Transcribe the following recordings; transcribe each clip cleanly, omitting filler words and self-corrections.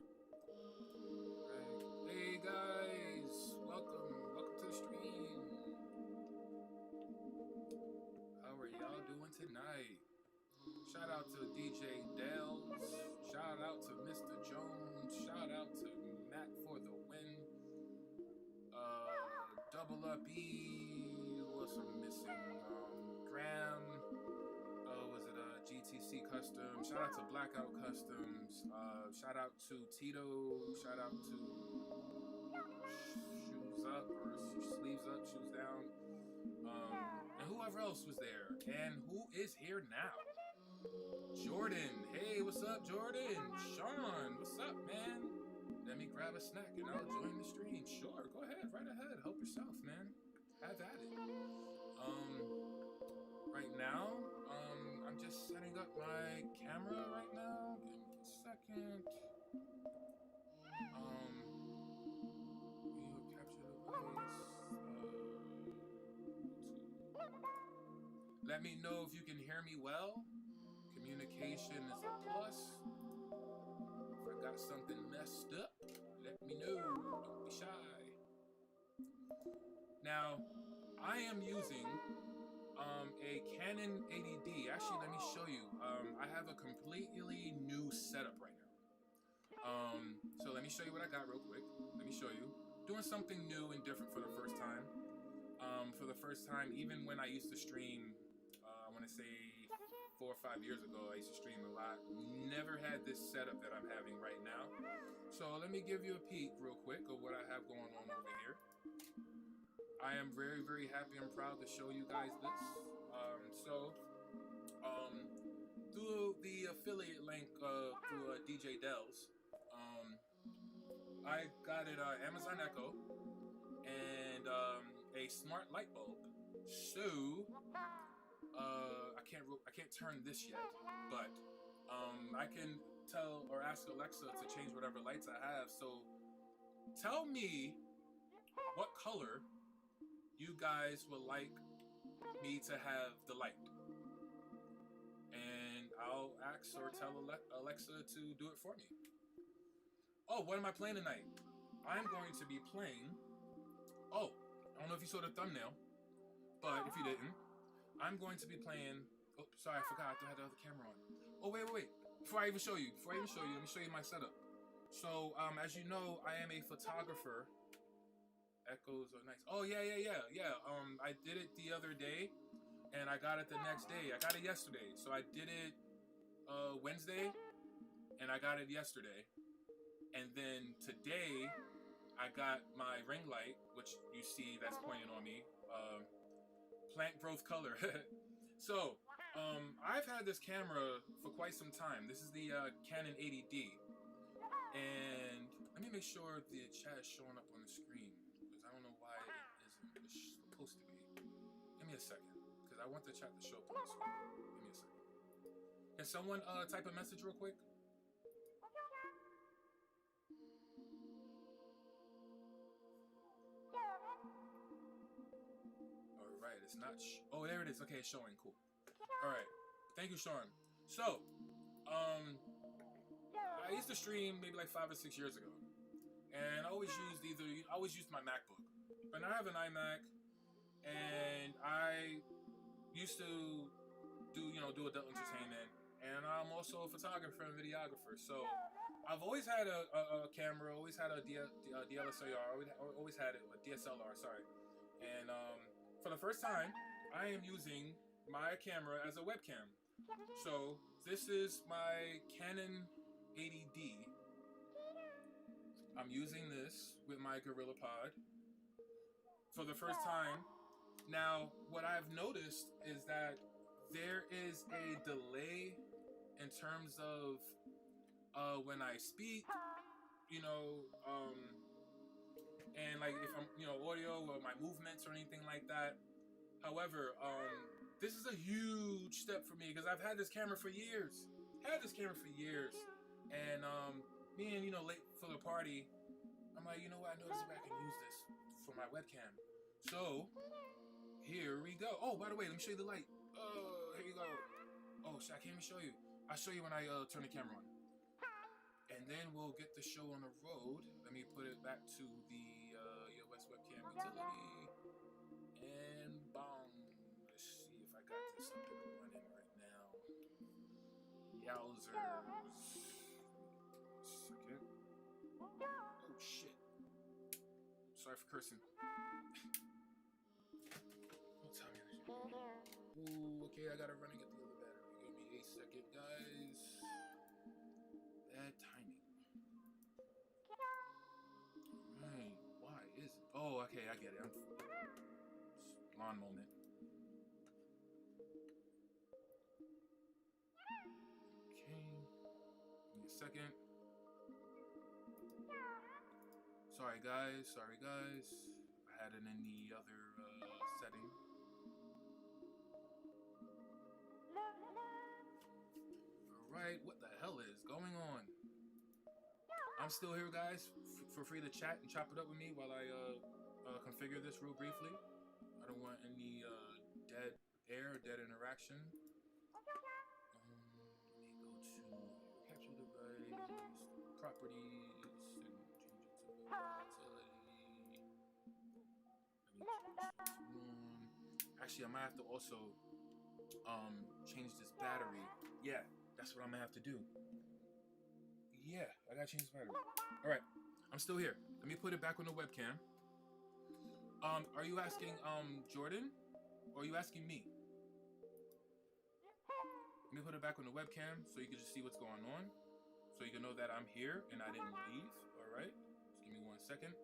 Right. Hey guys, welcome to the stream. How are y'all doing tonight? Shout out to DJ Dells. Shout out to Mr. Jones. Shout out to Matt for the win. Double up E. What's I'm missing? Graham. Was it GTC Custom? Shout out to Blackout Customs. Shout out to Tito. Shout out to Shoes Up or Sleeves Up, Shoes Down. And whoever else was there. And who is here now? Jordan. Hey, what's up, Jordan? Sean, what's up, man? Let me grab a snack and I'll join the stream. Sure, go ahead, right ahead. Help yourself, man. Have at it. Right now, I'm just setting up my camera right now. Give me a second. We'll capture the voice. Let me know if you can hear me well. Communication is a plus. If I got something messed up, let me know. Don't be shy. Now, I am using a Canon 80D. Actually, let me show you. I have a completely new setup right now. So let me show you what I got real quick. Let me show you. Doing something new and different for the first time. For the first time, even when I used to stream, I want to say 4 or 5 years ago, I used to stream a lot. Never had this setup that I'm having right now. So let me give you a peek real quick of what I have going on over here. I am very, very happy and proud to show you guys this. Through the affiliate link through DJ Dells, I got it Amazon Echo and a smart light bulb. So I can't turn this yet, but I can tell or ask Alexa to change whatever lights I have. So tell me what color you guys would like me to have the light, and I'll ask or tell Alexa to do it for me. Oh, what am I playing tonight? I'm going to be playing, oh, I don't know if you saw the thumbnail, but if you didn't, I'm going to be playing, oh, sorry, I forgot, I had the other camera on. Oh, wait. Before I even show you, let me show you my setup. So, as you know, I am a photographer. Echoes are nice. Oh, yeah. I did it the other day, and I got it the next day. I got it yesterday. So I did it Wednesday, and I got it yesterday. And then today, I got my ring light, which you see that's pointing on me. Plant growth color. So, I've had this camera for quite some time. This is the Canon 80D. And let me make sure the chat is showing up on the screen, because I don't know why it isn't. It's supposed to be. Give me a second, because I want the chat to show up on the screen. Give me a second. Can someone type a message real quick? Alright, it's not oh, there it is. Okay, it's showing. Cool. Alright. Thank you, Sean. So, I used to stream maybe like 5 or 6 years ago. And I always used my MacBook. But now I have an iMac, and I used to do adult entertainment, and I'm also a photographer and videographer. So I've always had a camera, always had a DSLR, always had a DSLR, sorry. And for the first time, I am using my camera as a webcam. So this is my Canon 80D. I'm using this with my GorillaPod for the first time. Now, what I've noticed is that there is a delay in terms of when I speak, and like if I'm, audio or my movements or anything like that. However, this is a huge step for me, because I've had this camera for years. And being, late for the party, I'm like, you know what? I noticed if I can use this for my webcam. So here we go. Oh, by the way, let me show you the light. Oh, here you go. Oh, shit, I can't even show you. I'll show you when I turn the camera on. And And then we'll get the show on the road. Let me put it back to the EOS webcam utility. And bong. Let's see if I got this up and running right now. Yowzers. Second. Oh shit. Sorry for cursing. What time is it? Ooh, okay, I gotta run and get the other battery. Give me a second, guys. Bad timing. Right, why is it? Oh, okay, I get it. Lawn moment. Okay. Give me a second. Sorry, guys. Sorry, guys. I had it in the other setting. Alright, what the hell is going on? I'm still here, guys. Feel free to chat and chop it up with me while I configure this real briefly. I don't want any dead air, dead interaction. Let me go to capture device, properties, and change it to utility. Let me change this one. Actually, I might have to also change this battery. Yeah, that's what I'm gonna have to do. Yeah, I gotta change this battery. All right, I'm still here. Let me put it back on the webcam. Are you asking Jordan, or are you asking me? Let me put it back on the webcam so you can just see what's going on, so you can know that I'm here and I didn't leave. All right, just give me 1 second.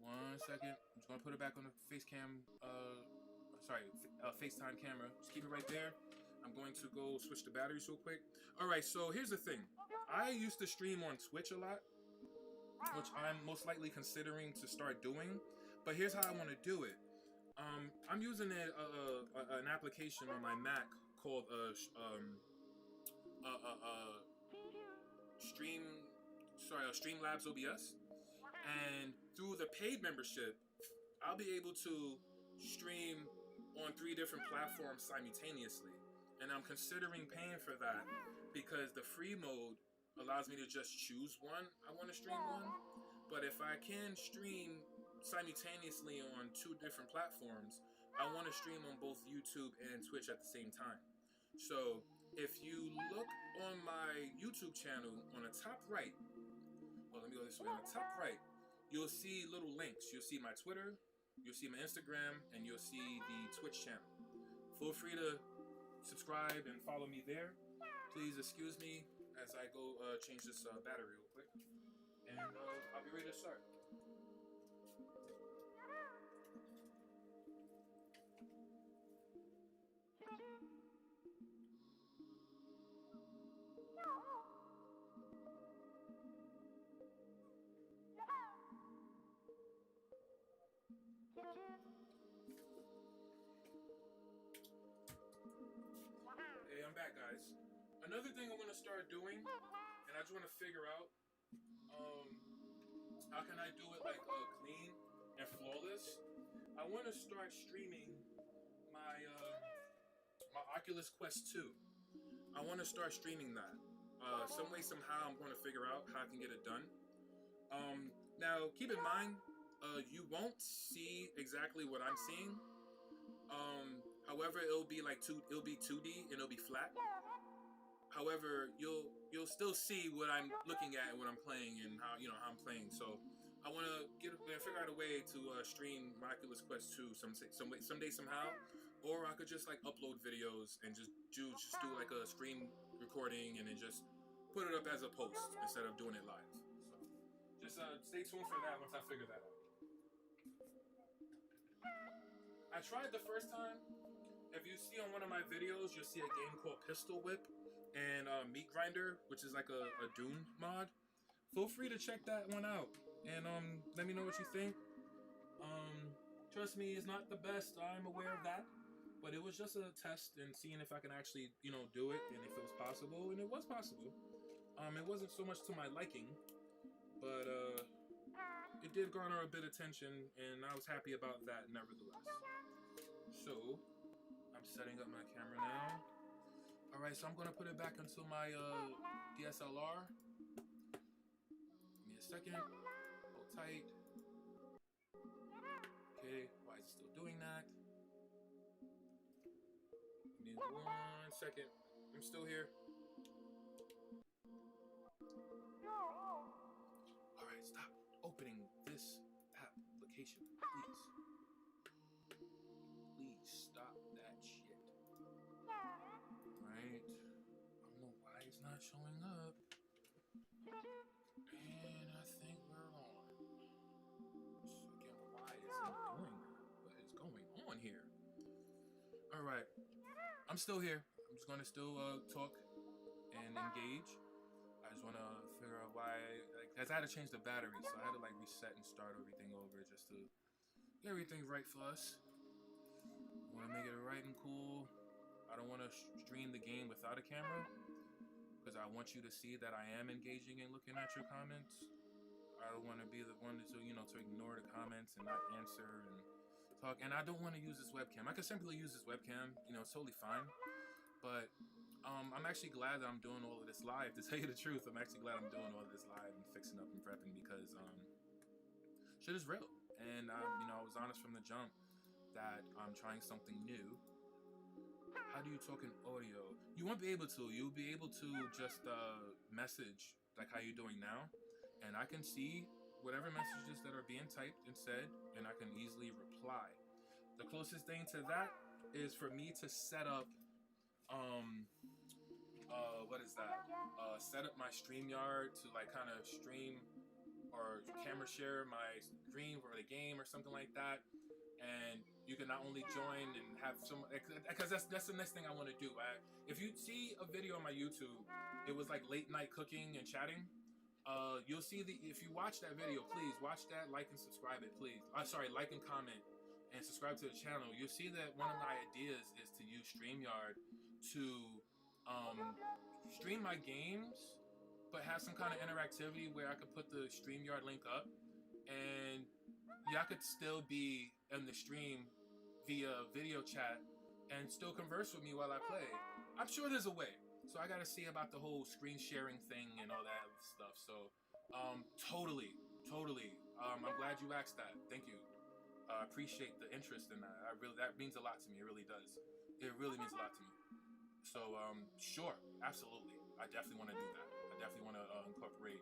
1 second. I'm just gonna put it back on the FaceTime camera. Just keep it right there. I'm going to go switch the batteries real quick. All right, so here's the thing. I used to stream on Twitch a lot, which I'm most likely considering to start doing. But here's how I want to do it. I'm using an application on my Mac called Streamlabs OBS, and through the paid membership, I'll be able to stream on 3 different platforms simultaneously. And I'm considering paying for that because the free mode allows me to just choose one I want to stream on. But if I can stream simultaneously on 2 different platforms, I want to stream on both YouTube and Twitch at the same time. So if you look on my YouTube channel on the top right, well, let me go this way. On the top right, you'll see little links. You'll see my Twitter, you'll see my Instagram, and you'll see the Twitch channel. Feel free to subscribe and follow me there. Please excuse me as I go change this battery real quick, and I'll be ready to start. Hey, I'm back, guys. Another thing I want to start doing, and I just want to figure out how can I do it like clean and flawless. I want to start streaming my my Oculus Quest 2. I want to start streaming that. Some way, somehow, I'm going to figure out how I can get it done. Now, keep in mind, you won't see exactly what I'm seeing. However, it'll be 2D and it'll be flat. However, you'll still see what I'm looking at and what I'm playing and how I'm playing. So I want to figure out a way to stream my Oculus Quest 2 someday somehow, or I could just like upload videos and just do like a screen recording and then just put it up as a post instead of doing it live. So just stay tuned for that once I figure that out. I tried the first time. If you see on one of my videos, you'll see a game called Pistol Whip and Meat Grinder, which is like a Dune mod. Feel free to check that one out and let me know what you think. Trust me, it's not the best. I'm aware of that, but it was just a test and seeing if I can actually do it and if it was possible, and it was possible. It wasn't so much to my liking, but it did garner a bit of attention, and I was happy about that nevertheless. So I'm setting up my camera now. All right, so I'm gonna put it back into my DSLR. Give me a second. Hold tight. Okay, why is it still doing that? Give me 1 second. I'm still here. All right, stop opening this application, please. Please stop that shit. Right? I don't know why it's not showing up. And I think we're on. So again, why is it doing that? What is going on here? All right, I'm still here. I'm just gonna still talk and engage. I just wanna figure out why, like, cause I had to change the battery, so I had to like reset and start everything over just to get everything right for us. I wanna make it right and cool. I don't wanna stream the game without a camera, because I want you to see that I am engaging and looking at your comments. I don't want to be the one to, to ignore the comments and not answer and talk. And I don't want to use this webcam. I could simply use this webcam, it's totally fine. But I'm actually glad that I'm doing all of this live. To tell you the truth, I'm actually glad I'm doing all of this live and fixing up and prepping, because shit is real. And I was honest from the jump that I'm trying something new. How do you talk in audio? You won't be able to. You'll be able to just message like how you're doing now, and I can see whatever messages that are being typed and said, and I can easily reply. The closest thing to that is for me to set up set up my StreamYard to like kind of stream or camera share my screen for the game or something like that. And you can not only join and have some, because that's the next thing I want to do. If you see a video on my YouTube, it was like late night cooking and chatting. You'll see if you watch that video, please watch that, like and subscribe it, please. Like and comment and subscribe to the channel. You'll see that one of my ideas is to use StreamYard to stream my games, but have some kind of interactivity where I could put the StreamYard link up, and y'all could still be in the stream via video chat and still converse with me while I play. I'm sure there's a way. So I gotta see about the whole screen sharing thing and all that stuff. So totally. I'm glad you asked that. Thank you. I appreciate the interest in that. That means a lot to me. It really does. It really means a lot to me. So sure, absolutely. I definitely want to do that. I definitely want to incorporate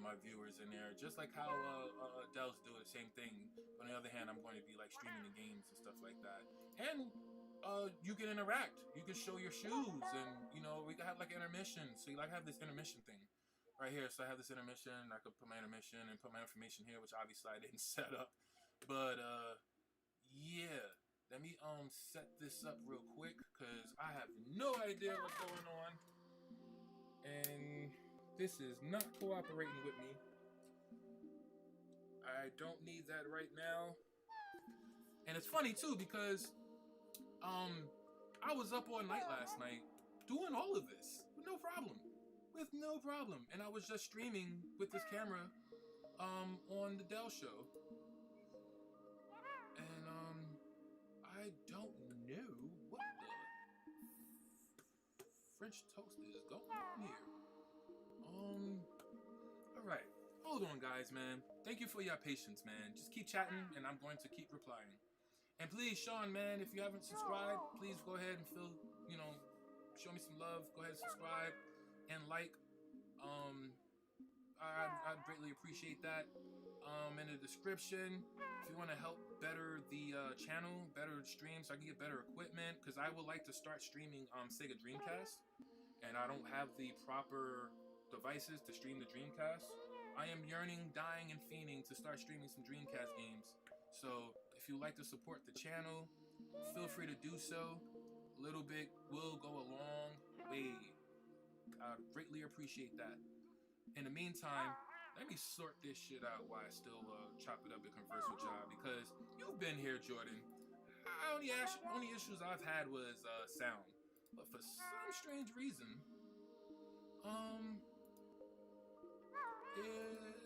my viewers in there, just like how Dells do the same thing. But on the other hand, I'm going to be like streaming the games and stuff like that. And you can interact. You can show your shoes, and we can have like intermission. So you like have this intermission thing right here. So I have this intermission. I could put my intermission and put my information here, which obviously I didn't set up. But yeah. Let me set this up real quick, because I have no idea what's going on. And this is not cooperating with me. I don't need that right now. And it's funny too, because I was up all night last night doing all of this with no problem. And I was just streaming with this camera on the Dell show. And I don't know what the French toast is going on here. Alright. Hold on, guys, man. Thank you for your patience, man. Just keep chatting, and I'm going to keep replying. And please, Sean, man, if you haven't subscribed, please go ahead and show me some love. Go ahead and subscribe and like. I'd greatly appreciate that. In the description, if you want to help better the channel, better stream, so I can get better equipment, because I would like to start streaming Sega Dreamcast, and I don't have the proper devices to stream the Dreamcast. I am yearning, dying, and fiending to start streaming some Dreamcast games. So if you like to support the channel, feel free to do so. A little bit will go a long way. I greatly appreciate that. In the meantime, let me sort this shit out while I still chop it up and converse with y'all, because you've been here, Jordan. Only issues I've had was sound, but for some strange reason,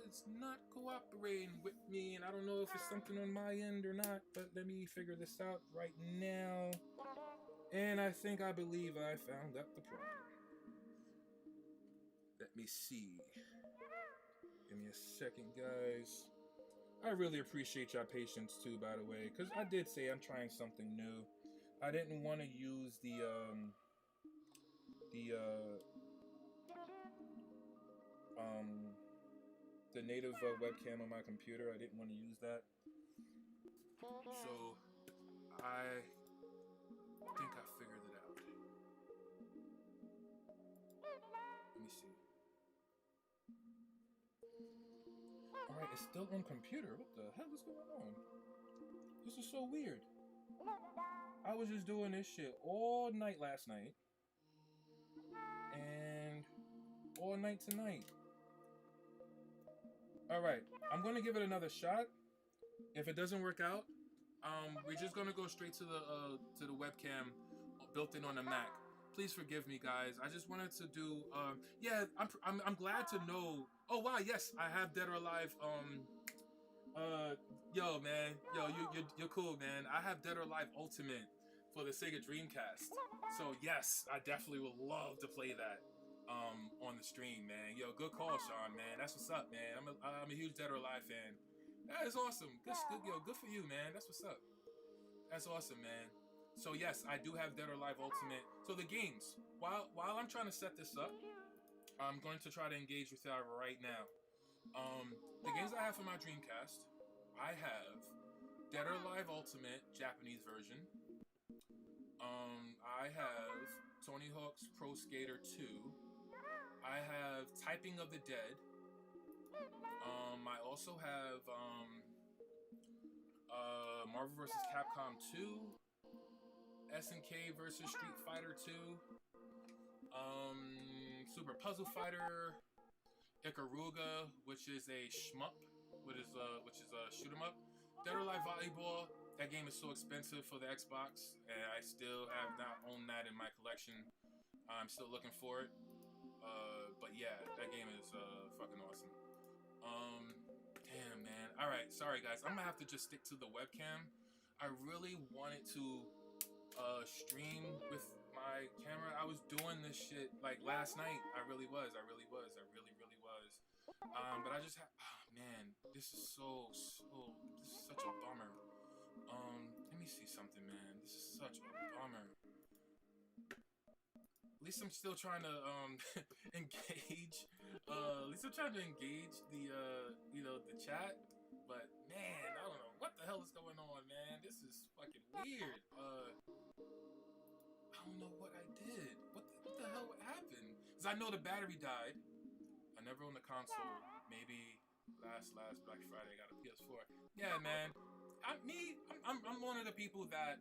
it's not cooperating with me, and I don't know if it's something on my end or not. But let me figure this out right now. And I believe I found out the problem. Let me see. Give me a second, guys. I really appreciate your patience too, by the way, because I did say I'm trying something new. I didn't want to use the um the native webcam on my computer. I didn't want to use that, so I think I figured it out. Let me see. All right, it's still on computer. What the hell is going on? This is so weird. I was just doing this shit all night last night and all night tonight. All right, I'm gonna give it another shot. If it doesn't work out, we're just gonna go straight to the webcam built in on the Mac. Please forgive me, guys. I just wanted to do. Yeah, I'm glad to know. Oh wow, yes, I have Dead or Alive. Yo, man, yo, you're cool, man. I have Dead or Alive Ultimate for the Sega Dreamcast. So yes, I definitely would love to play that. On the stream, man. Yo, good call, Sean, man. That's what's up, man. I'm a huge Dead or Alive fan. That is awesome. Good for you, man. That's what's up. That's awesome, man. So yes, I do have Dead or Alive Ultimate. So the games. While I'm trying to set this up, I'm going to try to engage with y'all right now. The games I have for my Dreamcast, I have Dead or Alive Ultimate Japanese version. I have Tony Hawk's Pro Skater 2. I have Typing of the Dead. I also have Marvel vs. Capcom 2, SNK vs. Street Fighter 2, Super Puzzle Fighter, Ikaruga, which is a shmup, which is a shoot 'em up. Dead or Alive Volleyball. That game is so expensive for the Xbox, and I still have not owned that in my collection. I'm still looking for it. But yeah, that game is fucking awesome. Damn, man. All right, sorry guys. I'm gonna have to just stick to the webcam. I really wanted to stream with my camera. I was doing this shit like last night. I really was. But I just oh man, this is this is such a bummer. Let me see something, man. This is such a bummer. At least I'm still trying to engage. At least I'm trying to engage the the chat. But man, I don't know what the hell is going on, man. This is fucking weird. I don't know what I did. What the hell happened? Cause I know the battery died. I never owned a console. Maybe last Black Friday I got a PS4. Yeah, man. I'm one of the people that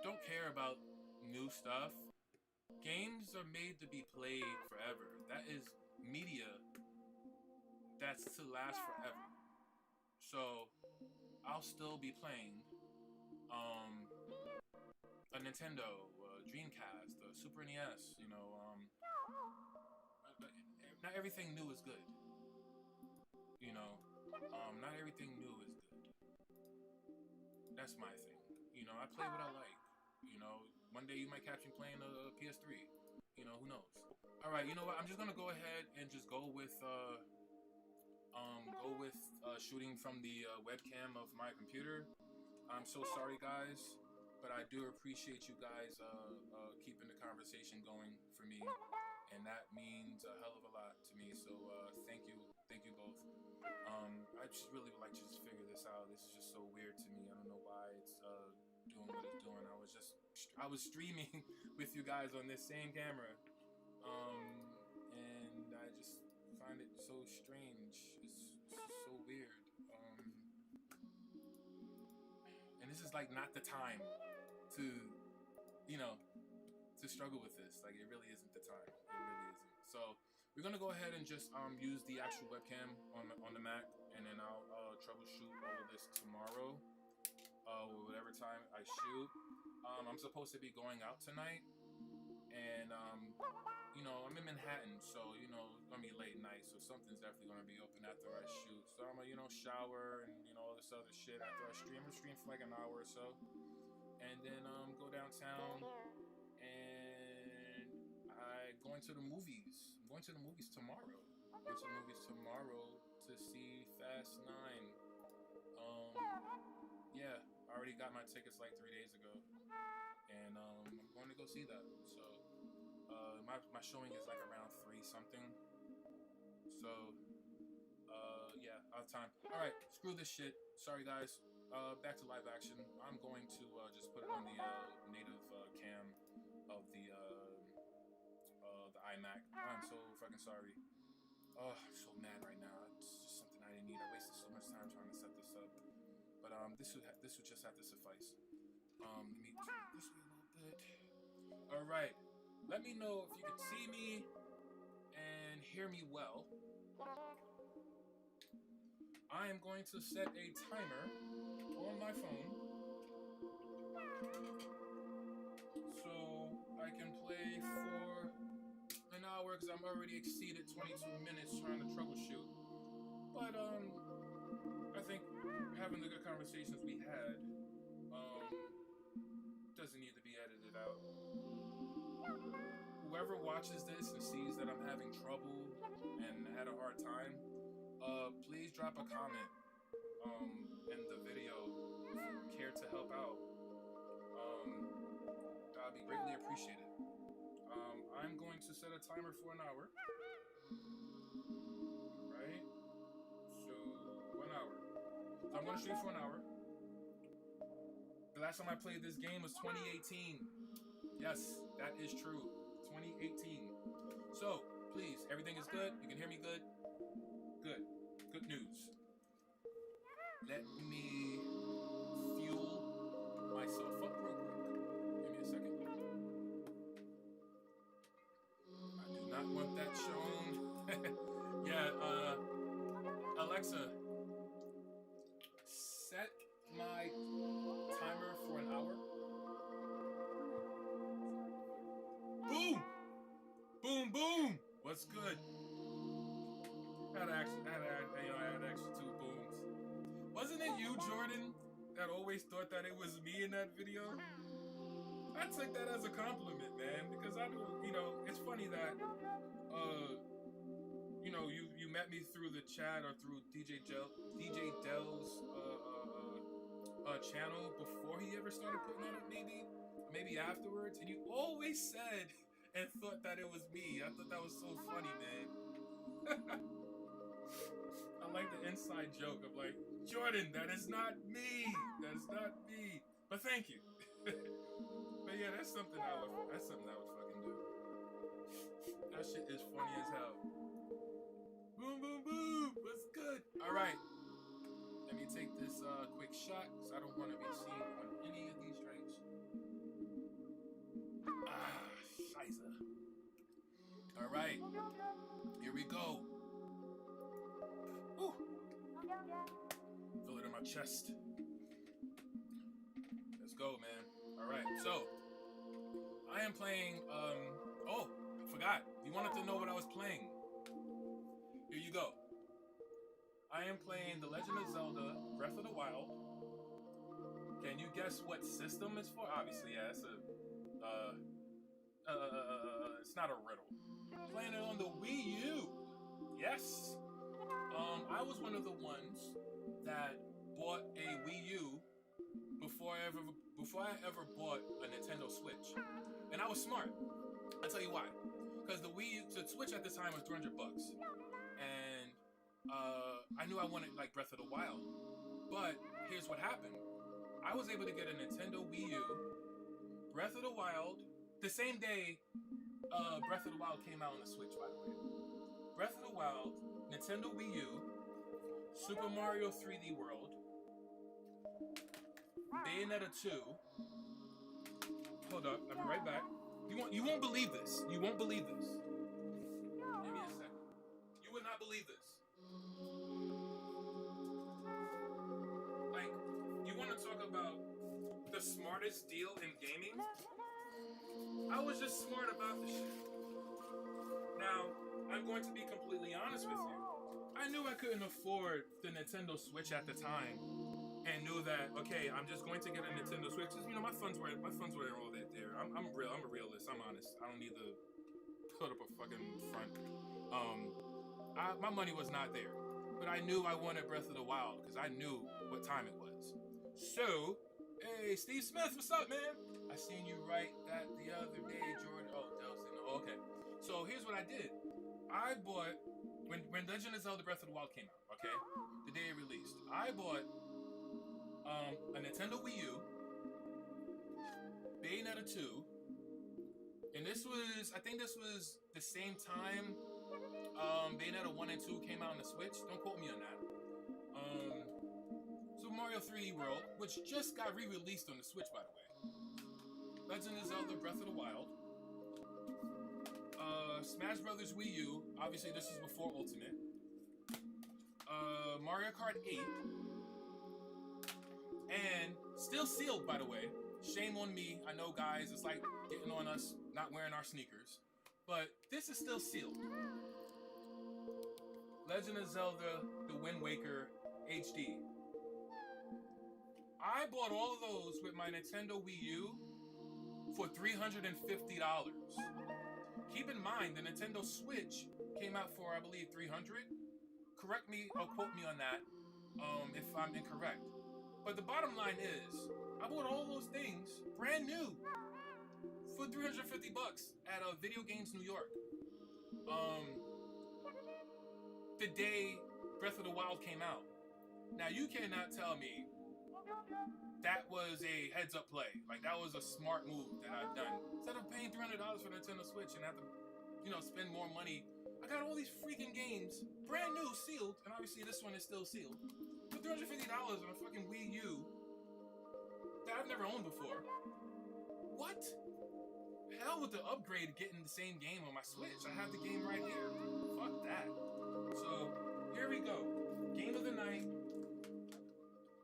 don't care about new stuff. Games are made to be played forever. That is media that's to last forever. So I'll still be playing a Nintendo, Dreamcast, Super NES. Not everything new is good. Not everything new is good. That's my thing. I play what I like. One day you might catch me playing a PS3. Who knows? All right, you know what? I'm just gonna go ahead and just go with shooting from the webcam of my computer. I'm so sorry, guys, but I do appreciate you guys keeping the conversation going for me, and that means a hell of a lot to me. So thank you both. I just really would like to just figure this out. This is just so weird to me. I don't know why it's doing what it's doing. I was streaming with you guys on this same camera, and I just find it so strange. It's so weird. And this is like not the time to struggle with this. Like, it really isn't the time. It really isn't. So we're gonna go ahead and just use the actual webcam on the Mac, and then I'll troubleshoot all of this tomorrow, whatever time I shoot. I'm supposed to be going out tonight, and I'm in Manhattan, so it's gonna be late night, so something's definitely gonna be open after I shoot. So I'm gonna shower and all this this other shit after I stream. I'm stream for like an hour or so, and then go downtown, and I'm going to the movies. I'm going to the movies tomorrow. Going to the movies tomorrow to see Fast 9. Yeah, I already got my tickets like 3 days ago, and I'm going to go see that. So my showing is like around 3 something. So yeah, I have time. All right, screw this shit. Sorry guys. Back to live action. I'm going to just put it on the native cam of the iMac. I'm so fucking sorry. Oh, I'm so mad right now. It's just something I didn't need. I wasted so much time trying to set this up. But this would just have to suffice. Let me turn this way a little bit. All right. Let me know if you can see me and hear me well. I am going to set a timer on my phone so I can play for an hour because I'm already exceeded 22 minutes trying to troubleshoot. But I think having the good conversations we had doesn't need to be edited out. Whoever watches this and sees that I'm having trouble and had a hard time, please drop a comment in the video if you care to help out. That'd be greatly appreciated. I'm going to set a timer for an hour. Right? So 1 hour. So I'm going to stream for an hour. The last time I played this game was 2018. Yes, that is true. 2018. So, please, everything is good. You can hear me good. Good. Good news. Let me fuel myself up real quick. Give me a second. I do not want that shown. Yeah, Alexa, set my timer for an hour. Boom! Boom, boom! What's good? I had actually 2 booms. Wasn't it you, Jordan, that always thought that it was me in that video? I took that as a compliment, man, because I do, it's funny that, you met me through the chat or through DJ Dell's channel before he ever started putting on it, maybe afterwards, and you always said and thought that it was me. I thought that was so funny, man. I like the inside joke of like, Jordan, that is not me. That is not me. But thank you. But yeah, that's something I would fucking do. That shit is funny as hell. Boom, boom, boom. What's good? All right. Let me take this quick shot because I don't want to be seen on any of these drinks. Scheiße. All right. Here we go. Woo. Feel it in my chest. Let's go, man. All right. So, I am playing, oh, I forgot. You wanted to know what I was playing. Here you go. I am playing The Legend of Zelda Breath of the Wild. Can you guess what system it's for? Obviously, yeah, it's not a riddle. Playing it on the Wii U. Yes. I was one of the ones that bought a Wii U before I ever bought a Nintendo Switch. And I was smart. I'll tell you why. Because the Wii U, the Switch at the time was $300. And I knew I wanted like Breath of the Wild. But here's what happened. I was able to get a Nintendo Wii U, Breath of the Wild, the same day Breath of the Wild came out on the Switch, by the way. Breath of the Wild, Nintendo Wii U, Super Mario 3D World, Bayonetta 2. Hold up, I'll be right back. You won't believe this. You won't believe this. Give me a second. You would not believe this. Like, you want to talk about the smartest deal in gaming? I was just smart about the shit. Now, I'm going to be completely honest with you. I knew I couldn't afford the Nintendo Switch at the time. and knew that okay, I'm just going to get a Nintendo Switch. You know, my funds were all that there. I'm real. I'm a realist. I'm honest. I don't need to put up a fucking front. My money was not there, but I knew I wanted Breath of the Wild because I knew what time it was. So, hey, Steve Smith, what's up, man? I seen you write that the other day, Jordan. Oh, Delson. Oh, okay. So here's what I did. I bought when Legend of Zelda Breath of the Wild came out. Okay, the day it released, I bought a Nintendo Wii U, Bayonetta 2, and I think this was the same time Bayonetta 1 and 2 came out on the Switch. Don't quote me on that. Super Mario 3D World, which just got re-released on the Switch, by the way. Legend of Zelda Breath of the Wild. Smash Brothers Wii U. Obviously, this is before Ultimate. Mario Kart 8. And still sealed, by the way. Shame on me. I know, guys, it's like getting on us not wearing our sneakers. But this is still sealed. Legend of Zelda The Wind Waker HD. I bought all of those with my Nintendo Wii U for $350. Keep in mind, the Nintendo Switch came out for, I believe, $300. Correct me or quote me on that if I'm incorrect. But the bottom line is, I bought all those things brand new for $350 at Video Games New York. The day Breath of the Wild came out. Now, you cannot tell me that was a heads-up play. Like, that was a smart move that I've done. Instead of paying $300 for Nintendo Switch and have to, spend more money, I got all these freaking games, brand new, sealed, and obviously this one is still sealed, for $350 on a fucking Wii U that I've never owned before. What? Hell with the upgrade getting the same game on my Switch. I have the game right here. Fuck that. So, here we go. Game of the night.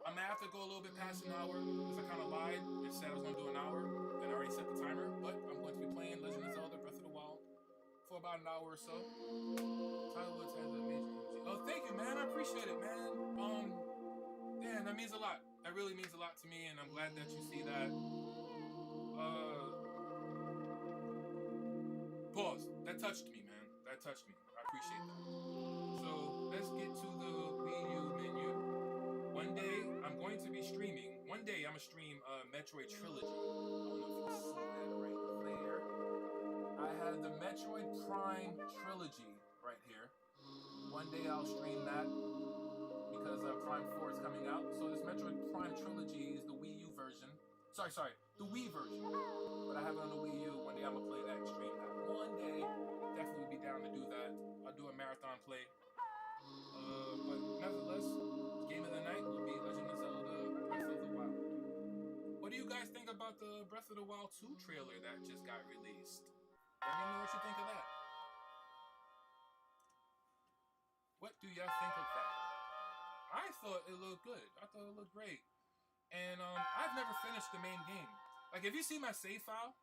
I'm gonna have to go a little bit past an hour because I kind of lied and said I was gonna do an hour, and I already set the timer. But I'm going to be playing Legend of Zelda Breath of the Wild for about an hour or so. Tyler Woods has a major energy. Oh, thank you, man. I appreciate it, man. Man, that means a lot. That really means a lot to me, and I'm glad that you see that. Pause. That touched me, man. That touched me. I appreciate that. So let's get to the Wii U menu. One day I'm going to be streaming. One day I'm gonna stream Metroid Trilogy. I don't know if you see that right there. I have the Metroid Prime Trilogy right here. One day I'll stream that because Prime 4 is coming out. So this Metroid Prime Trilogy is the Wii U version. Sorry, the Wii version. But I have it on the Wii U. One day I'm gonna play that and stream that. One day, definitely be down to do that. I'll do a marathon play. But nevertheless, game of the night will be Legend of Zelda Breath of the Wild. What do you guys think about the Breath of the Wild 2 trailer that just got released? Let me know what you think of that. What do y'all think of that? I thought it looked good. I thought it looked great. And I've never finished the main game. Like, if you see my save file,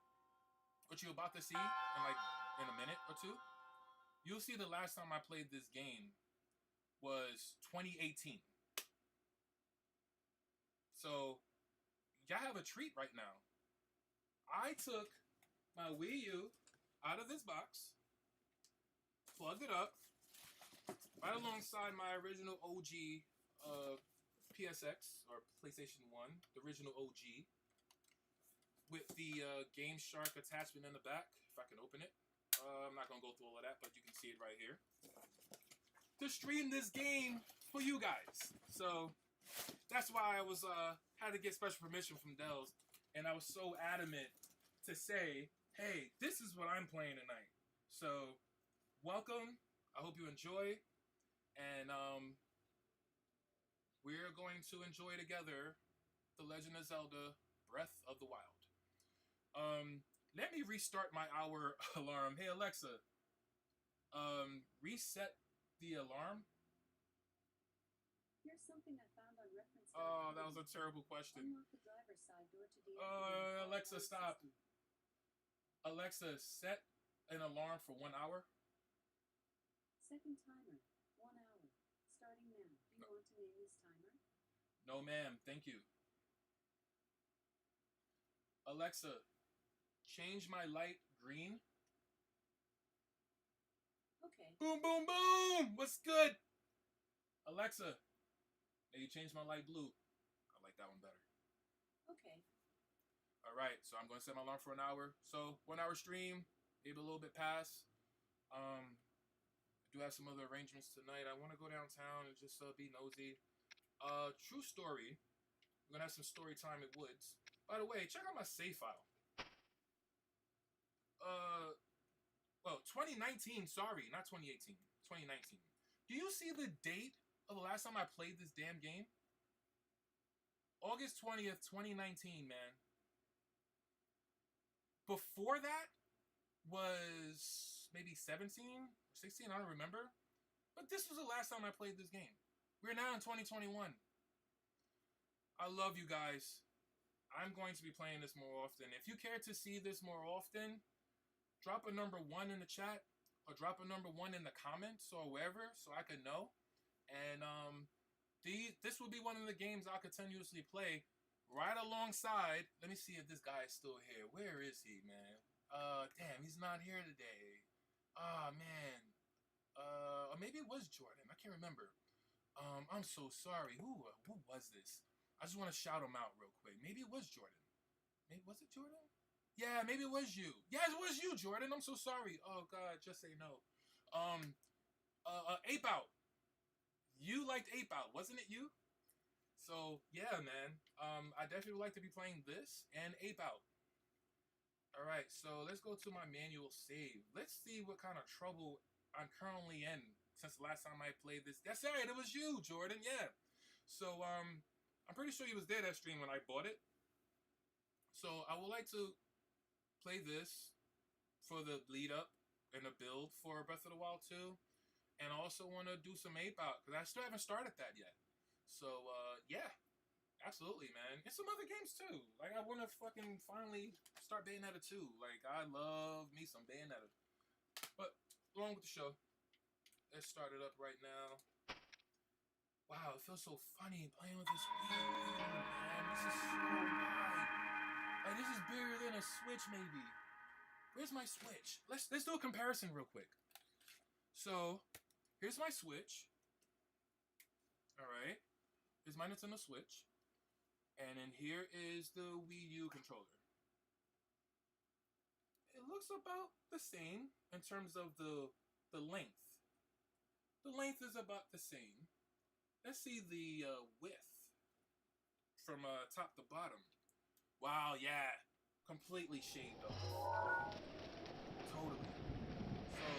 which you're about to see in a minute or two, you'll see the last time I played this game was 2018. So, y'all have a treat right now. I took my Wii U out of this box, plugged it up, right alongside my original OG PSX, or PlayStation 1, the original OG, with the Game Shark attachment in the back, if I can open it. I'm not going to go through all of that, but you can see it right here. To stream this game for you guys. So that's why I was had to get special permission from Dells, and I was so adamant to say, hey, this is what I'm playing tonight. So welcome. I hope you enjoy, and we're going to enjoy together The Legend of Zelda Breath of the Wild. Let me restart my hour alarm. Hey Alexa, reset the alarm. Here's something I found on reference. Oh, that was a terrible question. Unlock the driver's side door to deactivate Alexa, stop. system. Alexa, set an alarm for 1 hour. Second timer, 1 hour. Starting now. Do you want to name this timer? No, ma'am. Thank you. Alexa, change my light green. Okay. Boom, boom, boom. What's good? Alexa, may you change my light blue. I like that one better. Okay. All right, so I'm going to set my alarm for an hour. So 1 hour stream, maybe a little bit past. I do have some other arrangements tonight. I want to go downtown and just be nosy. True story. We're gonna have some story time at Woods. By the way, check out my save file. Well, 2019. Sorry, not 2018. 2019. Do you see the date of the last time I played this damn game? August 20th, 2019, man. Before that was maybe 17 or 16, I don't remember. But this was the last time I played this game. We're now in 2021. I love you guys. I'm going to be playing this more often. If you care to see this more often, drop a number 1 in the chat or drop a number 1 in the comments or wherever so I can know. And this will be one of the games I'll continuously play right alongside. Let me see if this guy is still here. Where is he, man? Damn, he's not here today. Ah, man. Or maybe it was Jordan. I can't remember. I'm so sorry. Who was this? I just want to shout him out real quick. Maybe it was Jordan. Maybe was it Jordan? Yeah, maybe it was you. Yeah, it was you, Jordan. I'm so sorry. Oh God, just say no. Ape Out. You liked Ape Out, wasn't it you? So yeah, man. I definitely would like to be playing this and Ape Out. All right, so let's go to my manual save. Let's see what kind of trouble I'm currently in since the last time I played this. That's right, it was you, Jordan. Yeah. So I'm pretty sure he was there that stream when I bought it. So I would like to play this for the lead up and the build for Breath of the Wild 2. And I also want to do some Ape Out because I still haven't started that yet. So yeah, absolutely, man. And some other games too. Like I want to fucking finally start Bayonetta 2. Like I love me some Bayonetta. But along with the show, let's start it up right now. Wow, it feels so funny playing with this Wii U, man. This is so wide. Like this is bigger than a Switch, maybe. Where's my Switch? Let's do a comparison real quick. So here's my Switch. All right. Here's my Nintendo Switch, and then here is the Wii U controller. It looks about the same in terms of the length. The length is about the same. Let's see the width from top to bottom. Wow, yeah, completely shaved off. Totally. So,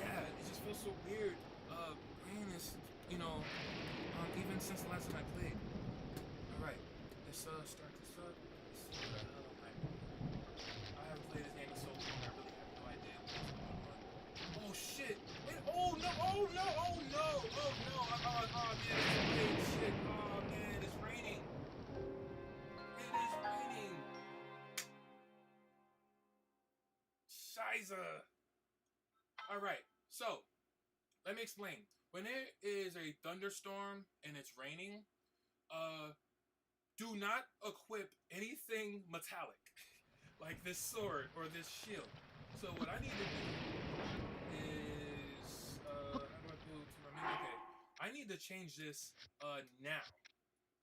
yeah, it just feels so weird playing this, even since the last time I played. Alright, let's start this up. Let's see what the hell am I doing. I haven't played this game in so long, I really have no idea what's going on. Oh shit! Wait, oh no! Oh no! Oh no! Oh no! Oh man, it's raining! Shit! Oh man, it's raining! It is raining! Shiza! Alright, so, let me explain. When there is a thunderstorm and it's raining, do not equip anything metallic, like this sword or this shield. So what I need to do is, how do I go to my menu? Okay, I need to change this now.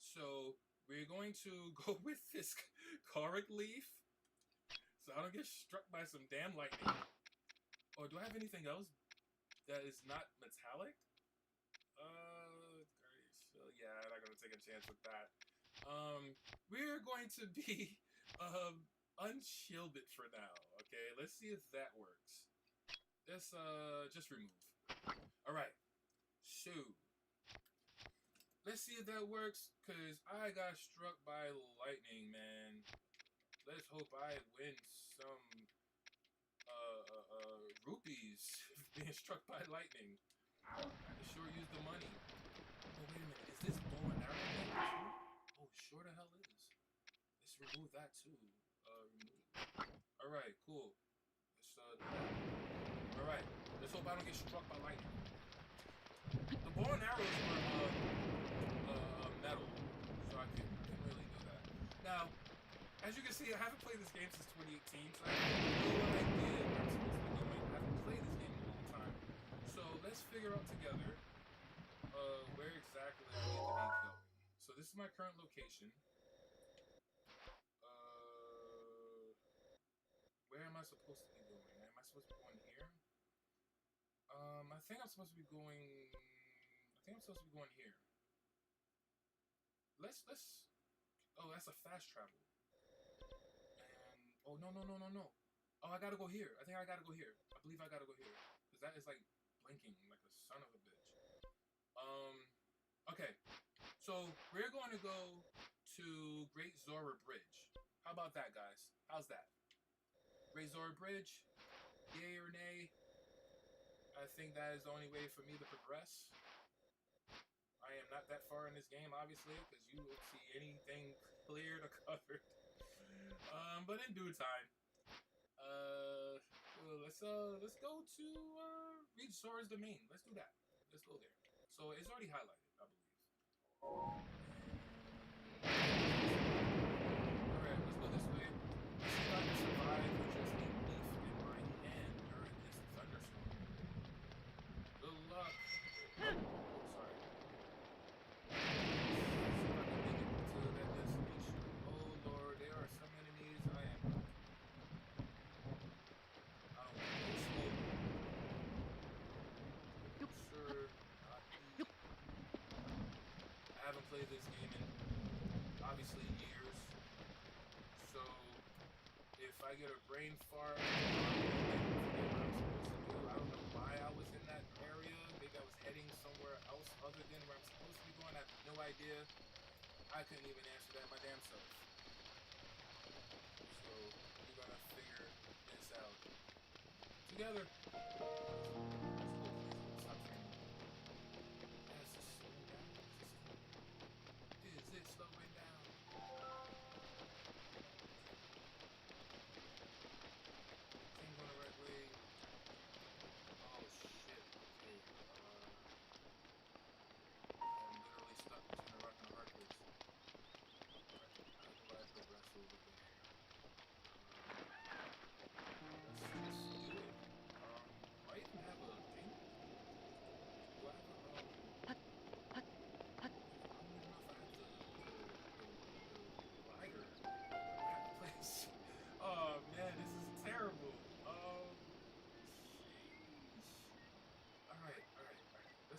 So we're going to go with this Karik leaf, so I don't get struck by some damn lightning. Or do I have anything else that is not metallic? So yeah, I'm not gonna take a chance with that. We're going to be unshielded for now. Okay, let's see if that works. Let's just remove. All right, so let's see if that works. Cause I got struck by lightning, man. Let's hope I win some rupees being struck by lightning. I can sure use the money. Oh wait a minute, is this bow and arrow thing too? Oh, sure the hell is. Let's remove that too. Remove. All right, cool. Let's do that. All right, let's hope I don't get struck by lightning. The bow and arrows are metal. Now, as you can see, I haven't played this game since 2018, so I have no idea where I'm supposed to be going. I haven't played this game in a long time. So let's figure out together where exactly I need to be going. So this is my current location. Where am I supposed to be going? Am I supposed to be going here? I think I'm supposed to be going. I think I'm supposed to be going here. Let's. Oh, that's a fast travel. And oh no. Oh, I gotta go here. I think I gotta go here. I believe I gotta go here because that is like blinking like a son of a bitch. Okay. So we're going to go to Great Zora Bridge. How about that, guys? How's that? Great Zora Bridge. Yay or nay? I think that is the only way for me to progress. I am not that far in this game, obviously, because you won't see anything cleared or covered. But in due time, let's go to reach Zora's domain. Let's do that. Let's go there. So it's already highlighted, I believe. All right, let's go this way. Let's see if I can survive with just a leaf in my hand during this thunderstorm. Good luck. Oh, sorry. Played this game in obviously years, so if I get a brain fart, I don't know why I was in that area. Maybe I was heading somewhere else other than where I'm supposed to be going. I have no idea. I couldn't even answer that my damn self. So we're gonna figure this out together.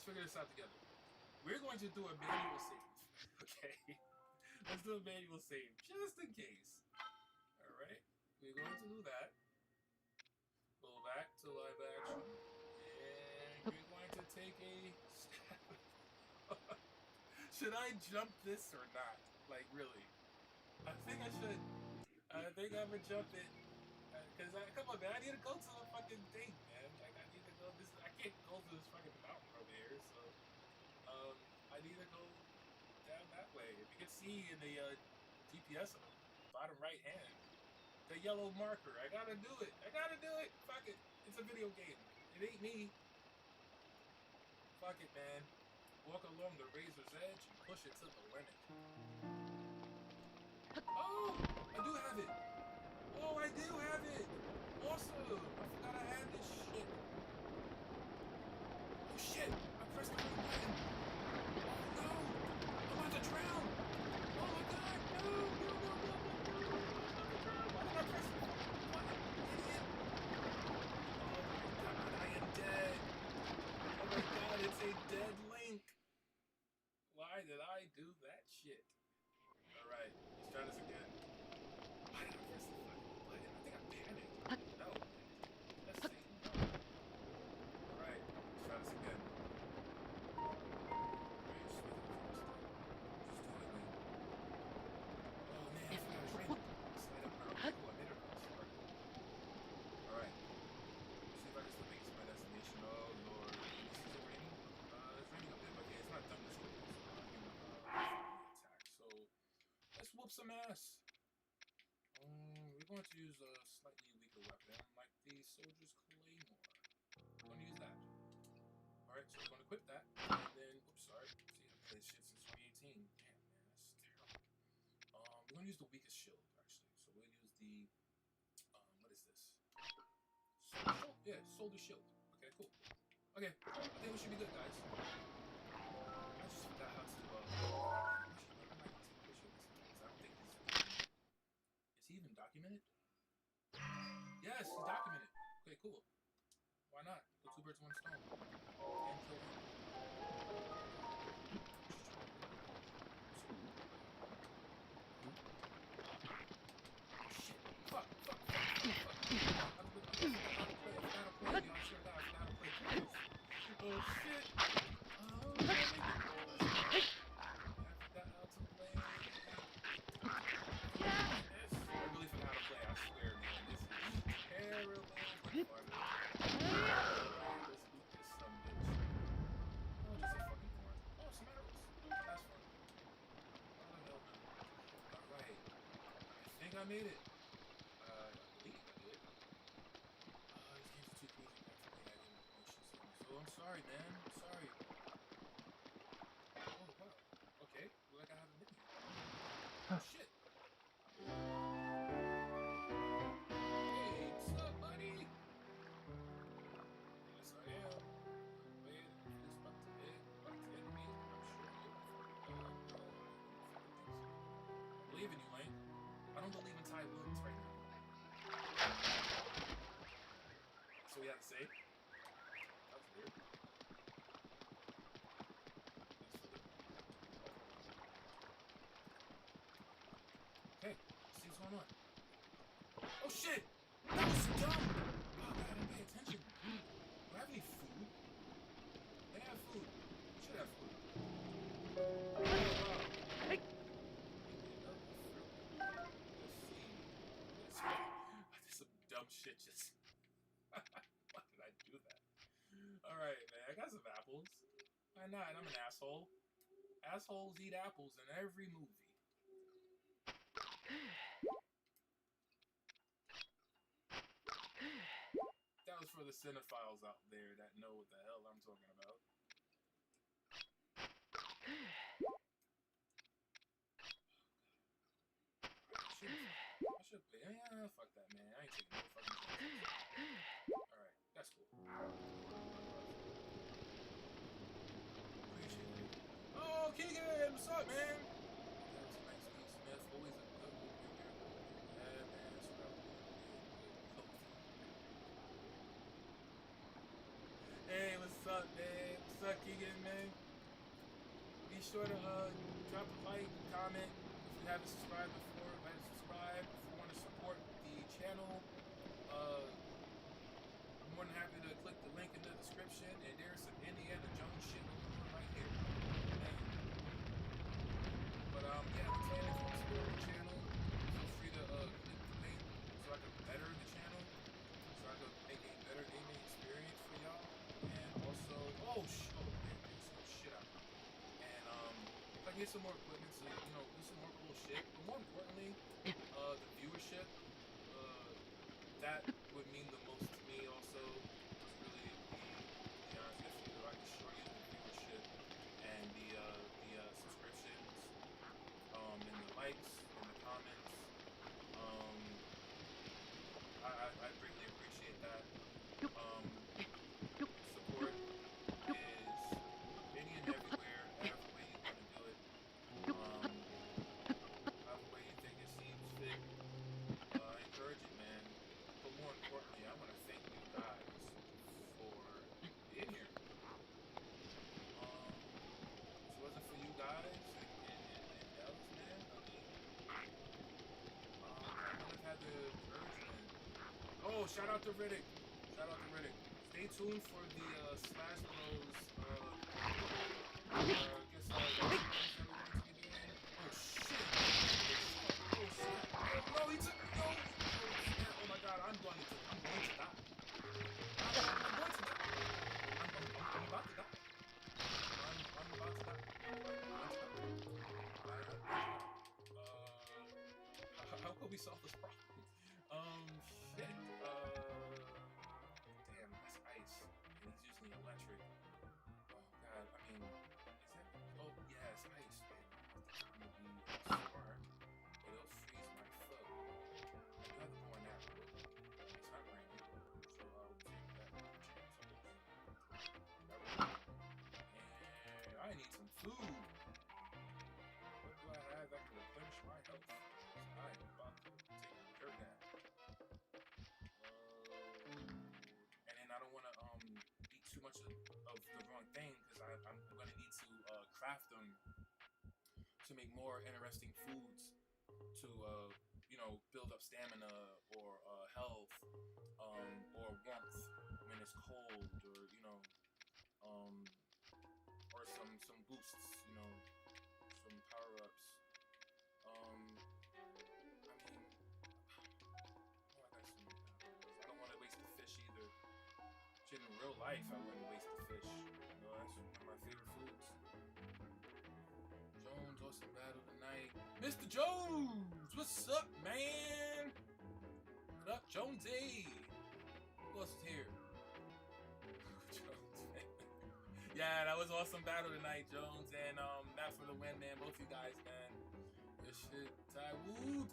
Figure this out together. We're going to do a manual save. Okay? Let's do a manual save just in case. Alright? We're going to do that. Go back to live action. And we're going to take a stab. Should I jump this or not? Like, really? I think I should. I think I'm gonna jump it. Because, come on, man. I need to go to the fucking thing, man. Like, I need to go this. I can't go to this fucking mountain over here, so. I need to go down that way. If you can see in the GPS on the bottom right hand, the yellow marker. I gotta do it. Fuck it. It's a video game. It ain't me. Fuck it, man. Walk along the razor's edge and push it to the limit. Oh! I do have it! Oh, I do have it! Awesome! I forgot I had this shit. Oh shit! I pressed the wrong button! Oh no! I'm about to drown! Oh my god! No! Why did I press the wrong button? Idiot! Oh my god, I am dead! Oh my god, it's a dead Link! Why did I do that shit? Alright, let's try this again. Why did I press the fucking button? I think I panicked. No. Let's see. Alright, let's try this again. Oh man, I forgot it's raining. Slide up now. Oh, I made it across. Alright. Let's see if I can still make it to my destination. Oh lord. Is it raining? It's raining a bit. Okay, it's not thunderstorms. Attack. So let's whoop some ass. We're going to use a slightly weaker weapon, like the soldier's claymore. We're going to use that. Alright, so we're going to equip that. And then, oops, sorry. See, I've played shit since 2018. Damn, man, that's terrible. We're going gonna use the weakest shield actually. So we'll use the what is this? Yeah, shoulder shield. Okay, cool. Okay, I think we should be good, guys. I just forgot how to. Actually, I might take a picture of this because I don't think he's. Is he even documented? Yes, he's documented. Okay, cool. Why not? Kill two birds, one stone. And kill him. Shit. Fuck. Oh shit. I really forgot how to play. I swear, man. This is terrible. But fun. Let's loot this some bitch. Oh, just a fucking horn. Oh, some arrows. That's fun. Oh, hell no. Alright. I think I made it. I believe I did. These games are too crazy not to play. I get emotions. So I'm sorry, man. I'm sorry. Oh, wow. Okay. Like I have a menu. Oh, shit. Hey, what's up, buddy? Yes, I am. Wait, this about to enemies. I'm sure I believe in you, Lane. I don't believe in Ty Williams right now. That's what we have to say. That was weird. Okay, let's see what's going on. Oh shit! That was dumb! Oh, I didn't pay attention. Do I have any food? They have food. We should have food. Oh, wow. Let's see. I did some dumb shit just. Why did I do that? Alright, man. I got some apples. Why not? I'm an asshole. Assholes eat apples in every movie. That was for the cinephiles out there that know what the hell I'm talking about. I should play. Yeah, fuck that, man. I ain't taking no fucking chances. Alright, that's cool. Appreciate it. Oh, Keegan! What's up, man? That's nice. Keith Smith, always a good movie. Yeah, man, that's what I was doing. Hey, what's up, man? What's up, Keegan, man? Be sure to drop a like, comment. If you haven't subscribed before, go ahead and subscribe. If you want to support the channel, I'm more than happy to click the link in the description. And there's some Indiana Jones shit going on right here. Man. But yeah, once again, if you want to support the channel, feel free to click the link so I can better the channel, so I can make a better gaming experience for y'all. And also, oh man, shit out. And if I can get some more equipment, so do some more cool shit. But more importantly, the viewership, that would mean the most to me. Also, to really be honest with you, I can show you the viewership and the subscriptions, and the likes and the comments. I greatly appreciate that. Support is any and everywhere, however way you want to do it. However way you think it seems fit. Encourage it, man. But more importantly, I want to thank you guys for being here. If it wasn't for you guys and Ellis, man, I mean, I wouldn't have had the encouragement. Oh, shout out to Riddick. Shout out to Riddick. Stay tuned for the Smash Bros. Guess that we're going to be doing. Oh shit! Oh snap! Oh no, he took no! Oh snap! Oh my god! I'm going to die. I'm going to die. I'm about to die. I'm about to die. How could we solve this problem? Shit. Damn, that's ice. And he's using the electric. Oh god, I mean, is that? Oh yeah, it's ice. Man, it's gonna be smart, but it'll the wrong thing because I'm going to need to craft them to make more interesting foods to build up stamina or health or warmth when it's cold um, or some boosts, some power ups. I mean, oh, I got so many apples. I don't want to waste the fish either. Shit, in real life, I wouldn't waste the fish. That's one of my favorite foods. Jones, awesome battle tonight. Mr. Jones, what's up, man? What up, Jonesy? Who else is here? Jones, man. Yeah, that was awesome battle tonight, Jones, and Matt for the win, man. Both you guys, man. Good shit. Tywoo.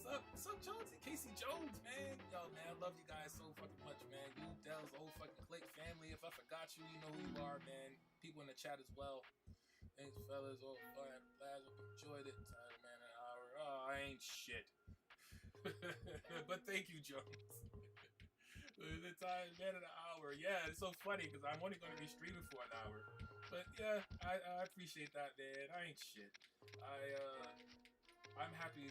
What's up, Jonesy? Casey Jones, man. Yo, man, I love you guys so fucking much, man. You, Dell's whole fucking clique family. If I forgot you, you know who you are, man. People in the chat as well. Thanks, fellas. Oh, fun. Glad you enjoyed it. Tired, man, an hour. Oh, I ain't shit. But thank you, Jones. The time, man, an hour. Yeah, it's so funny because I'm only going to be streaming for an hour. But yeah, I appreciate that, man. I ain't shit. I'm happy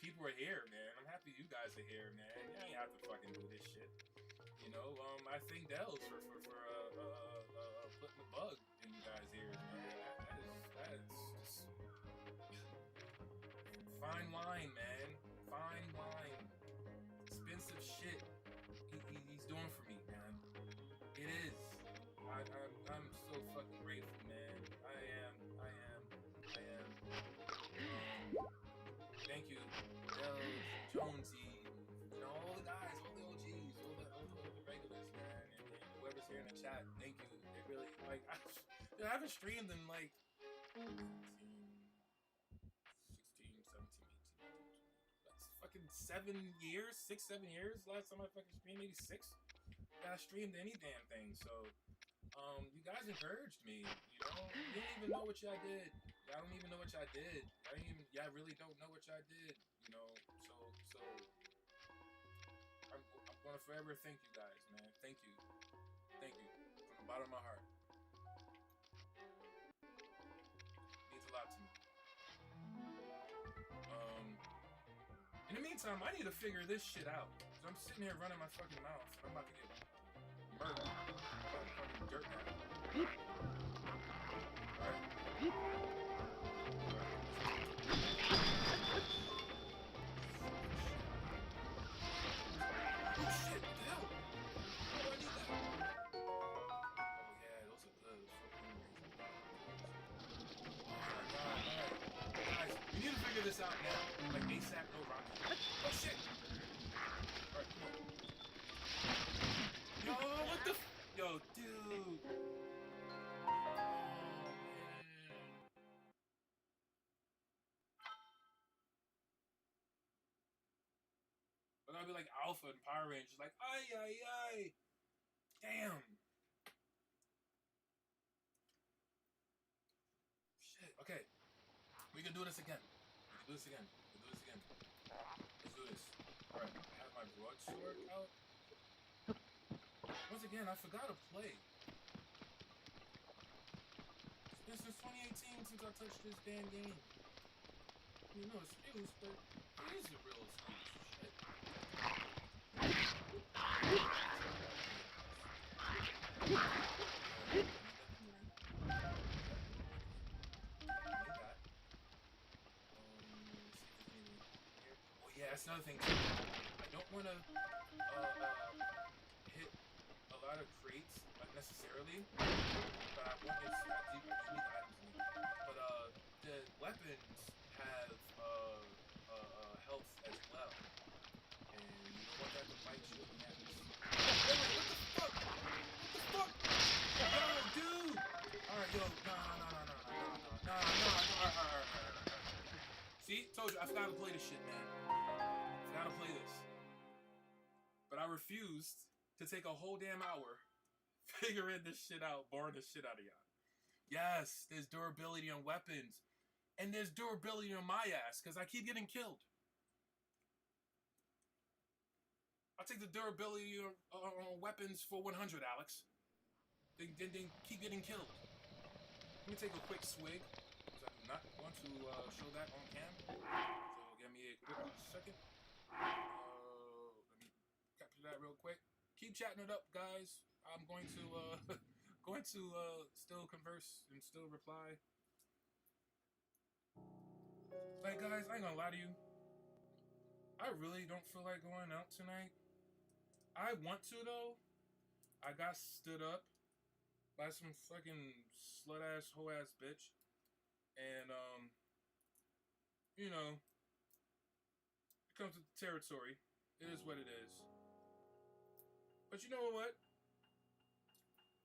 people are here, man. I'm happy you guys are here, man. You ain't have to fucking do this shit. I thank Dells for putting the bug in you guys' ears, man. That is just fine wine, man. Fine wine. Expensive shit. He's doing for me, man. It is. I'm so fucking grateful, man. I am. Thank you, Dells, Jonesy, all the guys, all the OGs, all the regulars, man, and whoever's here in the chat. Thank you. It really, I haven't streamed in 15, 16, 17, 18, that's fucking 7 years, 6, 7 years. Last time I fucking streamed, maybe 6. I streamed any damn thing, so you guys encouraged me. You don't even know what y'all did. Y'all don't even know what y'all did. Y'all really don't know what y'all did. So I'm gonna forever thank you guys, man. Thank you from the bottom of my heart. It means a lot to me. In the meantime, I need to figure this shit out. So I'm sitting here running my fucking mouth. I'm about to get murdered. I'm dirt now. Alright. Oh shit, what the hell? Why do I need that? Oh yeah, those are good. Oh my god, alright. Guys, we need to figure this out now. Like ASAP, no rocket. Oh shit! Alright, come on. Yo, what the Yo, dude! But I'll be like Alpha and Power Rangers, like, ay. Damn. Shit, okay. We can do this again. Let's do this. Alright, I have my broadsword out. Once again, I forgot to play. It's been since 2018 since I touched this damn game. You know, it's excuse, but it is a real excuse. Shit. Oh yeah, that's another thing too. I don't want to hit a lot of crates unnecessarily, but I want to unique items in it. But the weapons have health as well, and you don't want that to bite you in the ass. Wait, what the fuck? What the fuck? Yo, dude! Alright, yo, no. See? Told you, I forgot to play this shit, man. I forgot to play this. But I refused to take a whole damn hour figuring this shit out, boring the shit out of y'all. Yes, there's durability on weapons. And there's durability on my ass, because I keep getting killed. I'll take the durability on weapons for 100, Alex. then keep getting killed. Let me take a quick swig, because I do not want to show that on cam. So give me a quick second. Let me capture that real quick. Keep chatting it up, guys. I'm going to going to still converse and still reply. Like, guys, I ain't gonna lie to you. I really don't feel like going out tonight. I want to though. I got stood up by some fucking slut ass hoe ass bitch, and you know, it comes with the territory. It is what it is. But you know what?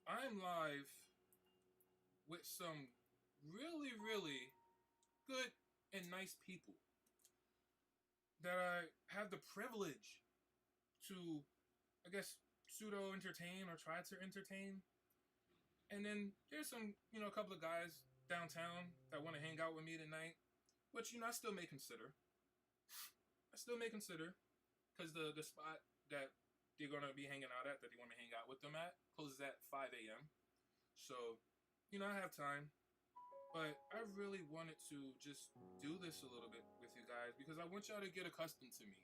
I'm live with some really, really good and nice people that I have the privilege to, I guess, pseudo entertain or try to entertain. And then there's some, a couple of guys downtown that want to hang out with me tonight, which, I still may consider. Because the spot that they're going to be hanging out at, that they want me to hang out with them at, closes at 5 a.m. So, I have time. But I really wanted to just do this a little bit with you guys because I want y'all to get accustomed to me.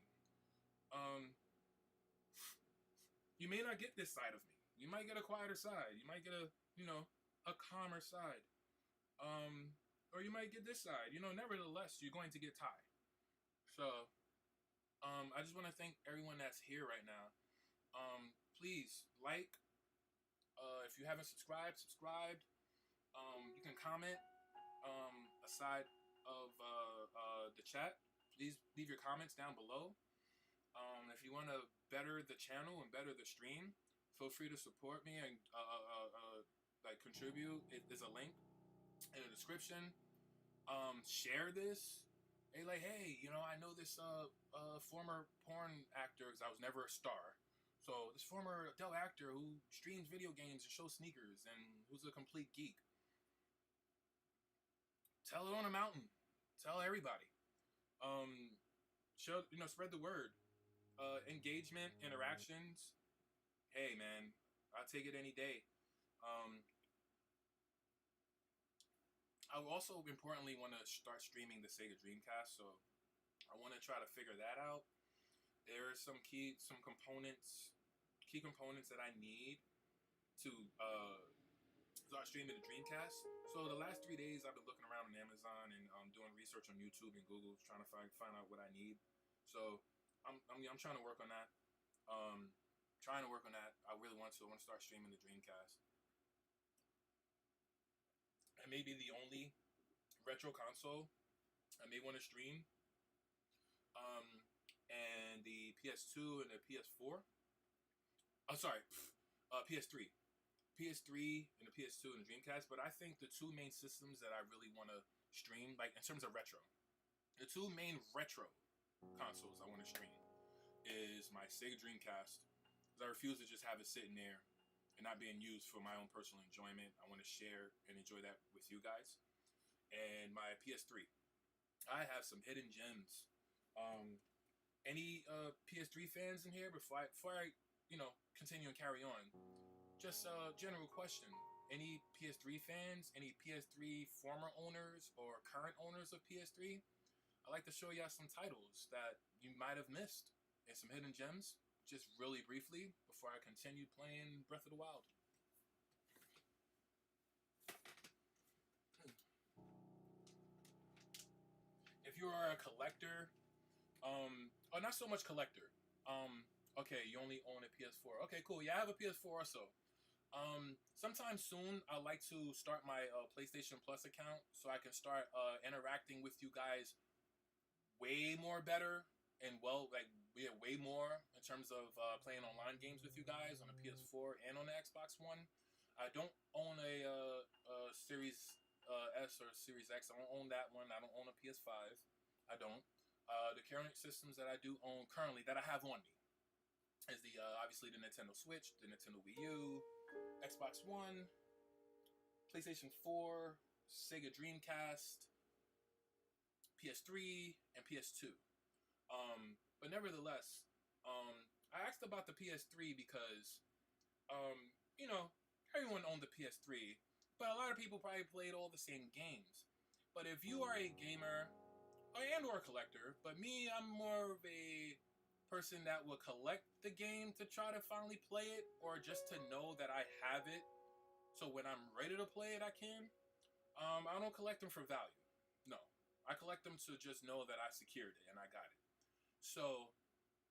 You may not get this side of me. You might get a quieter side. You might get a calmer side. Or you might get this side. Nevertheless, you're going to get tired. So, I just want to thank everyone that's here right now. Please, like, if you haven't subscribed. You can comment, aside of, the chat. Please leave your comments down below. If you want to better the channel and better the stream, feel free to support me and, contribute. There's a link in the description. Share this. Hey, I know this former porn actor, because I was never a star. So this former adult actor who streams video games and shows sneakers and who's a complete geek. Tell it on a mountain. Tell everybody. Spread the word. Engagement, interactions. Hey, man, I'll take it any day. I also importantly want to start streaming the Sega Dreamcast, so I want to try to figure that out. There are some key components that I need to start streaming the Dreamcast. So the last 3 days I've been looking around on Amazon and doing research on YouTube and Google, trying to find out what I need. So I'm trying to work on that. I really want to start streaming the Dreamcast. It may be the only retro console I may want to stream. And the PS2 and the PS4. Oh, sorry, PS3. PS3 and the PS2 and the Dreamcast. But I think the two main systems that I really want to stream, like in terms of retro, the two main retro consoles I want to stream is my Sega Dreamcast, because I refuse to just have it sitting there and not being used for my own personal enjoyment. I want to share and enjoy that with you guys. And my PS3. I have some hidden gems. Any PS3 fans in here before I continue and carry on? Just a general question. Any PS3 fans? Any PS3 former owners or current owners of PS3? I'd like to show y'all some titles that you might have missed and some hidden gems, just really briefly, before I continue playing Breath of the Wild. If you are a collector, not so much collector. Okay, you only own a PS4. Okay, cool. Yeah, I have a PS4 also. Sometime soon, I'd like to start my PlayStation Plus account so I can start interacting with you guys way more better and way more in terms of playing online games with you guys on the PS4 and on the Xbox One. I don't own a Series S or Series X. I don't own that one. I don't own a PS5. I don't. The current systems that I do own currently, that I have on me, is obviously the Nintendo Switch, the Nintendo Wii U, Xbox One, PlayStation 4, Sega Dreamcast, PS3, and PS2. But nevertheless, I asked about the PS3 because, everyone owned the PS3, but a lot of people probably played all the same games. But if you are a gamer and or a collector, but me, I'm more of a person that will collect the game to try to finally play it, or just to know that I have it. So when I'm ready to play it, I can. I don't collect them for value. No, I collect them to just know that I secured it and I got it. So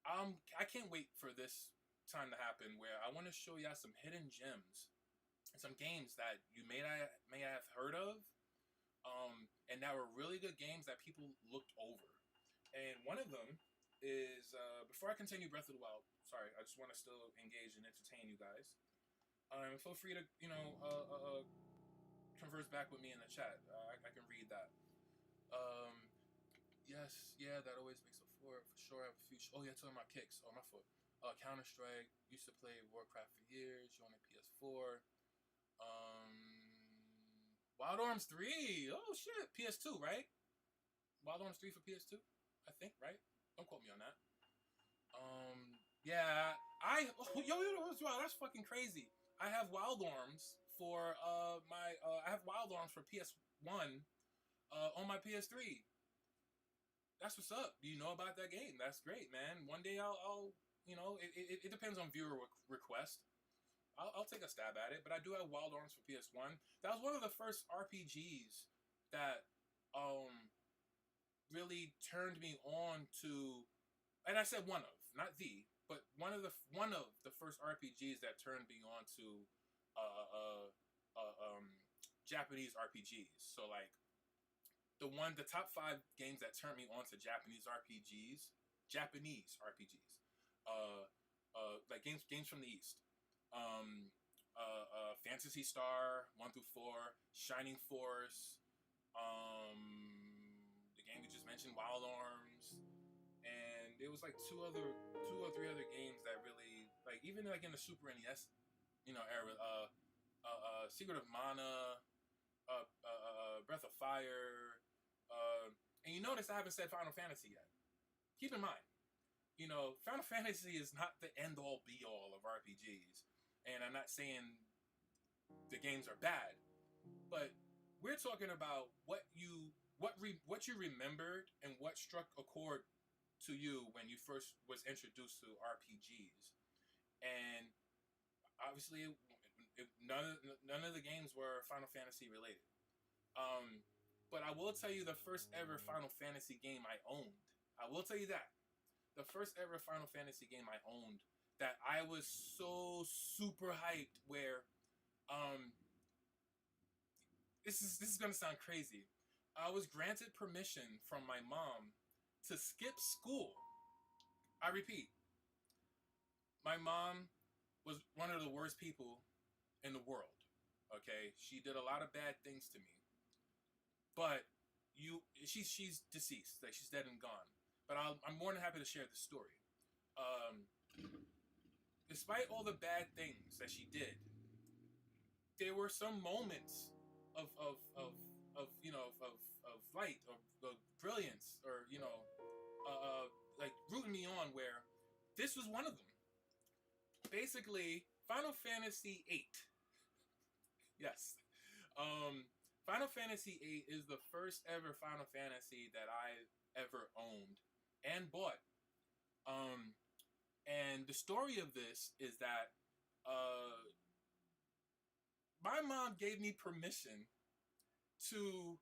I can't wait for this time to happen where I want to show y'all some hidden gems and some games that you may have heard of, and that were really good games that people looked over. And one of them is before I continue Breath of the Wild. Sorry, I just want to still engage and entertain you guys. Feel free to converse back with me in the chat. I can read that. Um, yes, yeah, that always makes a four for sure. I have a few. Oh yeah, talking about kicks. Oh my foot. Counter Strike. Used to play Warcraft for years. You on a PS4. Wild Arms 3. Oh shit, PS2, right? Wild Arms 3 for PS2, I think, right? Don't quote me on that. Yeah, wow, that's fucking crazy. I have Wild Arms for I have Wild Arms for PS1 on my PS3. That's what's up. Do you know about that game? That's great, man. One day I'll it depends on viewer request. I'll take a stab at it, but I do have Wild Arms for PS1. That was one of the first RPGs that really turned me on to, and I said one of, not the, but one of the first RPGs that turned me on to Japanese RPGs. So like the top 5 games that turned me on to Japanese RPGs, like games from the East. Phantasy Star 1 through 4, Shining Force, the game we just mentioned, Wild Arms, and there was like two or three other games that really, like, even like in the Super NES, era, Secret of Mana, Breath of Fire, and you notice I haven't said Final Fantasy yet. Keep in mind, Final Fantasy is not the end all be all of RPGs, and I'm not saying the games are bad, but we're talking about what you remembered and what struck a chord to you when you first was introduced to RPGs. And obviously none of the games were Final Fantasy related. But I will tell you the first ever Final Fantasy game I owned. I will tell you that. The first ever Final Fantasy game I owned that I was so super hyped where this is gonna sound crazy. I was granted permission from my mom to skip school. I repeat, my mom was one of the worst people in the world. Okay, she did a lot of bad things to me, but she's deceased, like she's dead and gone. But I'm more than happy to share the story. Despite all the bad things that she did, there were some moments of light, of brilliance, or like rooting me on, where this was one of them. Basically, Final Fantasy VIII. Yes. Final Fantasy VIII is the first ever Final Fantasy that I ever owned and bought. And the story of this is that my mom gave me permission to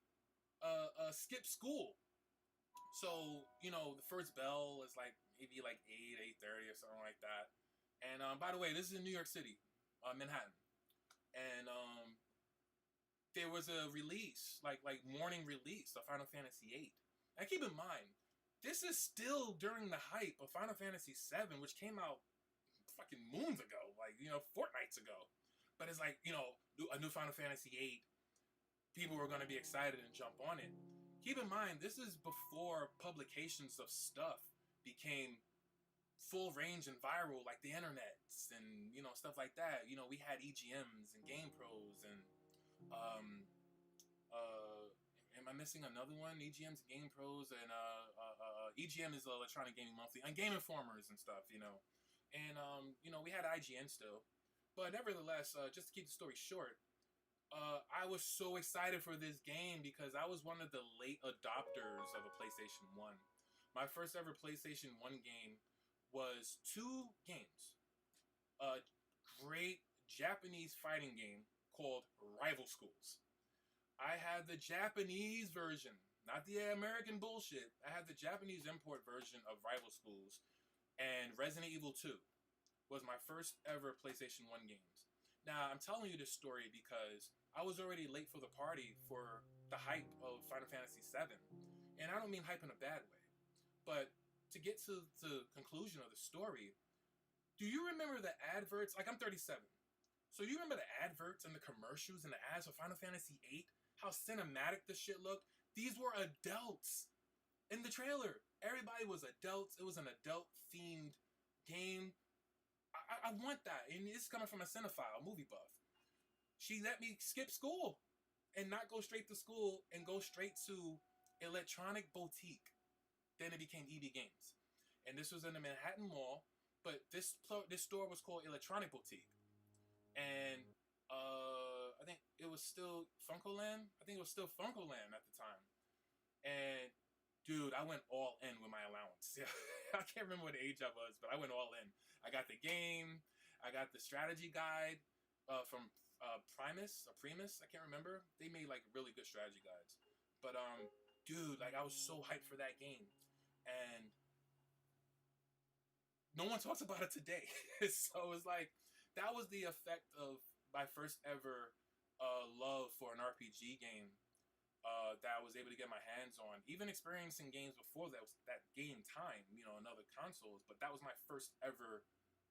skip school. So, the first bell is like maybe like 8:30 or something like that. And by the way, this is in New York City, Manhattan. And there was a release, like morning release of Final Fantasy VIII. And keep in mind, this is still during the hype of Final Fantasy VII, which came out fucking moons ago, like, fortnights ago. But it's like, a new Final Fantasy VIII, people were going to be excited and jump on it. Keep in mind, this is before publications of stuff became full range and viral, like the internets and, stuff like that. We had EGMs and Game Pros and, am I missing another one? EGMs, Game Pros, and EGM is Electronic Gaming Monthly, and Game Informers and stuff, And we had IGN still, But nevertheless, just to keep the story short, I was so excited for this game because I was one of the late adopters of a PlayStation 1. My first ever PlayStation 1 game was two games. A great Japanese fighting game called Rival Schools. I had the Japanese version, not the American bullshit. I had the Japanese import version of Rival Schools, and Resident Evil 2 was my first ever PlayStation 1 games. Now, I'm telling you this story because I was already late for the party for the hype of Final Fantasy VII. And I don't mean hype in a bad way. But to get to the conclusion of the story, do you remember the adverts? Like, I'm 37. So you remember the adverts and the commercials and the ads for Final Fantasy VIII? How cinematic the shit looked? These were adults in the trailer. Everybody was adults. It was an adult-themed game. I want that. And this is coming from a cinephile, movie buff. She let me skip school and not go straight to school and go straight to Electronic Boutique. Then it became EB Games. And this was in the Manhattan Mall, but this store was called Electronic Boutique. And I think it was still Funkoland. I think it was still Funkoland at the time. And dude, I went all in with my allowance. Yeah, I can't remember what age I was, but I went all in. I got the game. I got the strategy guide from Primus, I can't remember. They made like really good strategy guides. But dude, like I was so hyped for that game, and no one talks about it today. So it's like that was the effect of my first ever love for an RPG game that I was able to get my hands on. Even experiencing games before that game time, on other consoles. But that was my first ever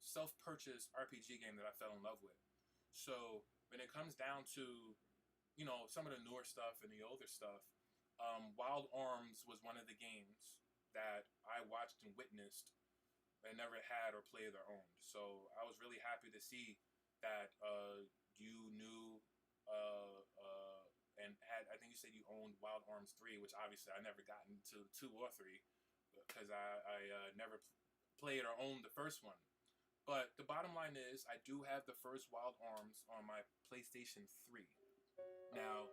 self-purchased RPG game that I fell in love with. So when it comes down to, some of the newer stuff and the older stuff, Wild Arms was one of the games that I watched and witnessed and never had or played or owned. So I was really happy to see that you knew and had, I think you said you owned Wild Arms 3, which obviously I never got into 2 or 3 because I never played or owned the first one. But the bottom line is I do have the first Wild Arms on my PlayStation 3. Now,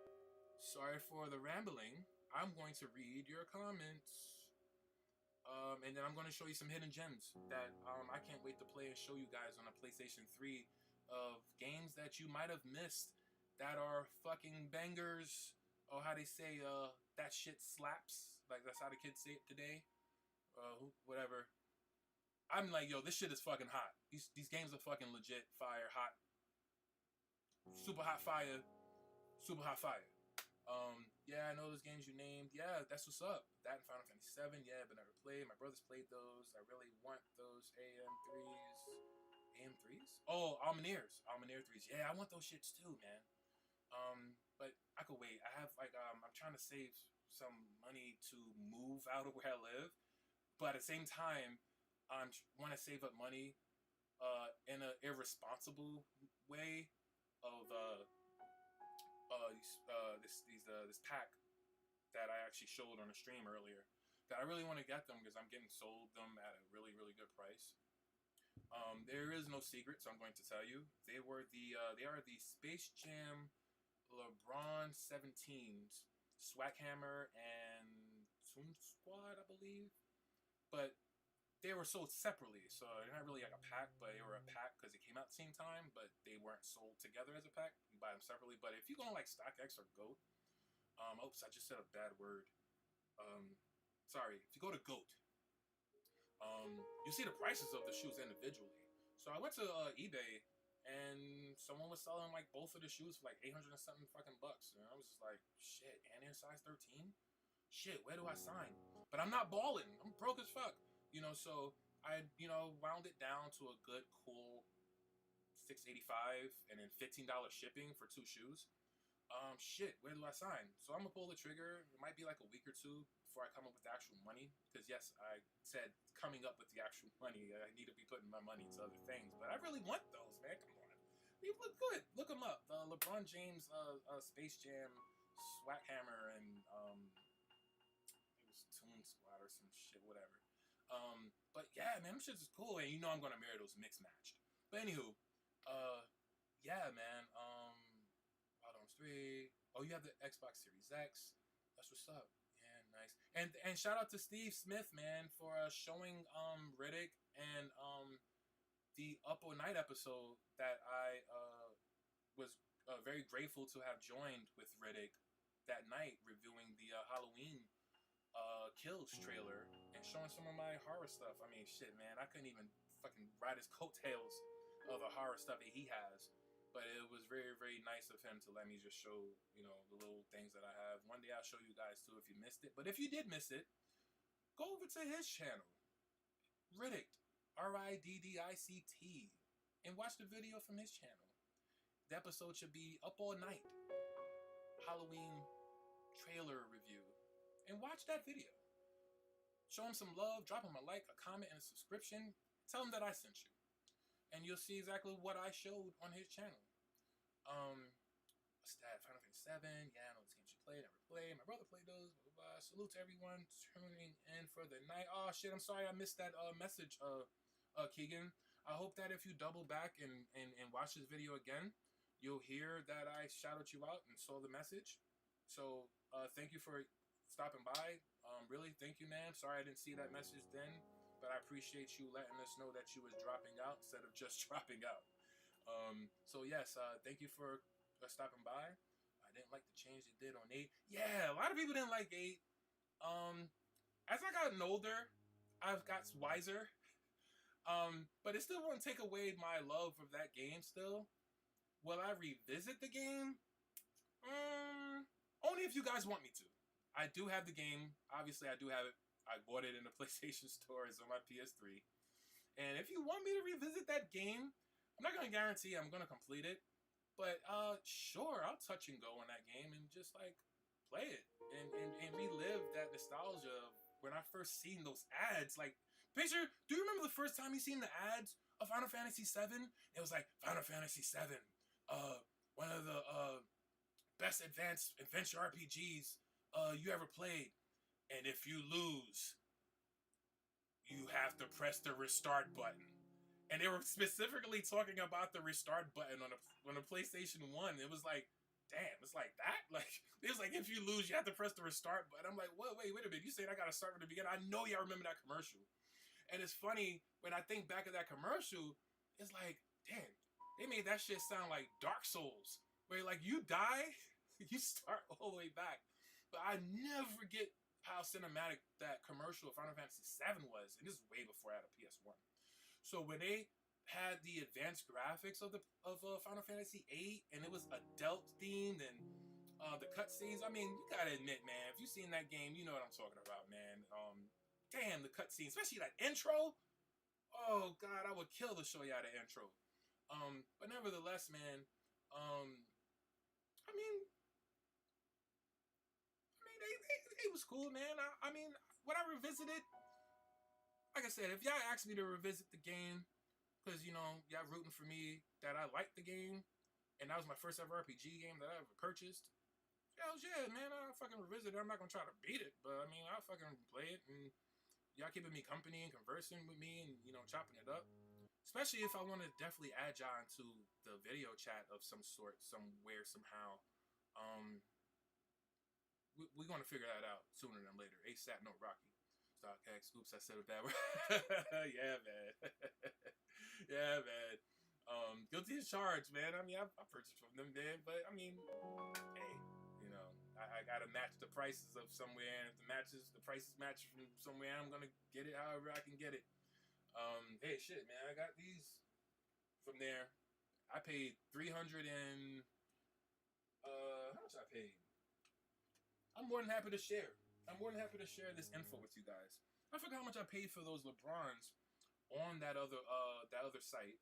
sorry for the rambling. I'm going to read your comments. And then I'm going to show you some hidden gems that I can't wait to play and show you guys on a PlayStation 3 of games that you might have missed that are fucking bangers. Or how they say, that shit slaps. Like, that's how the kids say it today. Whatever. I'm like, yo, this shit is fucking hot. These games are fucking legit fire, hot. Super hot fire. Super hot fire. Yeah, I know those games you named. Yeah, that's what's up. That and Final Fantasy VII, yeah, but never played. My brothers played those. I really want those AM3s. AM3s? Oh, Almaneers. Almaneer 3s. Yeah, I want those shits too, man. But I could wait. I have, like, I'm trying to save some money to move out of where I live. But at the same time, I want to save up money in an irresponsible way of this pack that I actually showed on the stream earlier. That I really want to get them because I'm getting sold them at a really, really good price. There is no secret, so I'm going to tell you. They are the Space Jam LeBron 17s, Swackhammer and Toon Squad, I believe. But they were sold separately, so they're not really like a pack, but they were a pack because it came out at the same time, but they weren't sold together as a pack. You buy them separately. But if you go on like StockX or GOAT, oops, I just said a bad word. Sorry, if you go to GOAT, you see the prices of the shoes individually. So I went to eBay, and someone was selling like both of the shoes for like 800 and something fucking bucks, and I was just like, shit, and they're size 13? Shit, where do I sign? But I'm not balling. I'm broke as fuck. So I, wound it down to a good, cool $6.85 and then $15 shipping for 2 shoes. Shit, where do I sign? So I'm gonna pull the trigger. It might be like a week or two before I come up with the actual money. Because yes, I said coming up with the actual money. I need to be putting my money to other things. But I really want those, man. Come on. They look good. Look them up. The LeBron James Space Jam Swackhammer and it was Toon Squad or some shit, whatever. But yeah, man, them shits is cool. And I'm gonna marry those mixed matched. But anywho, upgrade. Oh, you have the Xbox Series X. That's what's up. Yeah, nice. And shout out to Steve Smith, man, for showing Riddick and the Up All Night episode that I was very grateful to have joined with Riddick that night, reviewing the Halloween Kills trailer and showing some of my horror stuff. I mean, shit, man, I couldn't even fucking ride his coattails of the horror stuff that he has. But it was very, very nice of him to let me just show, you know, the little things that I have. One day I'll show you guys too if you missed it. But if you did miss it, go over to his channel, Riddick, Riddict, and watch the video from his channel. The episode should be Up All Night Halloween trailer review. And watch that video. Show him some love, drop him a like, a comment, and a subscription. Tell him that I sent you. And you'll see exactly what I showed on his channel. What's that? Final Fantasy 7. Yeah, I know this game you played, never played. My brother played those. Blah, blah, blah. Salute to everyone tuning in for the night. Oh shit, I'm sorry I missed that message, Keegan. I hope that if you double back and watch this video again, you'll hear that I shouted you out and saw the message. So thank you for stopping by. Really, thank you, man. Sorry I didn't see that message then, but I appreciate you letting us know that you was dropping out instead of just dropping out. So yes, thank you for stopping by. I didn't like the change they did on 8. Yeah, a lot of people didn't like 8. As I gotten older, I've got wiser. But it still won't take away my love of that game still. Will I revisit the game? Only if you guys want me to. I do have the game. Obviously, I do have it. I bought it in the PlayStation Store. It's on my PS3. And if you want me to revisit that game, I'm not going to guarantee I'm going to complete it. But sure, I'll touch and go on that game and just like play it and relive that nostalgia of when I first seen those ads. Like, picture, do you remember the first time you seen the ads of Final Fantasy 7? It was like, Final Fantasy 7, one of the best advanced adventure RPGs you ever played. And if you lose, you have to press the restart button. And they were specifically talking about the restart button on a PlayStation 1. It was like, damn, it's like that? Like, it was like, if you lose, you have to press the restart button. I'm like, wait a minute. You saying I got to start from the beginning? I know y'all remember that commercial. And it's funny, when I think back of that commercial, it's like, damn, they made that shit sound like Dark Souls. Where like, you die, you start all the way back. But I never forget how cinematic that commercial of Final Fantasy 7 was. And this is way before I had a PS1. So when they had the advanced graphics of Final Fantasy 8, and it was adult themed, and the cutscenes, I mean, you gotta admit, man, if you've seen that game, you know what I'm talking about, man. Damn, the cutscenes, especially that intro. Oh God, I would kill to show y'all the intro. But nevertheless, man, I mean, it was cool, man. I mean, when I revisited, like I said, if y'all asked me to revisit the game, because, you know, y'all rooting for me that I liked the game, and that was my first ever RPG game that I ever purchased, hell yeah, man, I'll fucking revisit it. I'm not going to try to beat it, but, I mean, I'll fucking play it, and y'all keeping me company and conversing with me and, you know, chopping it up. Especially if I want to definitely add y'all into the video chat of some sort, somewhere, somehow. We're going to figure that out sooner than later. ASAP, no Rocky. StockX. Oops, I said a bad word. Yeah, man. Yeah, man. Guilty as charged, man. I mean, I purchased from them, man. But, I mean, hey, you know, I got to match the prices of somewhere. And if the prices match from somewhere, I'm going to get it however I can get it. Hey, shit, man. I got these from there. I paid $300 and... how much I paid? I'm more than happy to share. I'm more than happy to share this info with you guys. I forgot how much I paid for those LeBrons on that other site.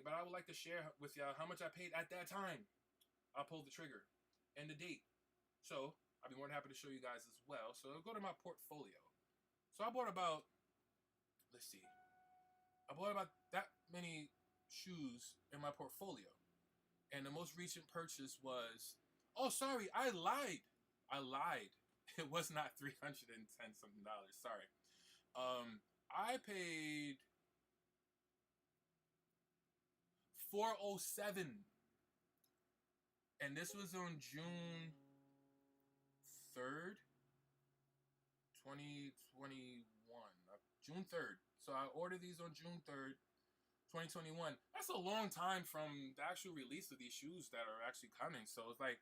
But I would like to share with y'all how much I paid at that time. I pulled the trigger and the date. So I'll be more than happy to show you guys as well. So go to my portfolio. So I bought about, let's see, I bought about that many shoes in my portfolio. And the most recent purchase was, oh, sorry, I lied. It was not $310 something. Sorry. I paid $407 And this was on June 3rd, 2021. June 3rd. So I ordered these on June 3rd, 2021. That's a long time from the actual release of these shoes that are actually coming. So it's like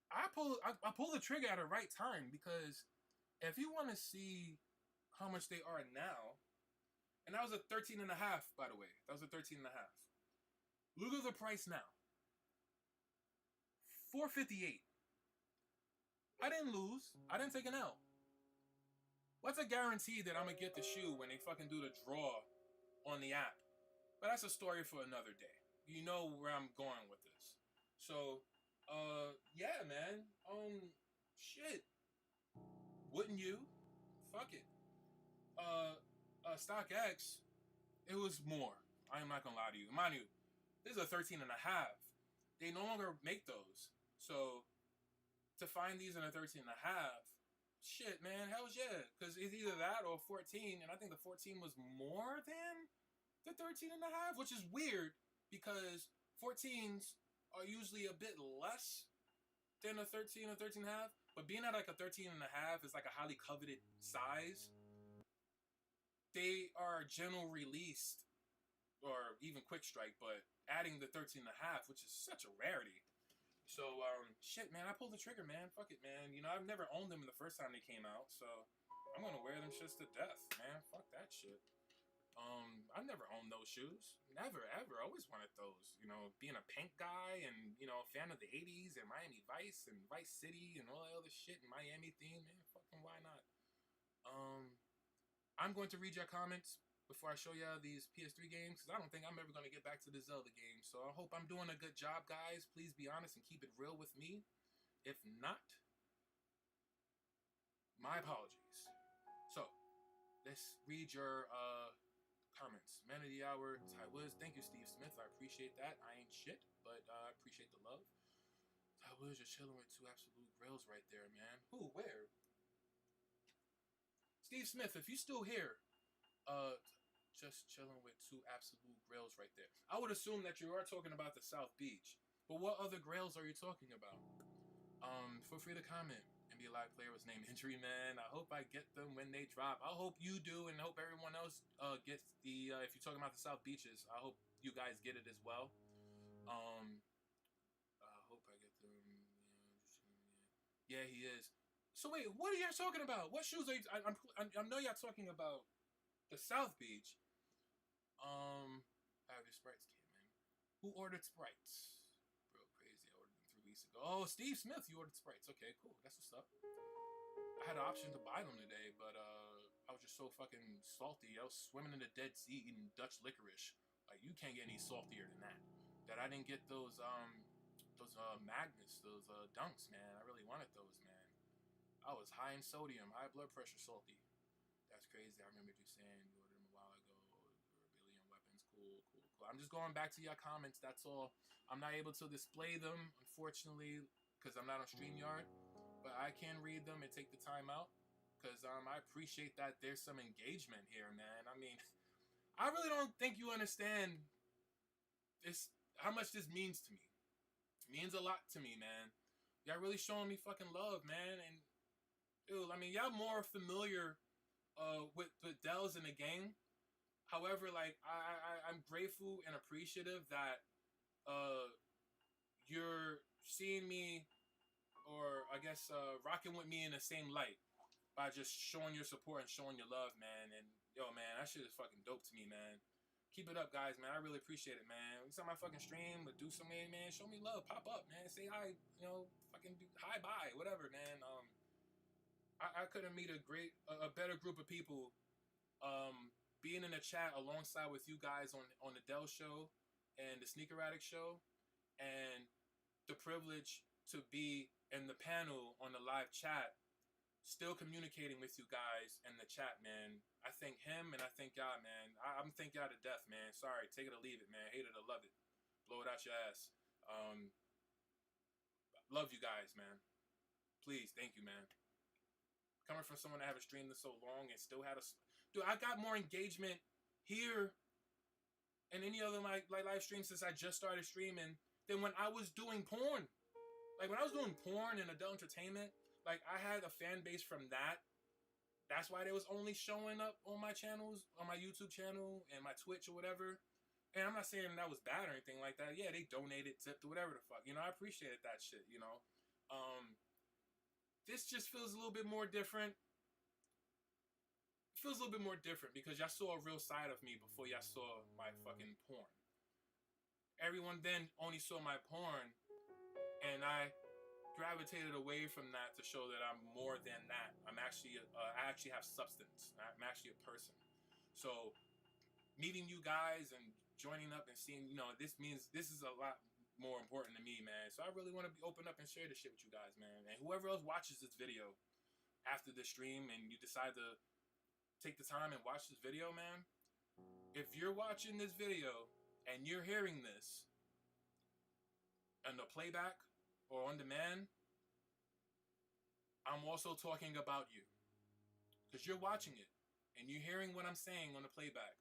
I pull the trigger at the right time, because if you want to see how much they are now, and that was a 13 and a half, by the way. That was a 13 and a half. Look at the price now. $458. I didn't lose. I didn't take an L. What's a guarantee that I'm gonna get the shoe when they fucking do the draw on the app? But that's a story for another day. You know where I'm going with this. So, yeah, man. Shit. Wouldn't you? Fuck it. StockX, it was more. I am not gonna lie to you. Mind you, this is a 13 and a half. They no longer make those. So, to find these in a 13 and a half, shit, man, hell yeah. Because it's either that or 14, and I think the 14 was more than the 13 and a half, which is weird, because 14s are usually a bit less than a 13 or 13 and a half. But being at like a 13 and a half is like a highly coveted size. They are general released, or even quick strike, but adding the 13 and a half, which is such a rarity. So, shit, man, I pulled the trigger, man. Fuck it, man. You know, I've never owned them the first time they came out, so I'm gonna wear them shits to death, man. Fuck that shit. I've never owned those shoes. Never, ever. Always wanted those. You know, being a Pink guy and, you know, a fan of the 80s and Miami Vice and Vice City and all that other shit and Miami theme, man. Fucking why not? I'm going to read your comments before I show y'all these PS3 games, because I don't think I'm ever going to get back to the Zelda game. So I hope I'm doing a good job, guys. Please be honest and keep it real with me. If not, my apologies. So, let's read your comments. Man of the hour, Ty Woods. Thank you, Steve Smith. I appreciate that. I ain't shit, but I appreciate the love. Ty Woods, you're chilling with two absolute grails right there, man. Who? Where? Steve Smith, if you still here, just chilling with two absolute grails right there. I would assume that you are talking about the South Beach, but what other grails are you talking about? Feel free to comment. NBA Live player was named Injury Man. I hope I get them when they drop. I hope you do, and hope everyone else gets the. If you're talking about the South Beaches, I hope you guys get it as well. I hope I get them. Yeah, he is. So wait, what are you talking about? What shoes are you? I know y'all talking about the South Beach. I have your Sprites kid, man. Who ordered Sprites? Bro, crazy. I ordered them 3 weeks ago. Oh, Steve Smith, you ordered Sprites. Okay, cool. That's what's up. I had an option to buy them today, but I was just so fucking salty. I was swimming in the Dead Sea eating Dutch licorice. Like, you can't get any saltier than that. That I didn't get those Magnus, those Dunks, man. I really wanted those, man. I was high in sodium, high blood pressure, salty. That's crazy. I remember you saying you ordered them a while ago. Billion weapons, cool. I'm just going back to your comments. That's all. I'm not able to display them, unfortunately, because I'm not on StreamYard. But I can read them and take the time out, because I appreciate that there's some engagement here, man. I mean, I really don't think you understand this, how much this means to me. It means a lot to me, man. Y'all really showing me fucking love, man. And dude, I mean, y'all more familiar with Dells in the game. However, like, I'm grateful and appreciative that you're seeing me, or I guess rocking with me in the same light by just showing your support and showing your love, man. And yo, man, that shit is fucking dope to me, man. Keep it up, guys, man. I really appreciate it, man. Next time I fucking stream or do something, man, show me love. Pop up, man. Say hi, you know, fucking do hi, bye, whatever, man. I couldn't meet a better group of people. Being in a chat alongside with you guys on the Dell show and the Sneaker Addict show, and the privilege to be in the panel on the live chat, still communicating with you guys in the chat, man. I thank him and I thank y'all, man. I'm thank y'all to death, man. Sorry, take it or leave it, man. Hate it or love it. Blow it out your ass. Love you guys, man. Please, thank you, man. Coming from someone that haven't streamed this so long and still had a... Dude, I got more engagement here and any other like live stream since I just started streaming than when I was doing porn. like when I was doing porn and adult entertainment, like I had a fan base from that. That's why they was only showing up on my channels, on my YouTube channel and my Twitch or whatever. And I'm not saying that was bad or anything like that. Yeah, they donated, tipped, whatever the fuck. You know, I appreciated that shit, you know. This just feels a little bit more different. It feels a little bit more different because y'all saw a real side of me before y'all saw my fucking porn. Everyone then only saw my porn, and I gravitated away from that to show that I'm more than that. I actually have substance. I'm actually a person. So meeting you guys and joining up and seeing, you know, this means this is a lot more important to me, man. So I really want to be open up and share this shit with you guys, man. And whoever else watches this video after the stream and you decide to take the time and watch this video, man, if you're watching this video and you're hearing this on the playback or on demand, I'm also talking about you. Because you're watching it and you're hearing what I'm saying on the playback.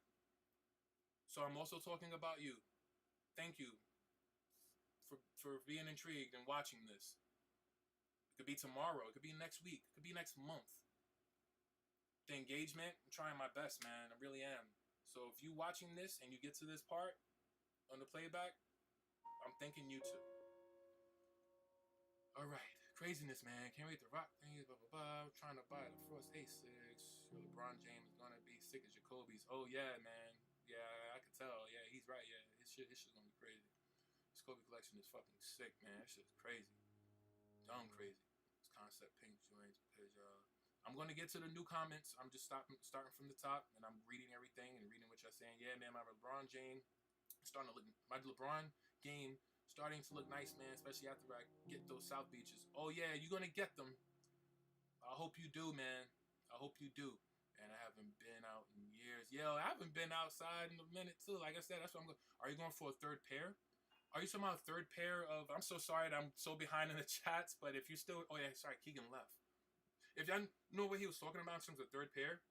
So I'm also talking about you. Thank you for being intrigued and watching this. It could be tomorrow. It could be next week. It could be next month. The engagement, I'm trying my best, man. I really am. So if you watching this and you get to this part on the playback, I'm thanking you too. All right. Craziness, man. Can't wait to rock things, blah, blah, blah. Trying to buy the Frost A6. LeBron James is going to be sick as Jacoby's. Oh, yeah, man. Yeah, I could tell. Yeah, he's right. Yeah, his shit's going to be crazy. This Kobe collection is fucking sick, man. That shit's crazy. Dumb crazy. This concept pink joints because, I'm going to get to the new comments. I'm just starting from the top, and I'm reading everything and reading what you're saying. Yeah, man, my LeBron James starting to look, my LeBron game starting to look nice, man, especially after I get those South Beaches. Oh, yeah, you're going to get them. I hope you do, man. I hope you do. And I haven't been out in years. Yo, I haven't been outside in a minute, too. Like I said, that's what I'm going. Are you going for a third pair? Are you talking about a third pair of... I'm so sorry that I'm so behind in the chats, but if you still... Oh, yeah, sorry, Keegan left. If y'all know what he was talking about in terms of third pair,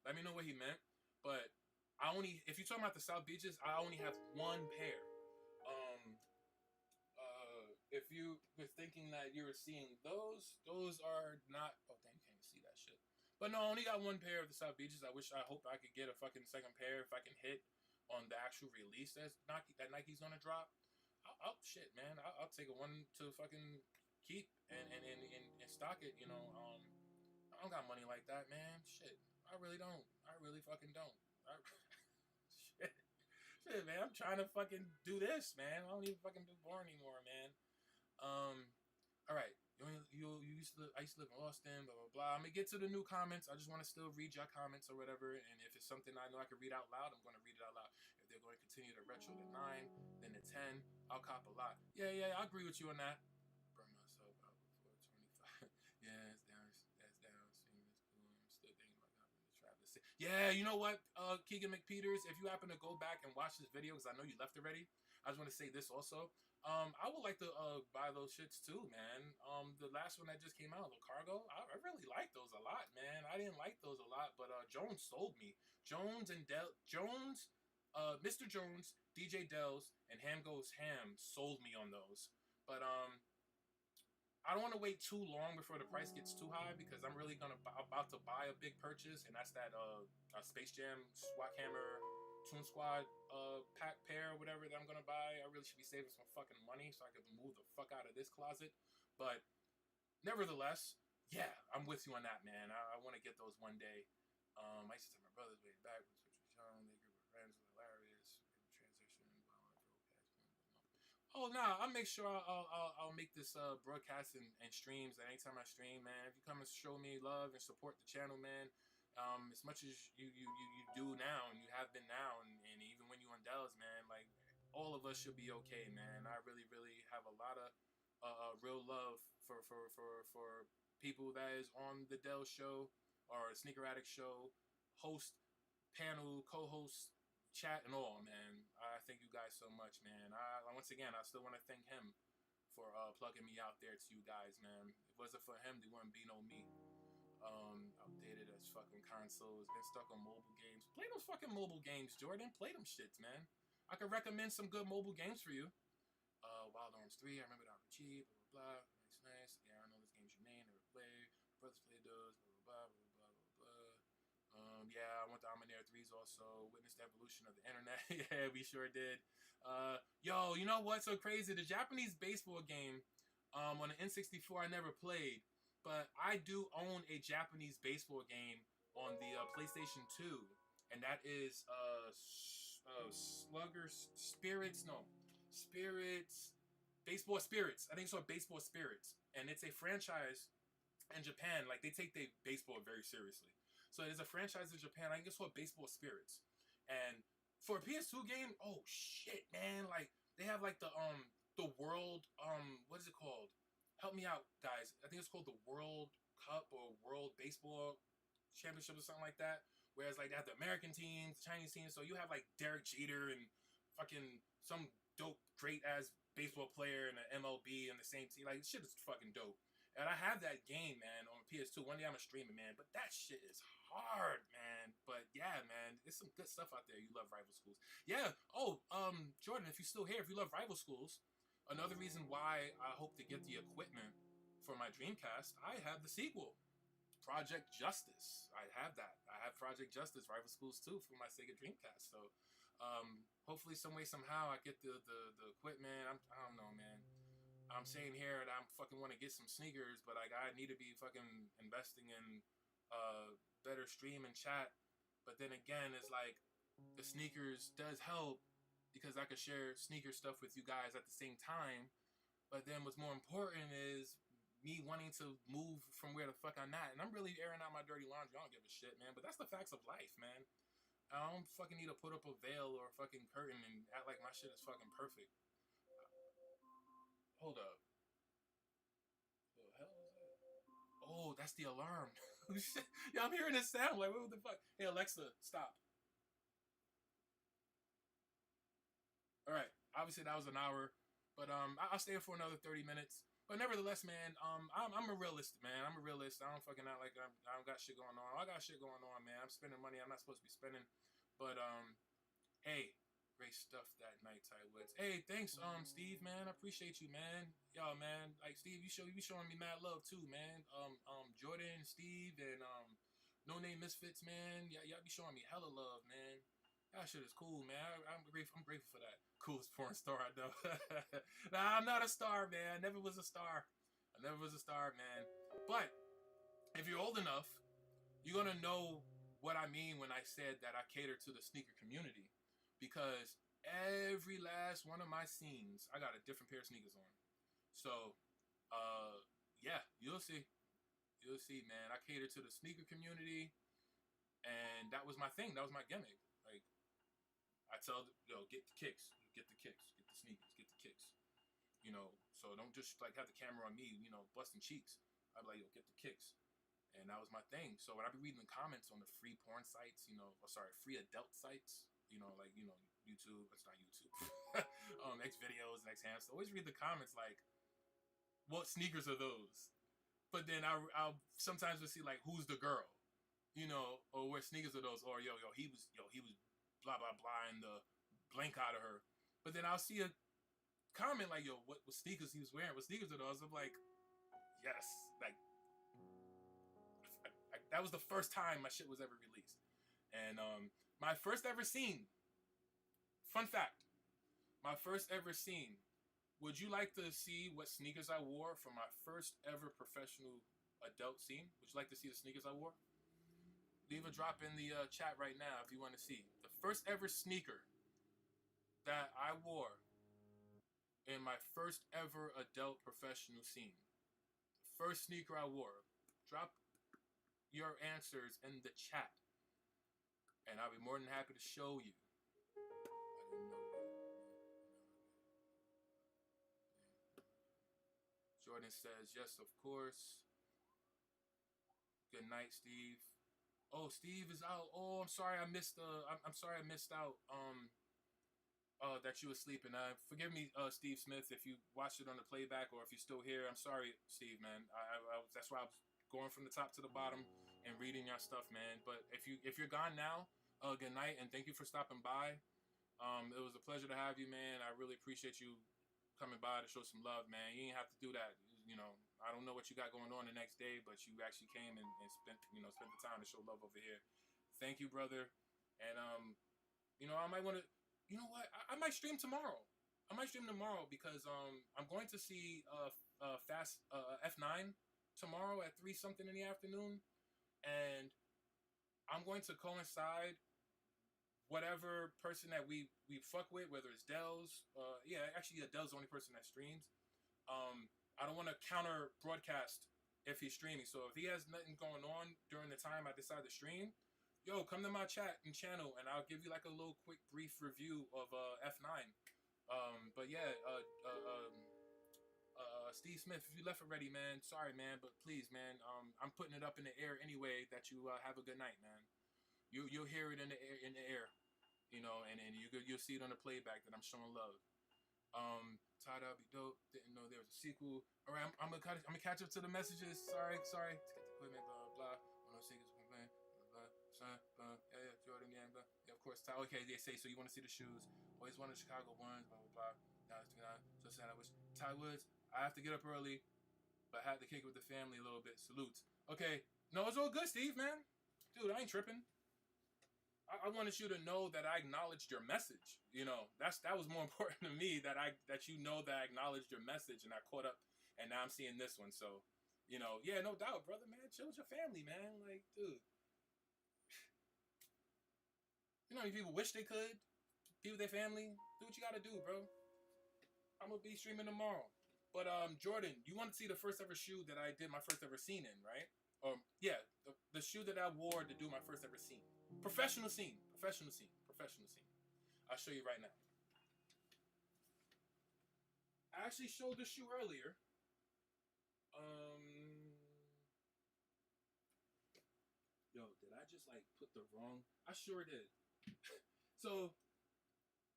let me know what he meant. But I only... If you're talking about the South Beaches, I only have one pair. If you were thinking that you were seeing those are not... Oh, damn, you can't even see that shit. But no, I only got one pair of the South Beaches. I hope I could get a fucking second pair if I can hit on the actual release that Nike's gonna drop. Shit, man. I'll take one to fucking keep and stock it, you know. I don't got money like that, man. Shit. I really don't. I really fucking don't. Shit, man. I'm trying to fucking do this, man. I don't even fucking do porn anymore, man. All right. You used to. I used to live in Austin. Blah blah blah. I'm gonna get to the new comments. I just want to still read your comments or whatever. And if it's something I know I can read out loud, I'm gonna read it out loud. If they're going to continue to retro to 9, then to 10, I'll cop a lot. Yeah, I agree with you on that. Burn myself out before 25. Yeah, it's down. That's down. Seeing this cool. I'm still thinking about hopping the trap. Yeah, you know what, Keegan McPeters, if you happen to go back and watch this video, because I know you left already, I just want to say this also. I would like to buy those shits too, man. The last one that just came out, the Cargo, I really like those a lot, man. I didn't like those a lot, but Jones sold me. Jones, Mr. Jones, DJ Dells, and Ham Goes Ham sold me on those. But I don't want to wait too long before the price gets too high because I'm really about to buy a big purchase, and that's that Space Jam SWAT Hammer Toon Squad pair or whatever that I'm gonna buy. I really should be saving some fucking money so I can move the fuck out of this closet. But nevertheless, yeah, I'm with you on that, man. I want to get those one day. I used to tell my brothers way back when Twitch was young, they group of friends were hilarious. Transition. Oh no, I'll make sure I'll make this broadcast and streams. Anytime I stream, man, if you come and show me love and support the channel, man. As much as you do now, and you have been now, and even when you on Dells, man, like, all of us should be okay, man. I really have a lot of real love for people that is on the Dells show or Sneaker Addict show, host, panel, co-host, chat, and all, man. I thank you guys so much, man. Once again, I still want to thank him for plugging me out there to you guys, man. If it wasn't for him, there wouldn't be no me. Outdated as fucking consoles. Been stuck on mobile games. Play those fucking mobile games, Jordan. Play them shits, man. I could recommend some good mobile games for you. Wild Arms 3, I remember that RPG, blah, blah, blah. Nice. Yeah, I know this game's your name, never played. Brothers play those, blah, blah, blah, blah, blah, blah. Yeah, I went to Almanair 3s also. Witnessed the evolution of the internet. Yeah, we sure did. Yo, you know what's so crazy? The Japanese baseball game on the N64 I never played, but I do own a Japanese baseball game on the PlayStation 2, and that is Slugger Spirits. No, Spirits. Baseball Spirits. I think it's called Baseball Spirits, and it's a franchise in Japan. Like they take their baseball very seriously. So there's a franchise in Japan. I think it's called Baseball Spirits, and for a PS2 game, oh shit, man! Like they have like the world what is it called? Help me out, guys. I think it's called the World Cup or World Baseball Championship or something like that. Whereas like they have the American teams, the Chinese teams. So you have like Derek Jeter and fucking some dope, great ass baseball player in the MLB and the same team. Like shit is fucking dope. And I have that game, man, on PS2. One day I'm gonna stream it, man. But that shit is hard, man. But yeah, man, there's some good stuff out there. You love Rival Schools. Yeah. Oh, Jordan, if you're still here, if you love Rival Schools, another reason why I hope to get the equipment for my Dreamcast, I have the sequel, Project Justice. I have that. I have Project Justice, Rival Schools 2 for my Sega Dreamcast. So hopefully some way, somehow I get the equipment. I don't know, man. I'm saying here that I fucking want to get some sneakers, but like I need to be fucking investing in better stream and chat. But then again, it's like the sneakers does help because I could share sneaker stuff with you guys at the same time. But then what's more important is me wanting to move from where the fuck I'm at. And I'm really airing out my dirty laundry. I don't give a shit, man. But that's the facts of life, man. I don't fucking need to put up a veil or a fucking curtain and act like my shit is fucking perfect. Hold up. The hell is that? Oh, that's the alarm. Yeah, I'm hearing this sound. Like, what the fuck? Hey, Alexa, stop. All right. Obviously, that was an hour, but I'll stay for another 30 minutes. But nevertheless, man, I'm a realist, man. I'm a realist. I don't fucking act like I don't got shit going on. I got shit going on, man. I'm spending money I'm not supposed to be spending. But hey. Great stuff that night, Ty Woods. Hey, thanks, Steve, man. I appreciate you, man. Yo, man, like Steve, you be showing me mad love too, man. Jordan, Steve, and No Name Misfits, man. Y'all be showing me hella love, man. That shit is cool, man. I'm grateful for that. Coolest porn star I know. Nah, I'm not a star, man. I never was a star, man. But if you're old enough, you're gonna know what I mean when I said that I cater to the sneaker community. Because every last one of my scenes, I got a different pair of sneakers on. So, yeah, you'll see. You'll see, man. I cater to the sneaker community, and that was my thing. That was my gimmick. Like, I tell, get the kicks, get the sneakers, get the kicks. You know, so don't just like have the camera on me, busting cheeks. I'd be like, get the kicks. And that was my thing. So when I be reading the comments on the free porn sites, free adult sites, YouTube, it's not YouTube, X videos, X hamster. Always read the comments like, what sneakers are those? But then I'll sometimes we'll see like, who's the girl, or what sneakers are those? Or he was blah blah blah and the blank out of her. But then I'll see a comment like, what sneakers he was wearing? What sneakers are those? I'm like, yes, like that was the first time my shit was ever released, and my first ever scene. Fun fact, my first ever scene. Would you like to see what sneakers I wore for my first ever professional adult scene? Would you like to see the sneakers I wore? Leave a drop in the chat right now if you want to see. The first ever sneaker that I wore in my first ever adult professional scene. First sneaker I wore. Drop your answers in the chat. And I'll be more than happy to show you. Jordan says, yes, of course. Good night, Steve. Oh, Steve is out. Oh, I'm sorry I missed I'm sorry I missed out that you were sleeping. Forgive me, Steve Smith, if you watched it on the playback or if you're still here. I'm sorry, Steve, man. That's why I was going from the top to the bottom and reading your stuff, man. But if you're gone now, good night and thank you for stopping by. It was a pleasure to have you, man. I really appreciate you coming by to show some love, man. You didn't have to do that. You know, I don't know what you got going on the next day, but you actually came and spent the time to show love over here. Thank you, brother. And I might want to. You know what? I might stream tomorrow. I might stream tomorrow because I'm going to see Fast F9 tomorrow at 3 something in the afternoon, and I'm going to coincide whatever person that we fuck with, whether it's Dell's. Actually, Dell's the only person that streams. I don't want to counter broadcast if he's streaming. So if he has nothing going on during the time I decide to stream, yo, come to my chat and channel, and I'll give you like a little quick brief review of F9. But yeah, Steve Smith, if you left already, man, sorry, man, but please, man, I'm putting it up in the air anyway. That you have a good night, man. You'll hear it in the air, and you'll see it on the playback that I'm showing love. Tied up, be dope. Didn't know there was a sequel. All right, I'm gonna catch up to the messages. Sorry. Let's get the equipment, blah blah. One of those singles, yeah, Jordan, yeah, of course. Okay, they say so. You want to see the shoes? Always wanted Chicago ones, blah blah blah. Now it's so sad. I wish Ty Woods. I have to get up early, but I had to kick it with the family a little bit. Salutes. Okay, no, it's all good, Steve, man. Dude, I ain't tripping. I wanted you to know that I acknowledged your message. That was more important to me, that you know that I acknowledged your message and I caught up, and now I'm seeing this one. So, yeah, no doubt, brother, man. Chill with your family, man. Like, dude. People wish they could be with their family. Do what you gotta do, bro. I'm gonna be streaming tomorrow. But Jordan, you want to see the first ever shoe that I did my first ever scene in, right? Yeah, the shoe that I wore to do my first ever scene. Professional scene. I'll show you right now. I actually showed the shoe earlier. Yo, did I just put the wrong? I sure did. So,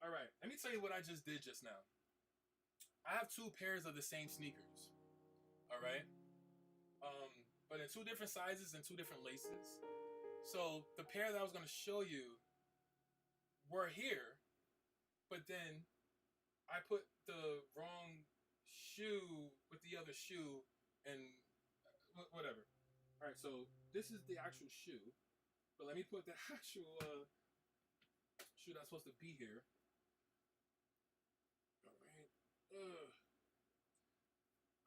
all right. Let me tell you what I just did just now. I have 2 pairs of the same sneakers. All right. But in 2 different sizes and 2 different laces. So the pair that I was going to show you were here, but then I put the wrong shoe with the other shoe, and whatever. All right, so this is the actual shoe, but let me put the actual shoe that's supposed to be here. All right.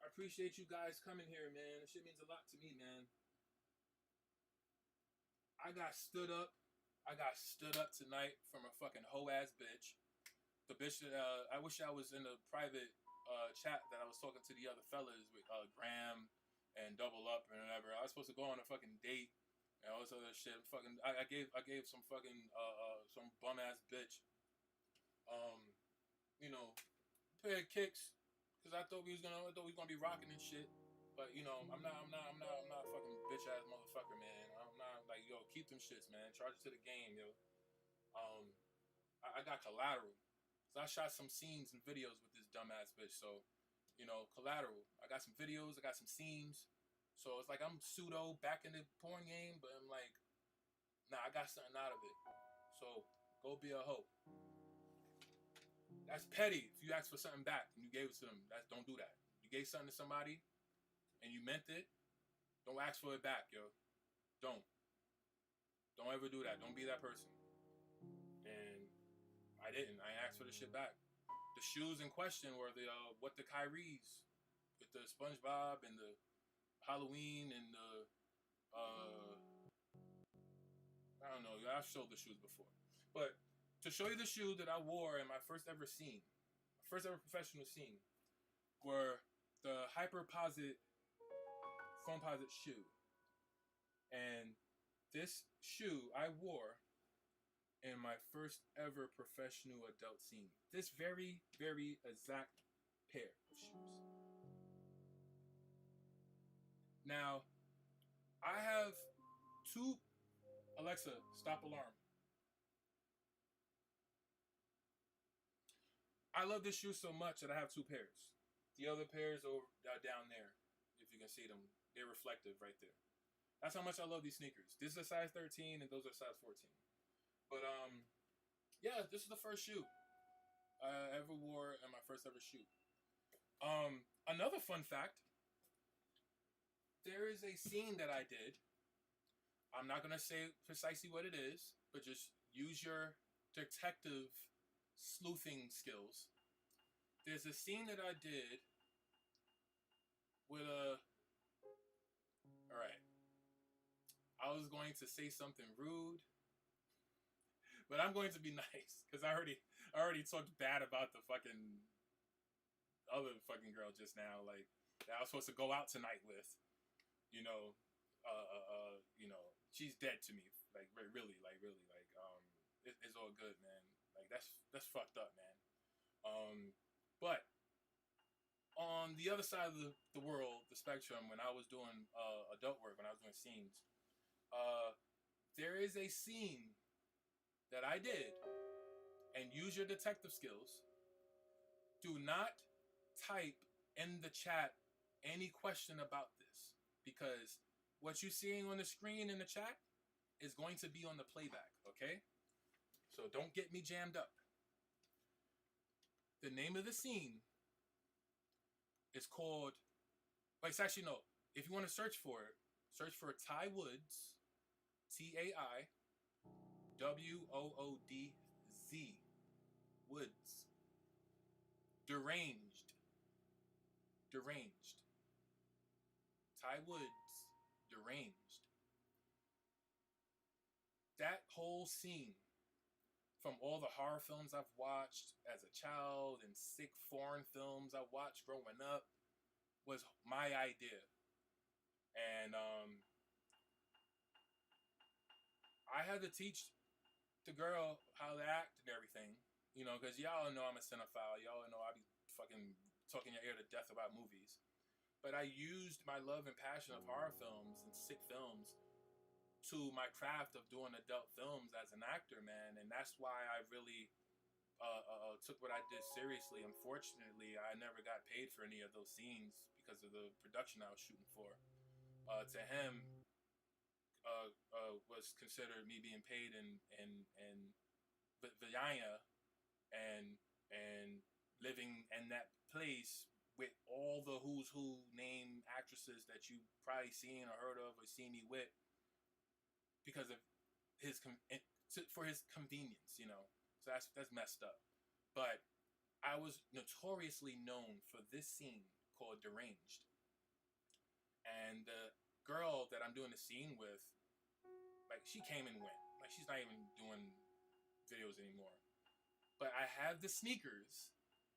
I appreciate you guys coming here, man. This shit means a lot to me, man. I got stood up tonight from a fucking hoe ass bitch. The bitch that I wish I was in the private chat that I was talking to the other fellas with Graham and Double Up and whatever. I was supposed to go on a fucking date and all this other shit. Fucking, I gave some fucking some bum ass bitch pair of kicks because I thought we was gonna be rocking and shit. But I'm not a fucking bitch ass motherfucker, man. I'm not like, yo, keep them shits, man. Charge it to the game, yo. I got collateral. So I shot some scenes and videos with this dumbass bitch. So, collateral. I got some videos, I got some scenes. So it's like I'm pseudo back in the porn game, but I'm like, nah, I got something out of it. So go be a hoe. That's petty if you ask for something back and you gave it to them. Don't do that. You gave something to somebody and you meant it, don't ask for it back, yo. Don't ever do that. Don't be that person. And I didn't. I asked for the shit back. The shoes in question were the Kyrie's with the SpongeBob and the Halloween and the I don't know. I've showed the shoes before, but to show you the shoe that I wore in my first ever scene, my first ever professional scene, were the Hyperposit Foamposite shoe. And this shoe I wore in my first ever professional adult scene. This very, very exact pair of shoes. Now, I have 2... Alexa, stop alarm. I love this shoe so much that I have 2 pairs. The other pairs are down there. If you can see them, they're reflective right there. That's how much I love these sneakers. This is a size 13 and those are size 14. But yeah, this is the first shoe I ever wore in my first ever shoot. Another fun fact: there is a scene that I did. I'm not gonna say precisely what it is, but just use your detective sleuthing skills. There's a scene that I did with a. All right, I was going to say something rude, but I'm going to be nice because I already talked bad about the fucking other fucking girl just now, like that I was supposed to go out tonight with. You know, she's dead to me. Like really, it's all good, man. Like that's fucked up, man. But on the other side of the world, the spectrum, when I was doing adult work, when I was doing scenes, there is a scene that I did, and use your detective skills. Do not type in the chat any question about this because what you're seeing on the screen in the chat is going to be on the playback, okay? So don't get me jammed up. The name of the scene is called, well, it's actually no. If you want to search for it, search for Ty Woods, TAIWOODZ, Woods. Deranged. Deranged. Ty Woods, Deranged. That whole scene, from all the horror films I've watched as a child and sick foreign films I watched growing up, was my idea. And I had to teach the girl how to act and everything, because y'all know I'm a cinephile. Y'all know I be fucking talking your ear to death about movies. But I used my love and passion of horror films and sick films to my craft of doing adult films as an actor, man. And that's why I really took what I did seriously. Unfortunately, I never got paid for any of those scenes because of the production I was shooting for. To him, was considered me being paid in vagina and living in that place with all the who's who name actresses that you probably seen or heard of or seen me with because of his for his convenience, So that's messed up. But I was notoriously known for this scene called Deranged, and the girl that I'm doing the scene with, like, she came and went. Like, she's not even doing videos anymore. But I have the sneakers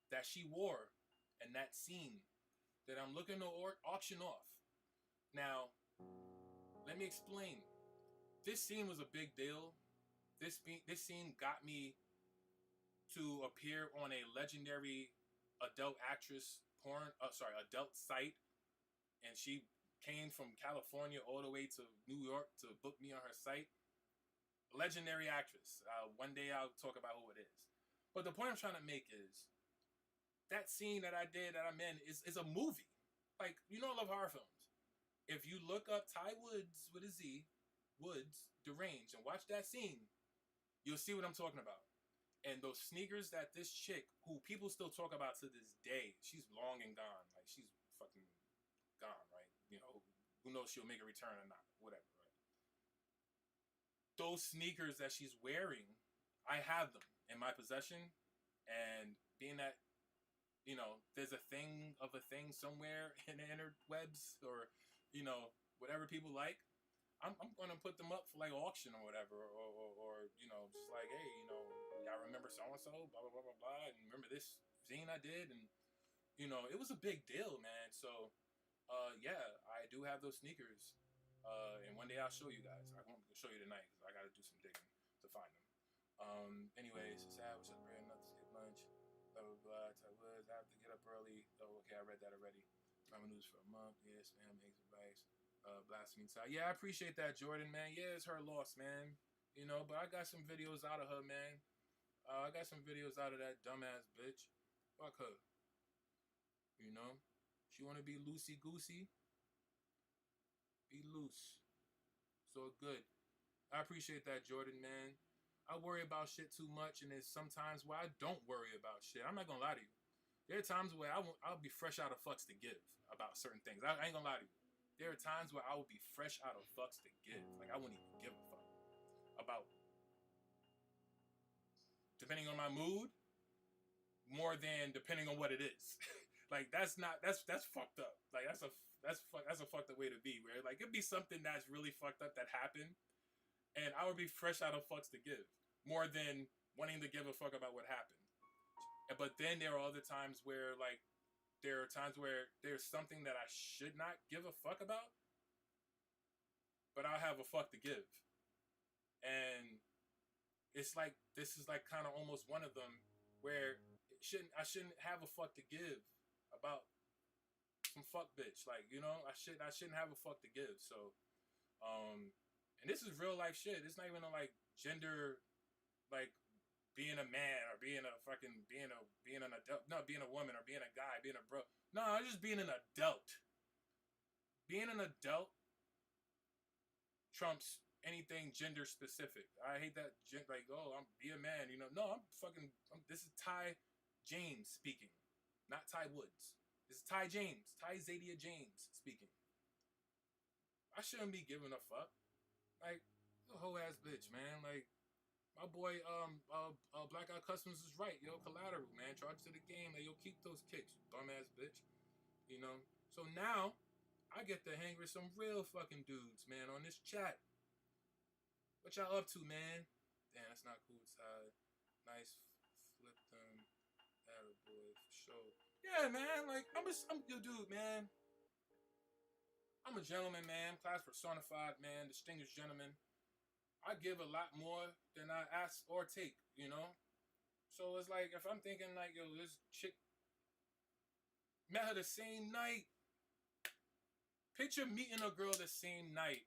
that she wore in that scene that I'm looking to auction off. Now, let me explain. This scene was a big deal. This scene got me to appear on a legendary adult actress adult site, and she came from California all the way to New York to book me on her site. Legendary actress. One day I'll talk about who it is. But the point I'm trying to make is that scene that I did that I'm in is a movie. Like, I love horror films. If you look up Ty Woods with a Z, Woods, Deranged, and watch that scene, you'll see what I'm talking about. And those sneakers that this chick, who people still talk about to this day, she's long and gone. Like, she's fucking gone, right? Who knows she'll make a return or not, whatever, right? Those sneakers that she's wearing, I have them in my possession, and being that, there's a thing somewhere in the interwebs or, whatever people like, I'm going to put them up for like auction or whatever, or just like, hey, y'all remember so-and-so, blah, blah, blah, blah, blah, and remember this scene I did, and, it was a big deal, man. So, yeah, I do have those sneakers, and one day I'll show you guys. I won't show you tonight because I got to do some digging to find them. Anyways, it's sad, was bread enough to skip lunch, blah, blah, blah, I was, I have to get up early. Oh, okay, I read that already. Ramen noodles for a month, yeah, spam, eggs, and rice. Blasphemy side. Yeah, I appreciate that, Jordan, man. Yeah, it's her loss, man. But I got some videos out of her, man. I got some videos out of that dumbass bitch. Fuck her. She wanna be loosey goosey. Be loose. So good. I appreciate that, Jordan, man. I worry about shit too much, and there's sometimes where I don't worry about shit. I'm not gonna lie to you. There are times where I'll be fresh out of fucks to give about certain things. I ain't gonna lie to you. There are times where I will be fresh out of fucks to give. Like I wouldn't even give a fuck about, depending on my mood, more than depending on what it is. Like that's fucked up. Like that's a fucked up way to be. Where like it'd be something that's really fucked up that happened, and I would be fresh out of fucks to give more than wanting to give a fuck about what happened. But then there are other times where like there are times where there's something that I should not give a fuck about, but I'll have a fuck to give, and it's like this is like kind of almost one of them where I shouldn't have a fuck to give about some fuck bitch. Like, you know, I shouldn't have a fuck to give. So and this is real life shit. It's not even a like gender, like being a man or being a fucking being an adult, no, being a woman or being a guy, being a bro. No, just being an adult. Being an adult trumps anything gender specific. I hate that like, oh, I'm be a man, you know. No, this is Ty James speaking, not Ty Woods. This is Ty James, Ty Zadia James speaking. I shouldn't be giving a fuck. Like, a whole ass bitch, man. Like, my boy, Blackout Customs is right, yo. Collateral, man. Charge to the game. Like, yo, keep those kicks, you bum ass bitch. You know. So now, I get to hang with some real fucking dudes, man, on this chat. What y'all up to, man? Damn, that's not cool. Nice. Flip them. Attaboy, for sure. Yeah, man. Like, I'm your dude, man. I'm a gentleman, man. Class personified, man. Distinguished gentleman. I give a lot more than I ask or take, you know? So it's like, if I'm thinking like, yo, this chick met her the same night. Picture meeting a girl the same night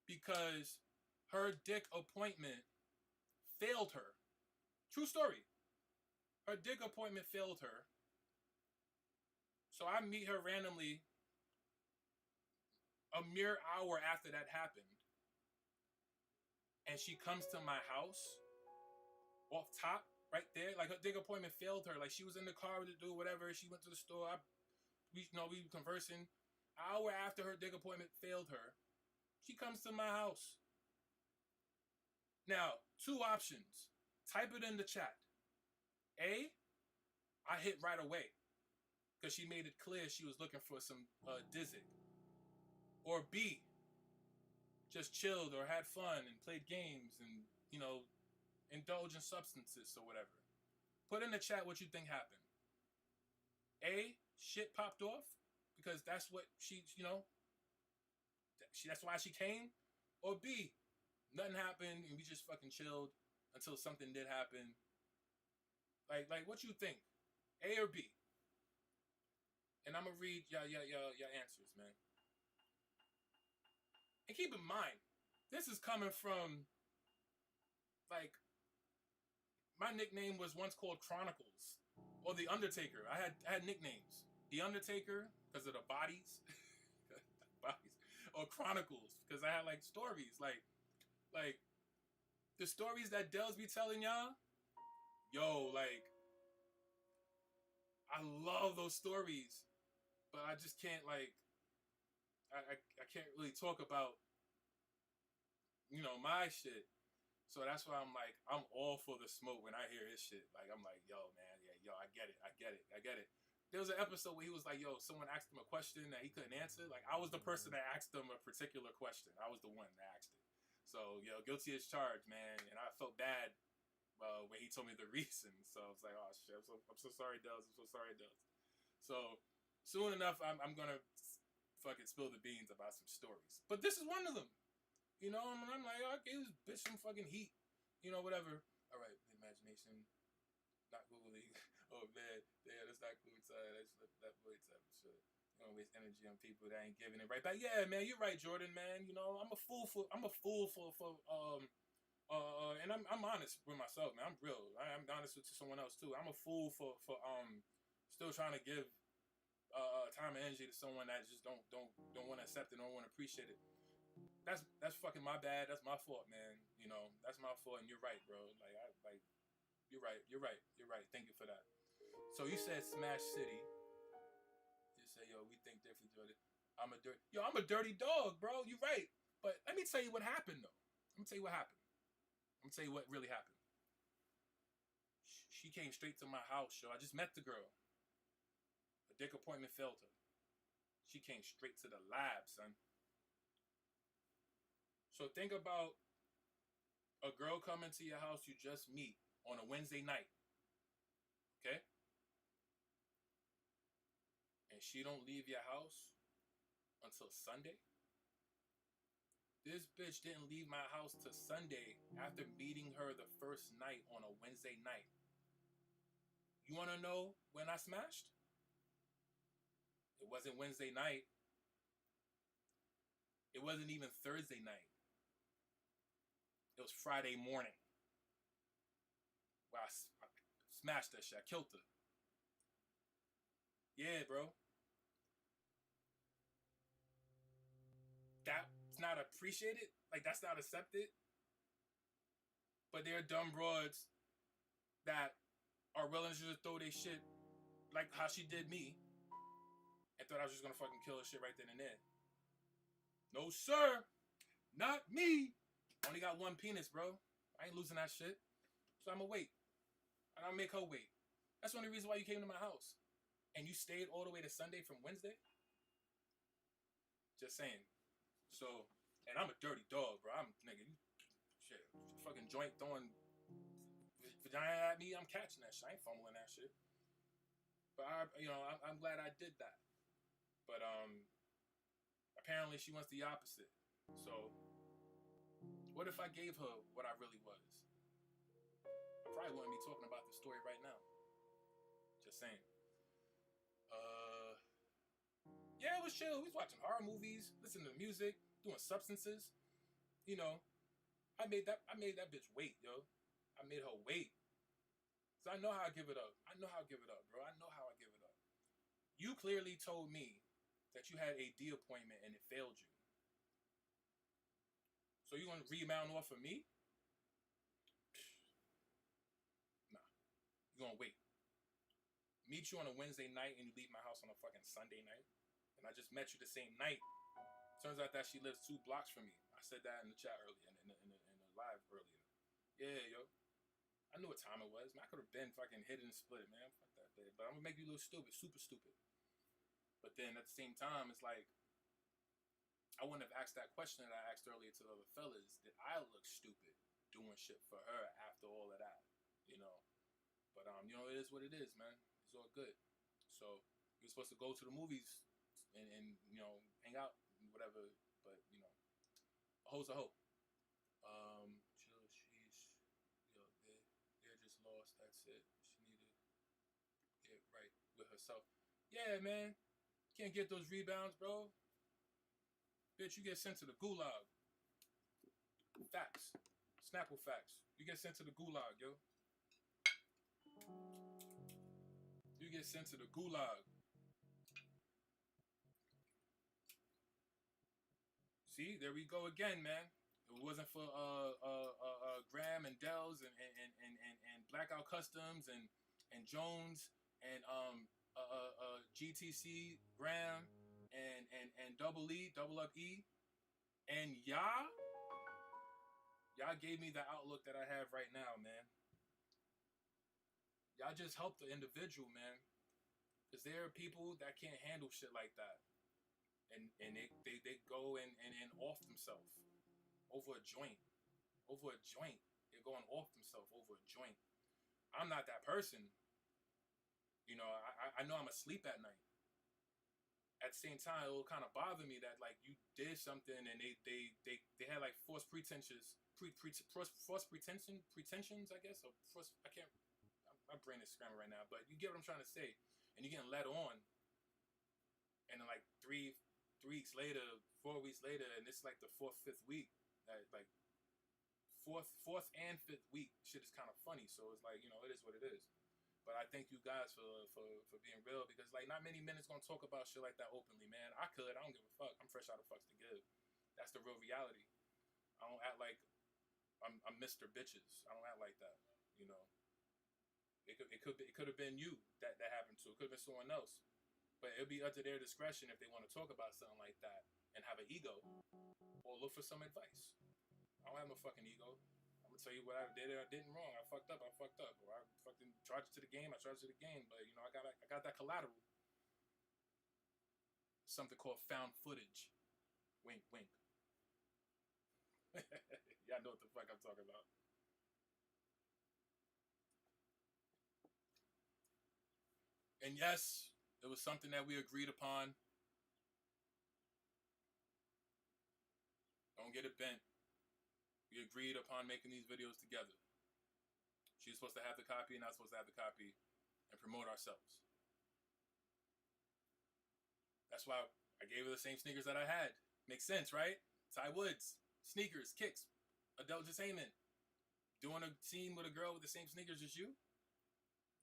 because her dick appointment failed her. True story. Her dick appointment failed her. So I meet her randomly a mere hour after that happened. And she comes to my house off top right there. Like her dick appointment failed her. Like she was in the car to do whatever. She went to the store. We were conversing. An hour after her dick appointment failed her, she comes to my house. Now, two options. Type it in the chat. A, I hit right away because she made it clear she was looking for some dizzy. Or B, just chilled or had fun and played games and, you know, indulged in substances or whatever. Put in the chat what you think happened. A, shit popped off because that's what she, you know, that's why she came. Or B, nothing happened and we just fucking chilled until something did happen. Like what you think? A or B? And I'm gonna read your answers, man. And keep in mind, this is coming from, like, my nickname was once called Chronicles or The Undertaker. I had nicknames. The Undertaker because of the bodies, or Chronicles because I had like stories, like the stories that Dell's be telling y'all. Yo, like, I love those stories, but I just can't like. I can't really talk about, you know, my shit. So that's why I'm like, I'm all for the smoke when I hear his shit. Like, I'm like, yo, man, yeah, yo, I get it. There was an episode where he was like, yo, someone asked him a question that he couldn't answer. Like, I was the person that asked him a particular question. I was the one that asked it. So, yo, guilty as charged, man. And I felt bad when he told me the reason. So I was like, oh, shit, I'm so sorry, Dubs. I'm so sorry, Dubs. So soon enough, I'm going to fucking spill the beans about some stories. But this is one of them. You know, and I'm like, oh, I gave this bitch some fucking heat. You know, whatever. All right, imagination, not googly. Oh, man. Yeah, that's not cool. That voice type of shit. You don't waste energy on people that ain't giving it right back. Yeah, man, you're right, Jordan, man. You know, I'm a fool for and I'm honest with myself, man. I'm real. I'm honest with someone else too. I'm a fool for still trying to give time and energy to someone that just don't want to accept it, don't want to appreciate it. That's fucking my bad. That's my fault, man. You know, that's my fault, and you're right, bro. You're right. Thank you for that. So So you said Smash City. You say, yo, we think differently. I'm a dirty dog, bro. You right. But let me tell you what happened though. Let me tell you what happened. Let me tell you what really happened. She came straight to my house, yo. I just met the girl. A dick appointment failed her. She came straight to the lab, son. So think about a girl coming to your house you just meet on a Wednesday night. Okay? And she don't leave your house until Sunday. This bitch didn't leave my house till Sunday after meeting her the first night on a Wednesday night. You want to know when I smashed? It wasn't Wednesday night. It wasn't even Thursday night. It was Friday morning. Where I smashed that shit. I killed her. Yeah, bro. That's not appreciated. Like, that's not accepted. But there are dumb broads that are willing to just throw their shit like how she did me and thought I was just gonna fucking kill her shit right then and there. No, sir. Not me. Only got one penis, bro. I ain't losing that shit. So I'm gonna wait. And I'll make her wait. That's the only reason why you came to my house. And you stayed all the way to Sunday from Wednesday? Just saying. So, and I'm a dirty dog, bro. I'm, nigga, you, shit, fucking joint throwing vagina at me, I'm catching that shit. I ain't fumbling that shit. But, I'm glad I did that. But, apparently she wants the opposite. So, what if I gave her what I really was? I probably wouldn't be talking about this story right now. Just saying. Yeah, it was chill. We was watching horror movies, listening to music, doing substances. You know, I made that bitch wait, yo. I made her wait. So I know how I give it up. I know how I give it up, bro. I know how I give it up. You clearly told me that you had a D appointment and it failed you. So you gonna rebound off of me? Nah. You gonna wait. Meet you on a Wednesday night and you leave my house on a fucking Sunday night. And I just met you the same night. Turns out that she lives 2 blocks from me. I said that in the chat earlier, in the live earlier. Yeah, yo. I knew what time it was. Man, I could have been fucking hit and split, man. Fuck that bitch. But I'm gonna make you look stupid, super stupid. But then at the same time, it's like, I wouldn't have asked that question that I asked earlier to the other fellas. Did I look stupid doing shit for her after all of that? You know? But, it is what it is, man. It's all good. So, you're supposed to go to the movies and hang out and whatever, but a hoe's a hoe. Chill, they're just lost. That's it. She need to get right with herself. Yeah, man. Can't get those rebounds, bro. Bitch, you get sent to the gulag. Facts. Snapple facts. You get sent to the gulag, yo. You get sent to the gulag. See, there we go again, man. If it wasn't for Graham and Dells and Blackout Customs and Jones and GTC Graham and Double Up E, and y'all gave me the outlook that I have right now, man. Y'all just helped the individual, man. Because there are people that can't handle shit like that. And they go and off themselves over a joint. Over a joint. They're going off themselves over a joint. I'm not that person. I know I'm asleep at night. At the same time, it will kind of bother me that like you did something and they had like false pretensions, I guess, or my brain is scrambling right now, but you get what I'm trying to say. And you're getting led on, and then like 3 weeks later, 4 weeks later, and it's like the 4th, 5th week, like fourth and 5th week, shit is kind of funny. So it's like, it is what it is. But I thank you guys for being real, because like not many men is gonna talk about shit like that openly, man. I don't give a fuck. I'm fresh out of fucks to give. That's the real reality. I don't act like I'm Mr. Bitches. I don't act like that. It could have been you that someone else. But it'll be up to their discretion if they want to talk about something like that and have an ego or look for some advice. I don't have no fucking ego. I'm gonna tell you what I did or I didn't wrong. I fucked up. Or I fucking charged it to the game. I charged it to the game. But I got that collateral. Something called found footage. Wink, wink. Y'all know what the fuck I'm talking about. And yes, it was something that we agreed upon. Don't get it bent. We agreed upon making these videos together. She's supposed to have the copy and I'm supposed to have the copy and promote ourselves. That's why I gave her the same sneakers that I had. Makes sense, right? Ty Woods, sneakers, kicks, adult entertainment. Doing a scene with a girl with the same sneakers as you.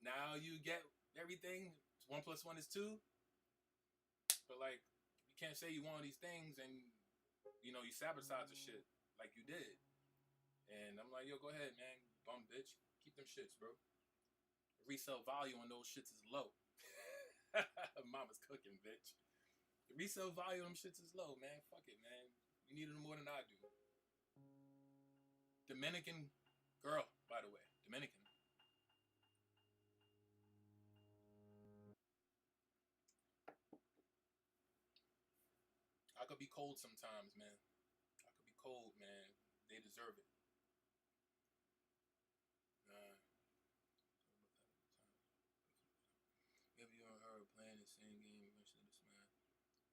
Now you get everything. 1 + 1 is 2. But like, you can't say you want these things and you sabotage the shit like you did. And I'm like, yo, go ahead, man, bum bitch. Keep them shits, bro. The resale value on those shits is low. Mama's cooking, bitch. The resale value on them shits is low, man. Fuck it, man. You need them more than I do. Dominican girl, by the way. Dominican. I could be cold sometimes, man. I could be cold, man. They deserve it. If you and her are playing the same game eventually to smash.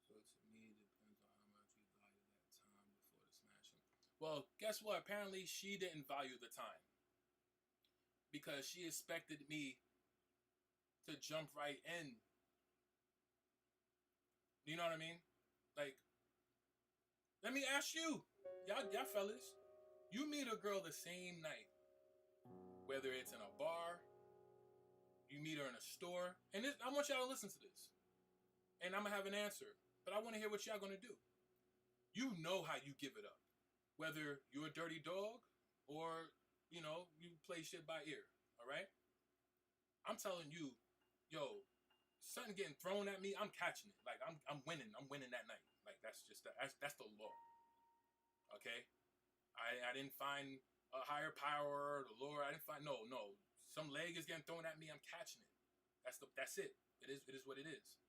So to me, it depends on how much you value that time before the smashing. Well, guess what? Apparently, she didn't value the time. Because she expected me to jump right in. You know what I mean? Like, let me ask you, y'all fellas, you meet a girl the same night, whether it's in a bar, you meet her in a store, and I want y'all to listen to this, and I'm gonna have an answer, but I want to hear what y'all gonna do. You know how you give it up, whether you're a dirty dog or you play shit by ear. All right, I'm telling you, yo. Something getting thrown at me, I'm catching it. Like I'm winning. I'm winning that night. Like that's the law. Okay, I didn't find a higher power, the Lord. I didn't find no. Some leg is getting thrown at me. I'm catching it. That's it. It is what it is.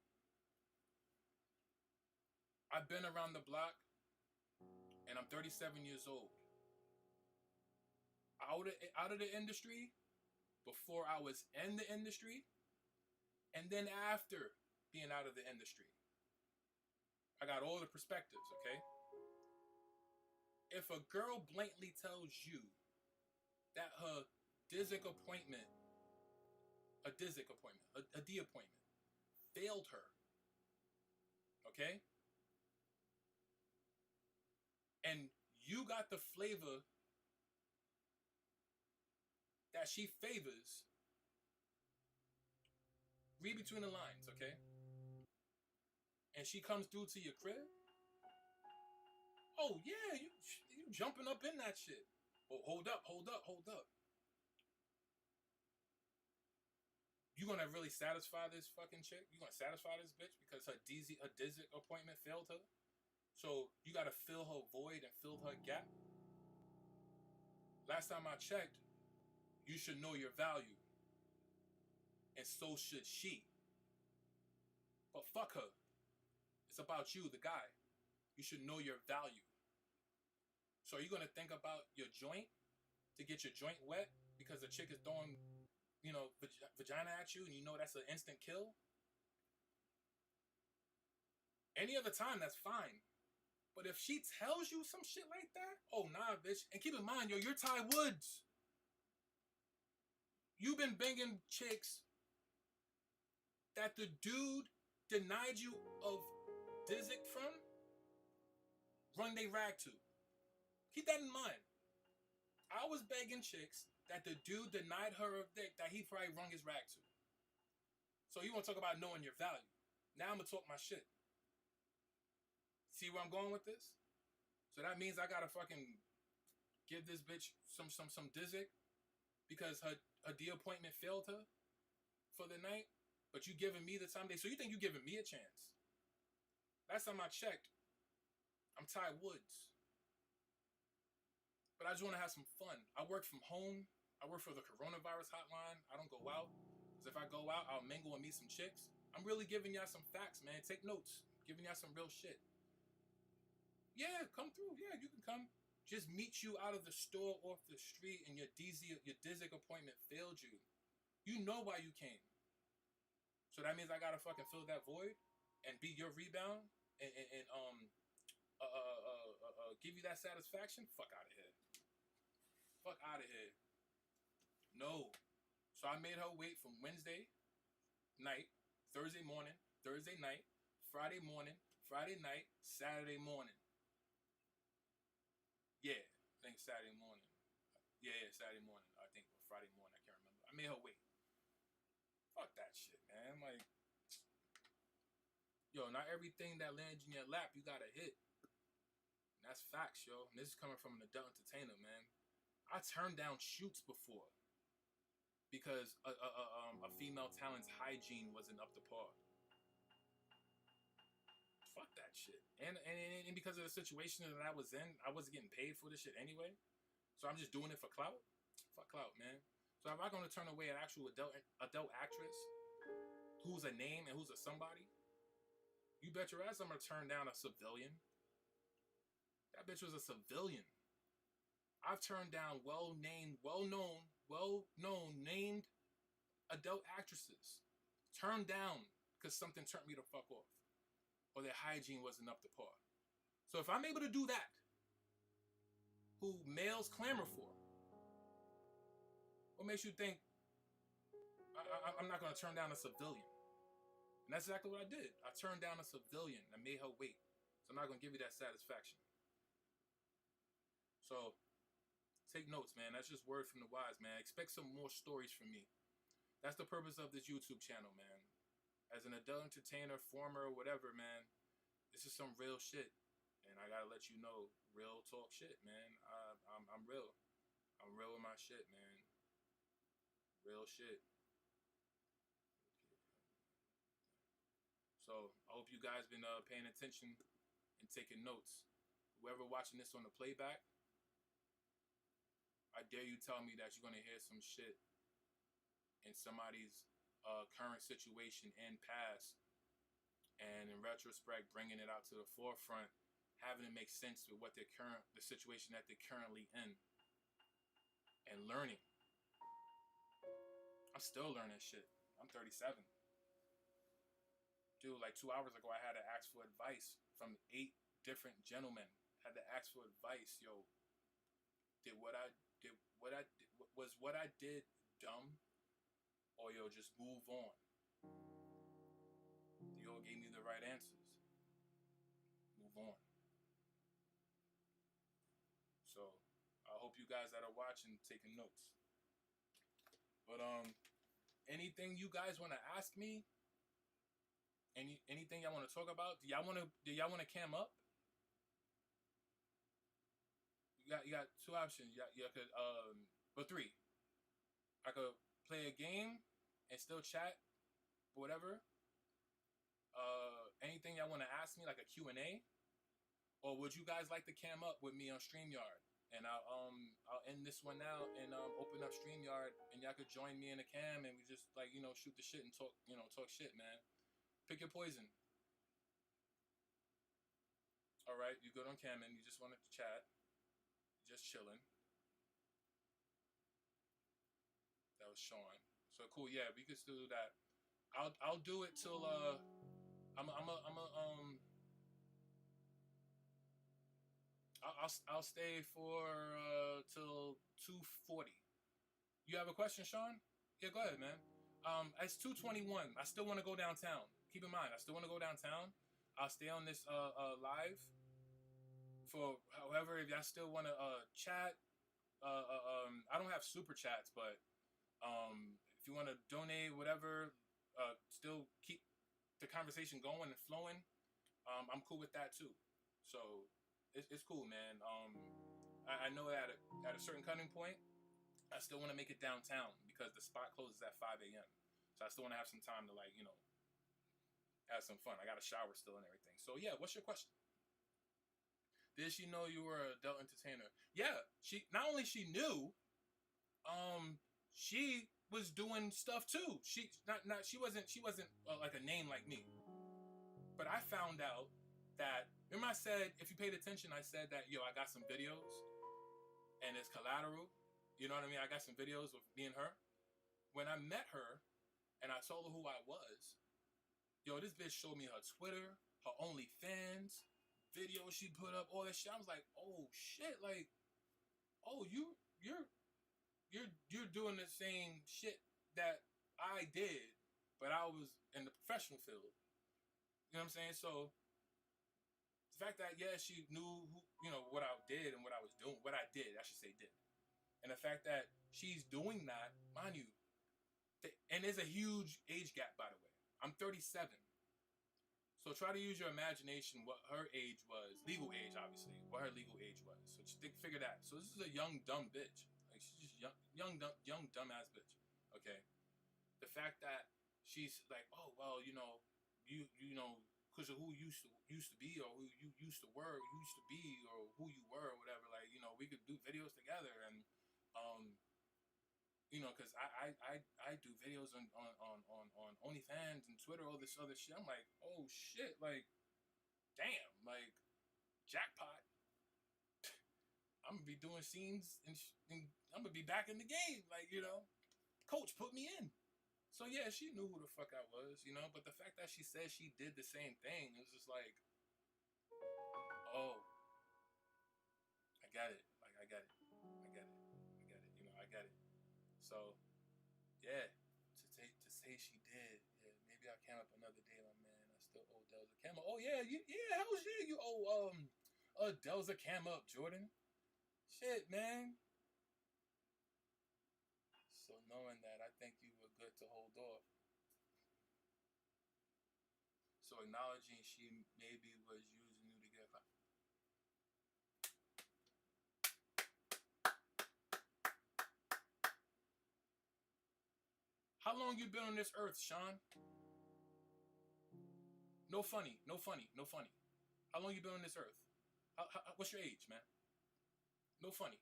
I've been around the block, and I'm 37 years old. Out of the industry, before I was in the industry. And then after being out of the industry, I got all the perspectives, okay? If a girl blatantly tells you that her D appointment, failed her, okay? And you got the flavor that she favors, read between the lines, okay? And she comes through to your crib. Oh yeah, you jumping up in that shit. Oh, hold up. You gonna really satisfy this fucking chick? You gonna satisfy this bitch because her DZ appointment failed her? So you gotta fill her void and fill her gap. Last time I checked, you should know your value. And so should she. But fuck her. It's about you, the guy. You should know your value. So are you going to think about your joint to get your joint wet because the chick is throwing, vagina at you and you know that's an instant kill? Any other time, that's fine. But if she tells you some shit like that, oh, nah, bitch. And keep in mind, yo, you're Ty Woods. You've been banging chicks that the dude denied you of Dizzy from, run they rag to. Keep that in mind. I was begging chicks that the dude denied her of dick that he probably rung his rag to. So you want to talk about knowing your value. Now I'm going to talk my shit. See where I'm going with this? So that means I got to fucking give this bitch some Dizzy because her D appointment failed her for the night. But you giving me the time of day. So you think you giving me a chance? Last time I checked, I'm Ty Woods. But I just want to have some fun. I work from home. I work for the coronavirus hotline. I don't go out. Because if I go out, I'll mingle and meet some chicks. I'm really giving y'all some facts, man. Take notes. Giving y'all some real shit. Yeah, come through. Yeah, you can come. Just meet you out of the store off the street and your Dizzy appointment failed you. You know why you came. So that means I gotta fucking fill that void and be your rebound and give you that satisfaction. Fuck out of here. Fuck out of here. No. So I made her wait from Wednesday night, Thursday morning, Thursday night, Friday morning, Friday night, Saturday morning. Yeah, I think Saturday morning. Yeah, Saturday morning. I think or Friday morning. I can't remember. I made her wait. Fuck that shit, man. Like, yo, not everything that lands in your lap you gotta hit. And that's facts, yo. And this is coming from an adult entertainer, man. I turned down shoots before because a female talent's hygiene wasn't up to par. Fuck that shit. And because of the situation that I was in, I wasn't getting paid for this shit anyway. So I'm just doing it for clout. Fuck clout, man. So if I'm gonna turn away an actual adult actress who's a name and who's a somebody, you bet your ass I'm gonna turn down a civilian. That bitch was a civilian. I've turned down well-known named adult actresses. Turned down because something turned me the fuck off. Or their hygiene wasn't up to par. So if I'm able to do that, who males clamor for, what makes you think I'm not going to turn down a civilian? And that's exactly what I did. I turned down a civilian. I made her wait. So I'm not going to give you that satisfaction. So take notes, man. That's just word from the wise, man. Expect some more stories from me. That's the purpose of this YouTube channel, man. As an adult entertainer, former, whatever, man, this is some real shit. And I gotta let you know, real talk shit, man. I'm real. I'm real with my shit, man. Real shit. So I hope you guys been paying attention and taking notes. Whoever watching this on the playback, I dare you tell me that you're gonna hear some shit in somebody's current situation and past, and in retrospect, bringing it out to the forefront, having it make sense with what the situation that they're currently in, and learning. I'm still learning shit. I'm 37. Dude, like 2 hours ago, I had to ask for advice from 8 different gentlemen. Had to ask for advice. Yo, was what I did dumb? Or yo, just move on. They all gave me the right answers. Move on. So I hope you guys that are watching taking notes. But anything you guys want to ask me? Anything y'all want to talk about? Do y'all want to cam up? You got 2 options. You could or 3. I could play a game and still chat, whatever. Anything y'all want to ask me, like a Q&A, or would you guys like to cam up with me on StreamYard? And I'll end this one out and open up StreamYard, and y'all could join me in the cam, and we just shoot the shit and talk shit, man. Pick your poison. All right, you good on cam and you just wanted to chat, just chilling. That was Sean. So cool, yeah, we could still do that. I'll do it till I'll stay for till 2:40. You have a question, Sean? Yeah, go ahead, man. It's 2:21. I still want to go downtown. Keep in mind, I still want to go downtown. I'll stay on this live for however, if y'all still want to chat. I don't have super chats, but if you want to donate, whatever, still keep the conversation going and flowing. I'm cool with that too. So it's cool, man. I know at a certain cutting point, I still want to make it downtown because the spot closes at 5 a.m. So I still want to have some time to, like, you know, have some fun. I got a shower still and everything. So yeah, what's your question? Did she know you were an adult entertainer? Yeah, she not only she knew, she was doing stuff too. She wasn't like a name like me. But I found out that, remember I said, if you paid attention, I said that, yo, I got some videos and it's collateral. You know what I mean? I got some videos of me and her. When I met her and I told her who I was, yo, this bitch showed me her Twitter, her OnlyFans, videos she put up, all that shit. I was like, oh shit, like, oh, you're doing the same shit that I did, but I was in the professional field. You know what I'm saying? So the fact that, yeah, she knew who, you know, what I did and what I was doing, what I did, I should say did. And the fact that she's doing that, mind you, and there's a huge age gap, by the way. I'm 37. So try to use your imagination what her age was, legal age, obviously, what her legal age was. So just figure that. So this is a young, dumb bitch. Like, she's just young, dumb ass bitch. Okay? The fact that she's like, oh, well, you know, you know, because of who you used to be, or who you used to be, or who you were, or whatever. Like, you know, we could do videos together, and you know, because I do videos on OnlyFans and Twitter, all this other shit. I'm like, oh shit, like, damn, like, jackpot. I'm gonna be doing scenes and I'm gonna be back in the game, like, you know, coach put me in. So yeah, she knew who the fuck I was, you know. But the fact that she said she did the same thing, it was just like, oh, I got it. Like, I got it. You know, I got it. So yeah, to say she did, yeah, maybe I came up another day, my man. I still owe Dells a cam up. Oh yeah, hell yeah, you owe Dells a cam up, Jordan. Shit, man. So knowing that, I think you were good to hold off. So acknowledging she maybe was using you to get caught. How long you been on this earth, Sean? No funny. How long you been on this earth? What's your age, man? No funny.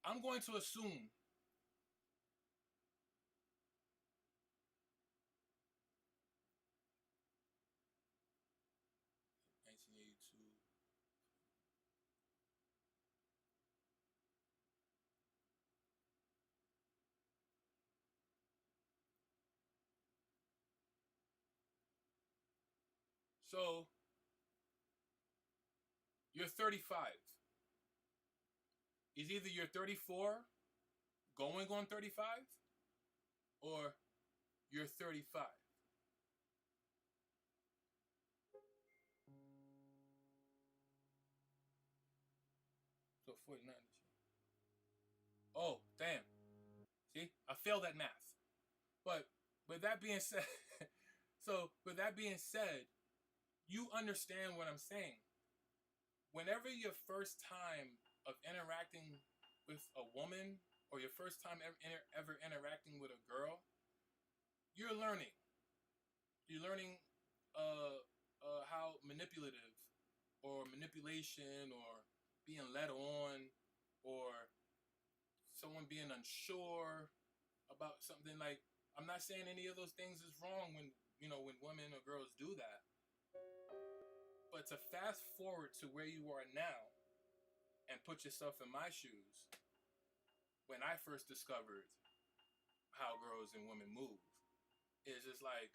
I'm going to assume so you're 35. It's either you're 34, going on 35, or you're 35. So 49. Oh, damn. See? I failed at math. But with that being said, you understand what I'm saying. Whenever your first time of interacting with a woman, or your first time ever interacting with a girl, you're learning. You're learning how manipulative, or manipulation, or being led on, or someone being unsure about something. Like, I'm not saying any of those things is wrong when, you know, when women or girls do that. But to fast forward to where you are now and put yourself in my shoes, when I first discovered how girls and women move, it's just like,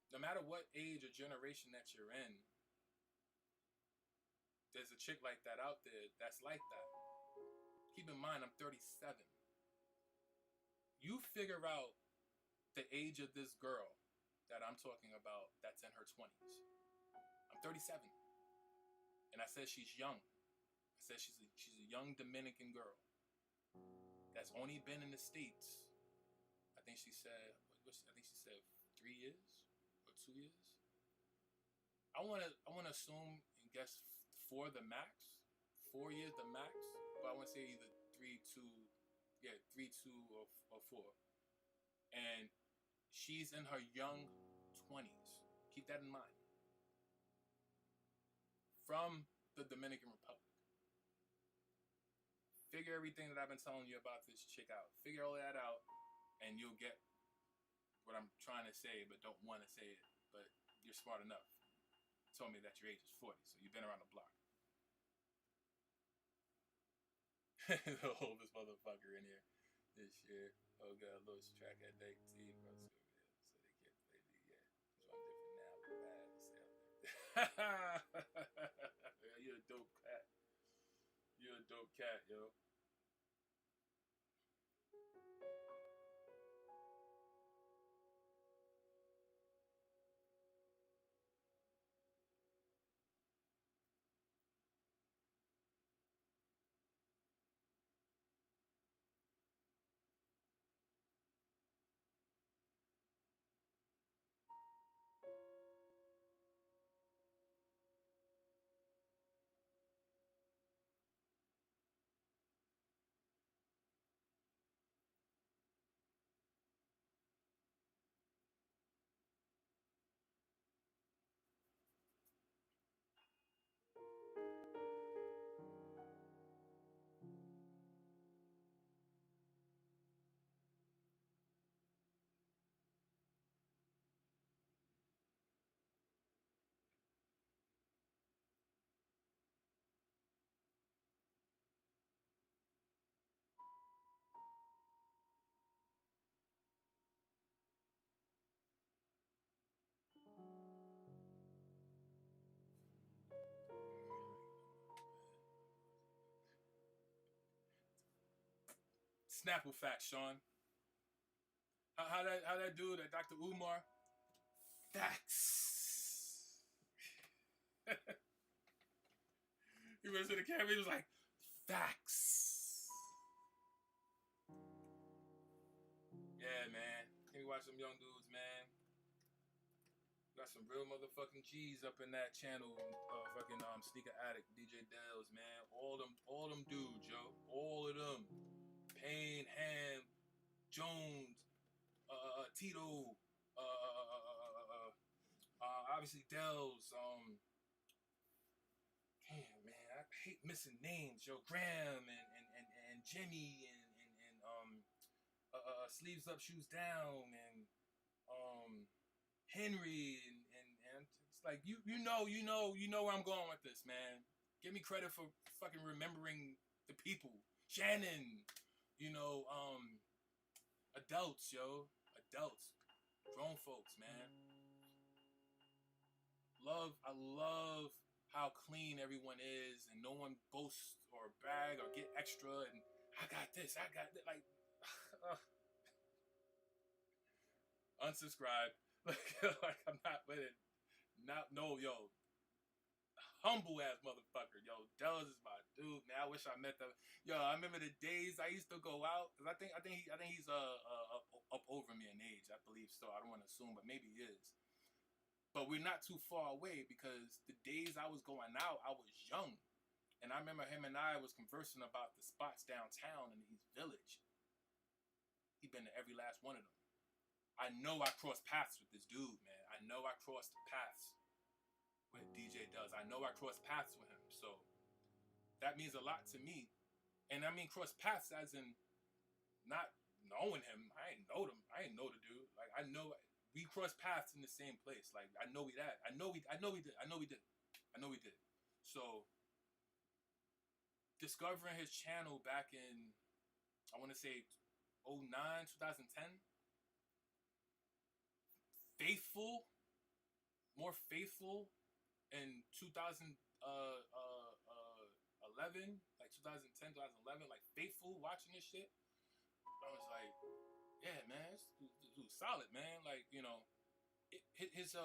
no matter what age or generation that you're in, there's a chick like that out there that's like that. Keep in mind, I'm 37. You figure out the age of this girl that I'm talking about that's in her 20s. I'm 37. And I said she's young. I said she's a young Dominican girl that's only been in the States. I think she said 3 years or 2 years. I wanna assume and guess 4 the max, 4 years the max, but I want to say either 3, 2, yeah, 3, 2 or 4, and she's in her young 20s. Keep that in mind. From the Dominican Republic. Figure everything that I've been telling you about this chick out. Figure all that out, and you'll get what I'm trying to say, but don't want to say it. But you're smart enough. You told me that your age is 40, so you've been around the block. The oldest motherfucker in here this year. Oh god, lost track at 19. So they can't play the yet. So I'm different now, but bad as hell. You're a dope cat. You're a dope cat, yo. Snapple facts, Sean. How that dude, that Dr. Umar? Facts. He went to the camera. He was like, facts. Yeah, man. Can we watch some young dudes, man? Got some real motherfucking G's up in that channel. Fucking Sneaker Addict, DJ Dells, man. All them dudes, yo. All of them. Payne, Ham, Jones, Tito, obviously Dells. Damn, man, I hate missing names, yo. Graham and Jimmy and Sleeves Up, Shoes Down, and Henry and it's like you know where I'm going with this, man. Give me credit for fucking remembering the people. Shannon, adults, yo. Adults. Grown folks, man. I love how clean everyone is and no one boasts or brag or get extra and I got this, like unsubscribe. Like I'm not with it. No, yo. Humble ass motherfucker, yo. Dells is my dude, man. I wish I met them. Yo, I remember the days I used to go out because I think he's up over me in age. I believe so. I don't want to assume, but maybe he is. But we're not too far away because the days I was going out, I was young, and I remember him and I was conversing about the spots downtown in the East Village. He been to every last one of them. I know I crossed paths with this dude, man. I know I crossed paths with DJ Dells. I know I crossed paths with him. So that means a lot to me. And I mean cross paths as in not knowing him. I ain't know the dude. Like I know we crossed paths in the same place. Like I know we did. So discovering his channel back in I want to say 09, 2010. More faithful in 2011, like 2010, 2011, like faithful watching this shit. I was like, yeah, man, this dude's solid, man. Like, his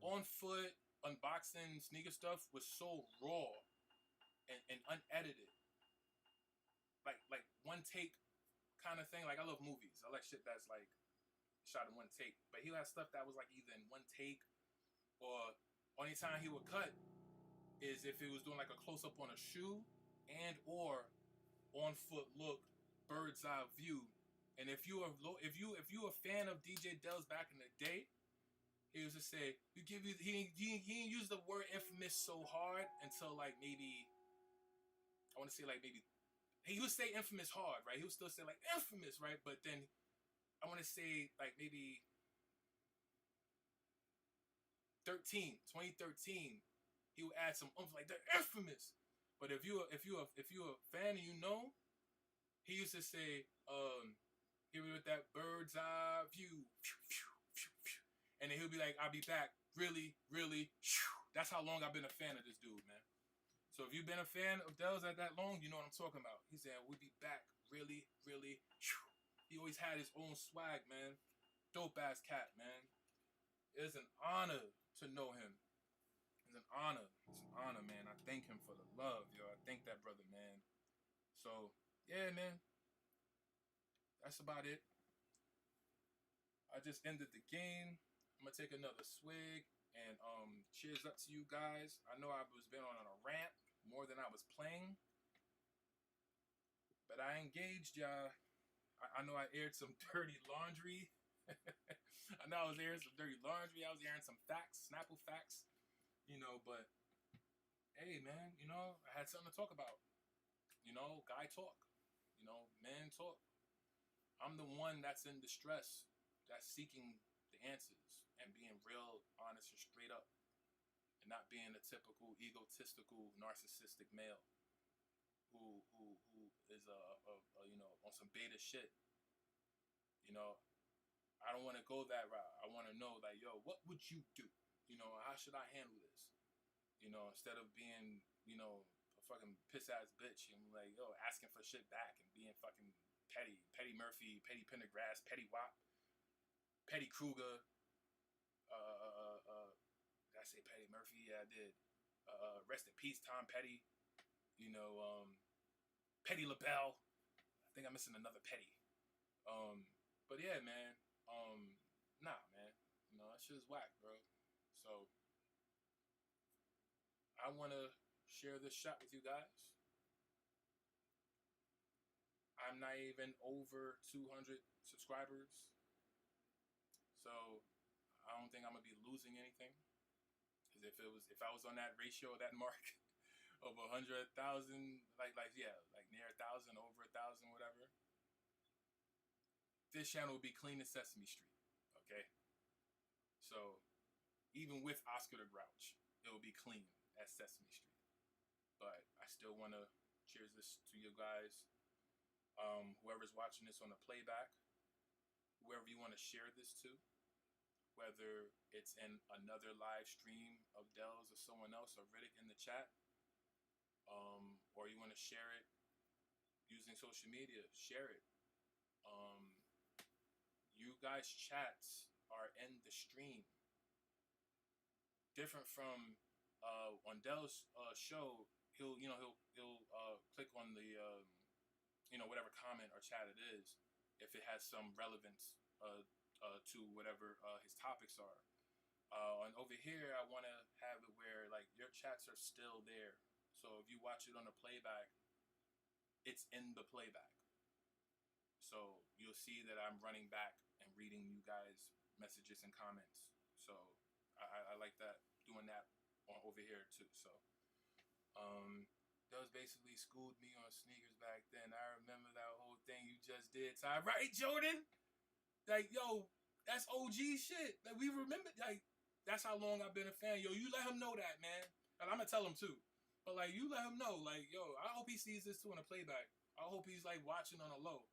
on foot unboxing sneaker stuff was so raw and unedited. Like one take kind of thing. Like I love movies. I like shit that's like shot in one take. But he had stuff that was like either in one take Or only time he would cut is if it was doing like a close up on a shoe and or on foot look, bird's eye view. And if you a fan of DJ Dells back in the day, he used to say you give you he didn't use the word infamous so hard until like maybe I want to say like maybe he would say infamous hard, right? He would still say like infamous, right? But then I want to say like maybe 2013, he would add some oomph like they're infamous. But if you a fan and you know, he used to say, here with that bird's eye view. And then he'll be like, I'll be back. Really, really. That's how long I've been a fan of this dude, man. So if you've been a fan of Dells at that long, you know what I'm talking about. He said, we'll be back. Really, really. He always had his own swag, man. Dope ass cat, man. It's an honor to know him. It's an honor. It's an honor, man. I thank him for the love, yo. I thank that brother, man. So, yeah, man. That's about it. I just ended the game. I'm gonna take another swig and cheers up to you guys. I know I was been on a rant more than I was playing, but I engaged y'all. I know I aired some dirty laundry. I know I was airing some dirty laundry. I was airing some facts, Snapple facts, but hey, man, I had something to talk about. Guy talk. Man talk. I'm the one that's in distress, that's seeking the answers and being real, honest, and straight up, and not being a typical egotistical, narcissistic male who is on some beta shit. I don't want to go that route. I want to know, like, yo, what would you do? How should I handle this? Instead of being, a fucking piss ass bitch and like, yo, asking for shit back and being fucking Petty Murphy, Petty Pendergrass, Petty Wop, Petty Kruger. Did I say Petty Murphy? Yeah, I did. Rest in peace, Tom Petty. Petty LaBelle. I think I'm missing another Petty. But yeah, man. Nah, man. That shit is whack, bro. So I want to share this shot with you guys. I'm not even over 200 subscribers. So I don't think I'm gonna be losing anything. Because if I was on that ratio, that mark of 100,000, like near 1,000, over 1,000, whatever, this channel would be clean as Sesame Street. Okay. So even with Oscar the Grouch, it will be clean as Sesame Street. But I still want to cheers this to you guys. Whoever's watching this on the playback, whoever you want to share this to, whether it's in another live stream of Dells or someone else or Riddick in the chat, or you want to share it using social media, share it. You guys' chats are in the stream. Different from on Del's show, he'll click on the whatever comment or chat it is, if it has some relevance to whatever his topics are. And over here, I want to have it where like your chats are still there. So if you watch it on the playback, it's in the playback. So you'll see that I'm running back and reading you guys' messages and comments. So I like that, doing that over here too. So that was basically schooled me on sneakers back then. I remember that whole thing you just did, Ty. Right, Jordan? Like, yo, that's OG shit. Like, we remember, like, that's how long I've been a fan. Yo, you let him know that, man. And I'm gonna tell him too. But like, you let him know, like, yo, I hope he sees this too on the playback. I hope he's like watching on a low.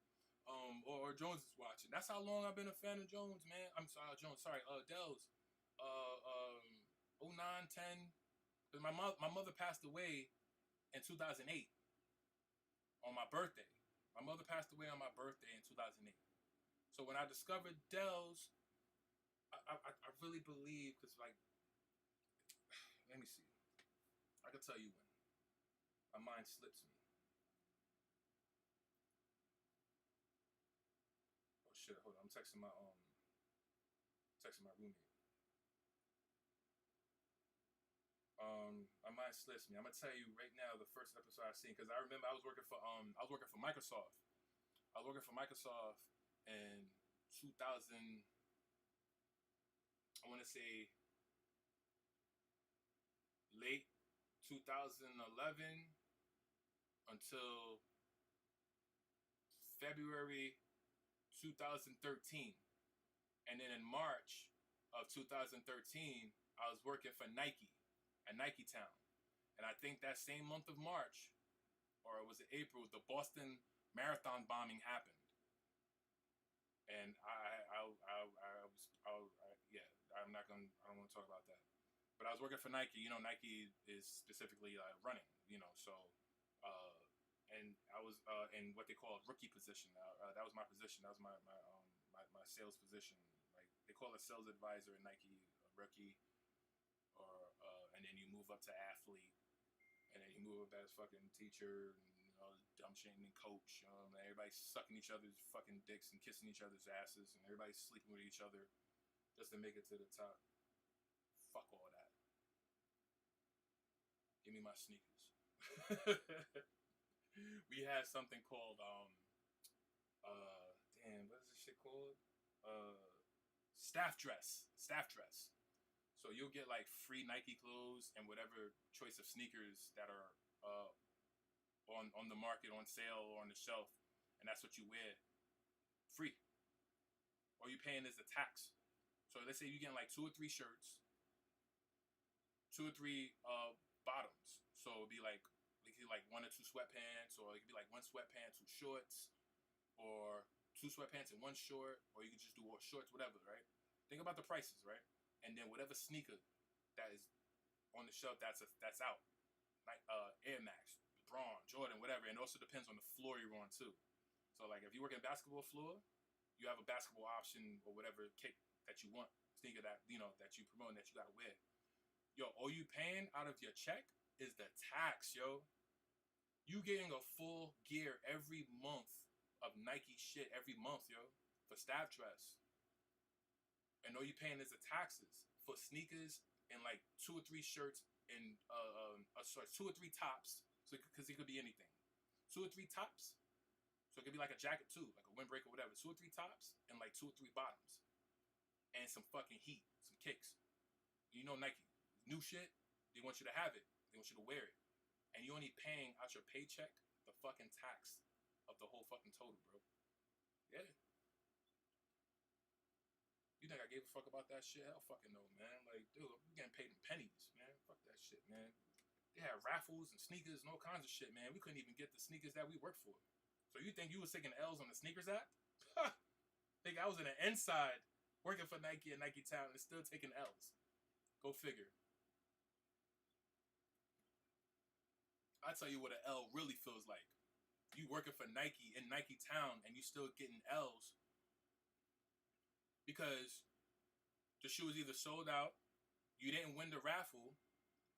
Or Jones is watching. That's how long I've been a fan of Jones, man. I'm sorry, Jones. Sorry, Dells. 09, 10. Cause my mother passed away in 2008 on my birthday. My mother passed away on my birthday in 2008. So when I discovered Dells, I really believe, because like, let me see. I can tell you when. My mind slips me. Oh shit! Hold on. I'm texting my roommate. mind slips me. I'm gonna tell you right now the first episode I seen because I remember I was working for Microsoft. I was working for Microsoft in 2000. I want to say late 2011 until February 2013, and then in March of 2013, I was working for Nike at Nike Town, and I think that same month of March, or was it April, the Boston Marathon bombing happened, and yeah, I don't want to talk about that, but I was working for Nike. You know, Nike is specifically running. You know, so. And I was in what they call a rookie position. That was my position. That was my sales position. Like they call it sales advisor at Nike, a rookie, or and then you move up to athlete, and then you move up as fucking teacher, and dumb shit, and coach. And everybody's sucking each other's fucking dicks and kissing each other's asses, and everybody's sleeping with each other just to make it to the top. Fuck all that. Give me my sneakers. We had something called damn, what is this shit called? Staff dress. So you'll get like free Nike clothes and whatever choice of sneakers that are on the market, on sale, or on the shelf, and that's what you wear free. All you're paying is the tax. So let's say you're getting like 2 or 3 shirts, 2 or 3 bottoms. So it'd be like 1 or 2 sweatpants, or it could be like 1 sweatpant, 2 shorts, or 2 sweatpants and 1 short, or you could just do all shorts, whatever, right? Think about the prices, right? And then whatever sneaker that is on the shelf that's out, like Air Max, LeBron, Jordan, whatever. And it also depends on the floor you're on too. So like if you work in a basketball floor, you have a basketball option or whatever kick that you want, sneaker that that you promote, that you gotta wear. Yo, all you paying out of your check is the tax, yo. You getting a full gear every month of Nike shit every month, yo, for staff dress. And all you paying is the taxes for sneakers and like 2 or 3 shirts and 2 or 3 tops. So because it could be anything, 2 or 3 tops. So it could be like a jacket too, like a windbreaker, whatever. 2 or 3 tops and like 2 or 3 bottoms, and some fucking heat, some kicks. You know Nike, new shit. They want you to have it. They want you to wear it. And you only paying out your paycheck the fucking tax of the whole fucking total, bro. Yeah. You think I gave a fuck about that shit? Hell fucking no, man. Like, dude, we getting paid in pennies, man. Fuck that shit, man. They had raffles and sneakers and all kinds of shit, man. We couldn't even get the sneakers that we worked for. So you think you was taking L's on the sneakers app? Think I was in the inside working for Nike and Nike Town and still taking L's. Go figure. I tell you what an L really feels like. You working for Nike in Nike Town and you still getting L's because the shoe is either sold out, you didn't win the raffle,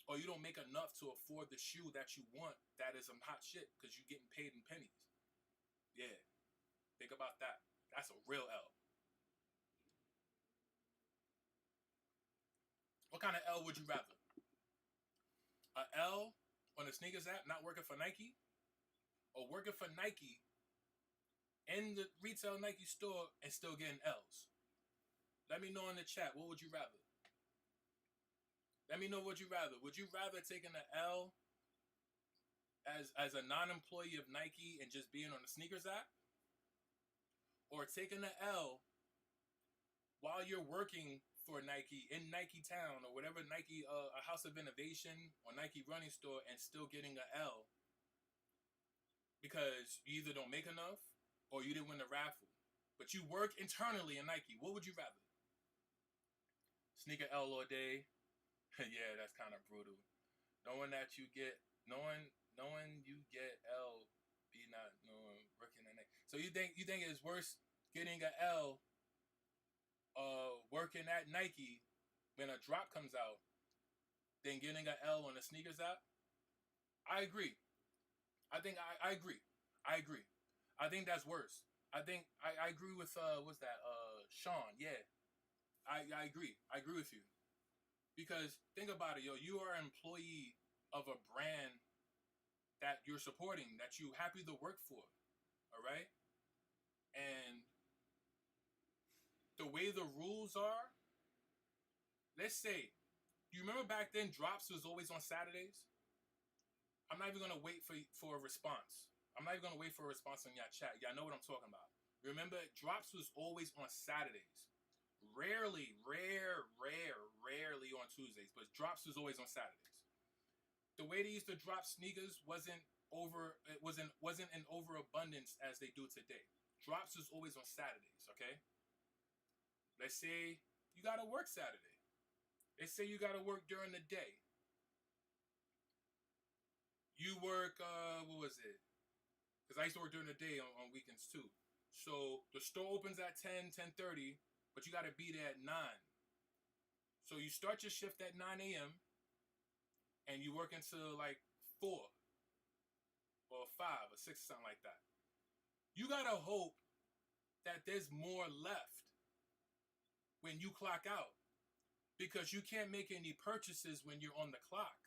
or you don't make enough to afford the shoe that you want that is some hot shit because you're getting paid in pennies. Yeah. Think about that. That's a real L. What kind of L would you rather? A L on the sneakers app, not working for Nike, or working for Nike in the retail Nike store and still getting L's? Let me know in the chat. What would you rather? Let me know what you rather. Would you rather taking an L as a non-employee of Nike and just being on the sneakers app, or taking an L while you're working for Nike in Nike Town or whatever Nike, a House of Innovation or Nike running store, and still getting an L because you either don't make enough or you didn't win the raffle, but you work internally in Nike? What would you rather? Sneaker L all day. Yeah, that's kind of brutal. Knowing you get L, be not knowing working in Nike. So you think it's worse getting an L working at Nike when a drop comes out than getting an L on the sneakers app? I agree. I agree. I think that's worse. I agree with what's that? Sean. Yeah. I agree. I agree with you. Because think about it, yo. You are an employee of a brand that you're supporting, that you happy to work for. All right? And the way the rules are, let's say, you remember back then drops was always on Saturdays? I'm not even gonna wait for a response. I'm not even gonna wait for a response on your chat. Y'all know what I'm talking about. Remember, drops was always on Saturdays. Rarely on Tuesdays, but drops was always on Saturdays. The way they used to drop sneakers wasn't in overabundance as they do today. Drops was always on Saturdays, okay? Let's say you gotta work Saturday. Let's say you gotta work during the day. You work, what was it? Because I used to work during the day on weekends too. So the store opens at 10:30, but you gotta be there at 9. So you start your shift at 9 a.m. and you work until like 4 or 5 or 6 or something like that. You gotta hope that there's more left when you clock out, because you can't make any purchases when you're on the clock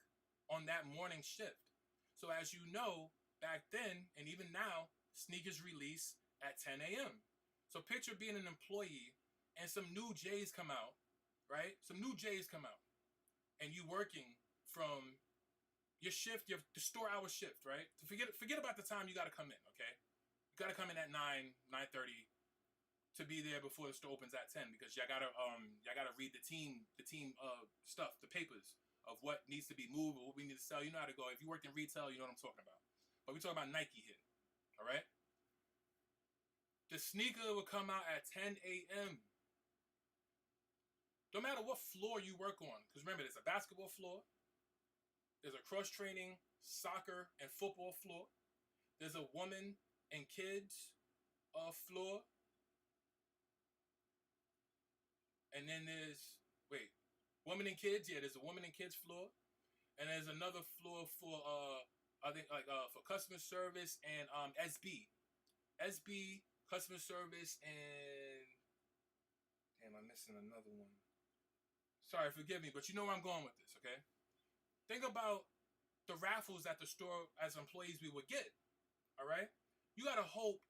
on that morning shift. So as you know, back then and even now, sneakers release at 10 a.m. So picture being an employee and some new J's come out, right? Some new J's come out and you working from your shift, the store hour shift, right? So forget about the time you got to come in, okay? You got to come in at 9:30 to be there before the store opens at 10, because y'all gotta read the team stuff, the papers of what needs to be moved or what we need to sell. You know how to go. If you worked in retail, you know what I'm talking about. But we're talking about Nike here, all right? The sneaker will come out at 10 a.m. No matter what floor you work on, because remember, there's a basketball floor, there's a cross-training soccer and football floor, there's a woman and kids floor, and then there's, women and kids, yeah, there's a woman and kids floor, and there's another floor for, I think, for customer service and SB, customer service, and, damn, I'm missing another one. Sorry, forgive me, but you know where I'm going with this, okay? Think about the raffles at the store as employees we would get, all right? You gotta hope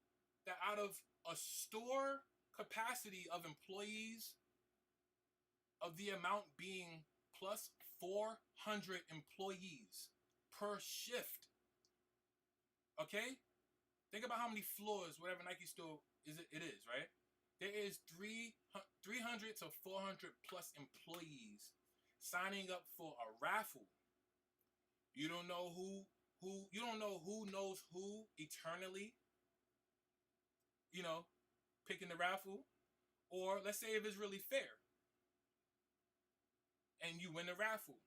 that out of a store capacity of employees, of the amount being plus 400 employees per shift, okay? Think about how many floors, whatever Nike store it is, right? There is 300 to 400 plus employees signing up for a raffle. You don't know who knows who eternally, picking the raffle. Or let's say if it's really fair and you win the raffle.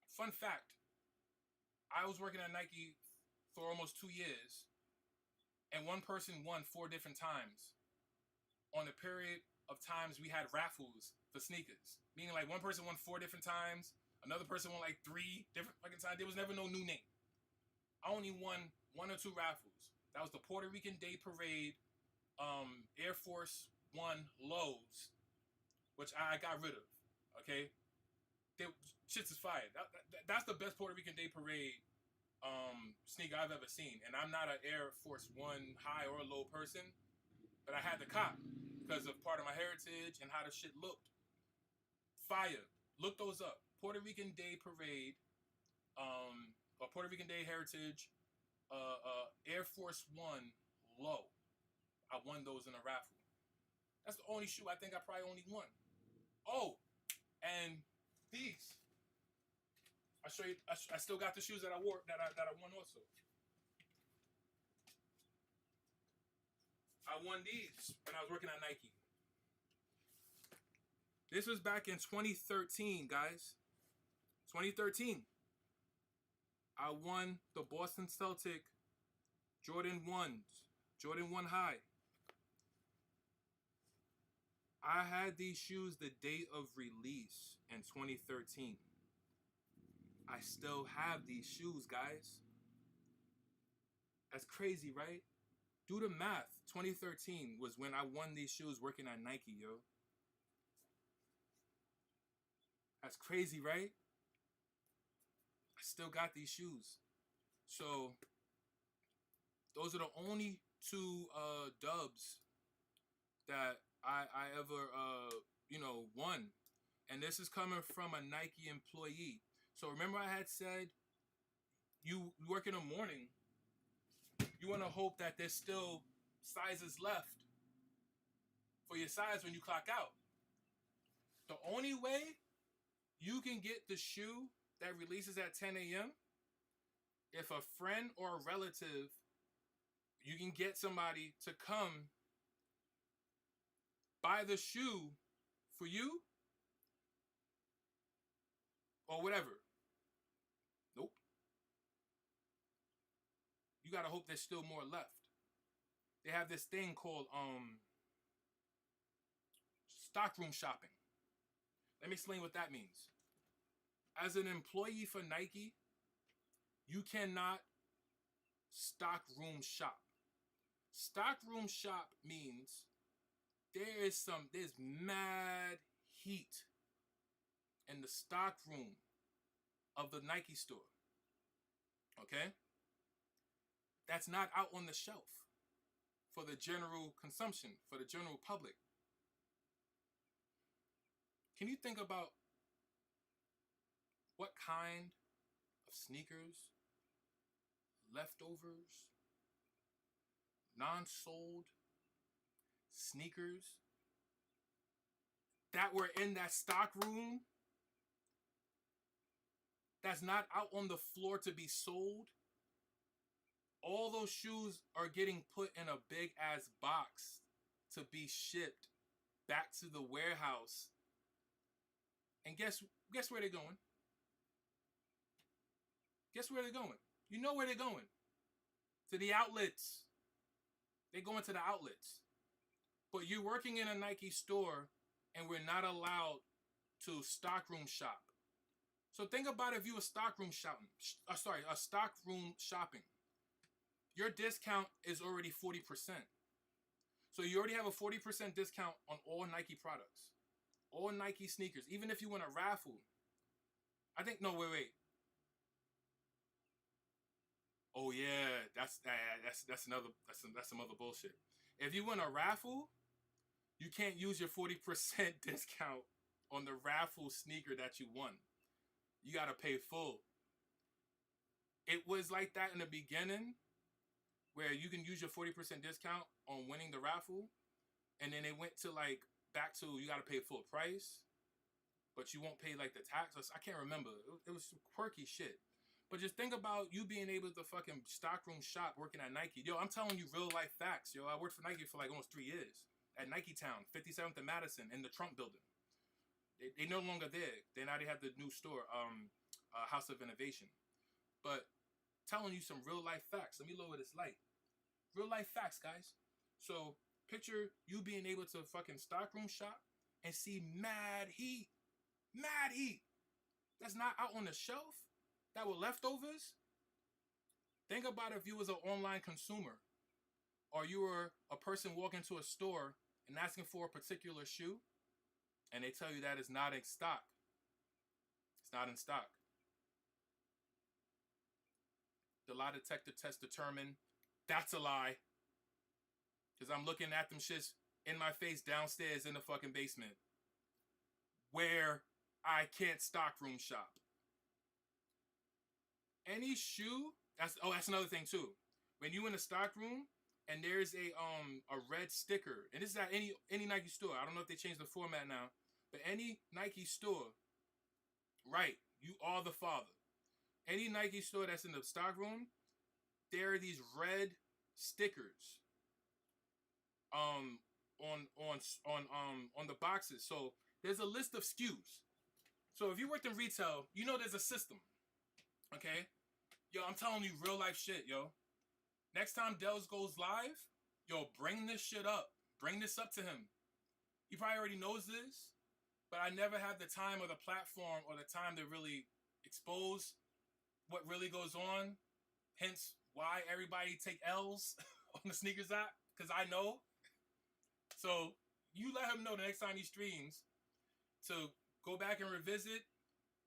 Fun fact, I was working at Nike for almost 2 years, and one person won 4 different times on a period of times we had raffles for sneakers. Meaning like one person won 4 different times, another person won like 3 different fucking times. There was never no new name. I only won 1 or 2 raffles. That was the Puerto Rican Day Parade, Air Force One lows, which I got rid of. Okay, shits is fire. That's the best Puerto Rican Day Parade sneaker I've ever seen. And I'm not an Air Force One high or low person, but I had to cop because of part of my heritage and how the shit looked. Fire. Look those up. Puerto Rican Day Parade, or Puerto Rican Day Heritage, Air Force One low. I won those in a raffle. That's the only shoe I think I probably only won. Oh, and these. I show you. I still got the shoes that I wore that I won also. I won these when I was working at Nike. This was back in 2013, guys. 2013. I won the Boston Celtic Jordan 1s, Jordan 1 high. I had these shoes the day of release in 2013. I still have these shoes, guys. That's crazy, right? Do the math. 2013 was when I won these shoes working at Nike, yo. That's crazy, right? still got these shoes. So those are the only two dubs that I ever won. And this is coming from a Nike employee. So remember I had said you work in the morning, you want to hope that there's still sizes left for your size when you clock out. The only way you can get the shoe that releases at 10 a.m. if a friend or a relative, you can get somebody to come buy the shoe for you or whatever. Nope. You gotta hope there's still more left. They have this thing called stockroom shopping. Let me explain what that means. As an employee for Nike, you cannot stockroom shop. Stockroom shop means there's mad heat in the stock room of the Nike store. Okay? That's not out on the shelf for the general consumption, for the general public. Can you think about what kind of sneakers, leftovers, non-sold sneakers that were in that stock room that's not out on the floor to be sold? All those shoes are getting put in a big ass box to be shipped back to the warehouse. And guess where they're going? Guess where they're going? You know where they're going. To the outlets. They're going to the outlets. But you're working in a Nike store and we're not allowed to stockroom shop. So think about if you were stockroom shopping. A stockroom shopping. Your discount is already 40%. So you already have a 40% discount on all Nike products. All Nike sneakers. Even if you win a raffle. I think, no, wait. Oh yeah, that's some other bullshit. If you win a raffle, you can't use your 40% discount on the raffle sneaker that you won. You gotta pay full. It was like that in the beginning, where you can use your 40% discount on winning the raffle, and then it went to back to you gotta pay full price, but you won't pay the tax. I can't remember. It was some quirky shit. But just think about you being able to fucking stockroom shop working at Nike. Yo, I'm telling you real life facts. Yo, I worked for Nike for almost 3 years at Nike Town, 57th and Madison, in the Trump building. They no longer there. They have the new store, House of Innovation. But telling you some real life facts. Let me lower this light. Real life facts, guys. So picture you being able to fucking stockroom shop and see mad heat. Mad heat. That's not out on the shelf. That were leftovers. Think about if you was an online consumer or you were a person walking to a store and asking for a particular shoe and they tell you that it's not in stock. It's not in stock. The lie detector test determined that's a lie. Because I'm looking at them shits in my face downstairs in the fucking basement where I can't stockroom shop. Any shoe, that's another thing too. When you in a stock room and there's a red sticker, and this is at any Nike store. I don't know if they changed the format now, but any Nike store, right? You are the father. Any Nike store that's in the stock room, there are these red stickers on the boxes. So there's a list of SKUs. So if you worked in retail, you know there's a system. Okay? Yo, I'm telling you real life shit, yo. Next time Dells goes live, yo, bring this shit up. Bring this up to him. He probably already knows this, but I never have the time or the platform or the time to really expose what really goes on. Hence why everybody take L's on the sneakers app, because I know. So you let him know the next time he streams to go back and revisit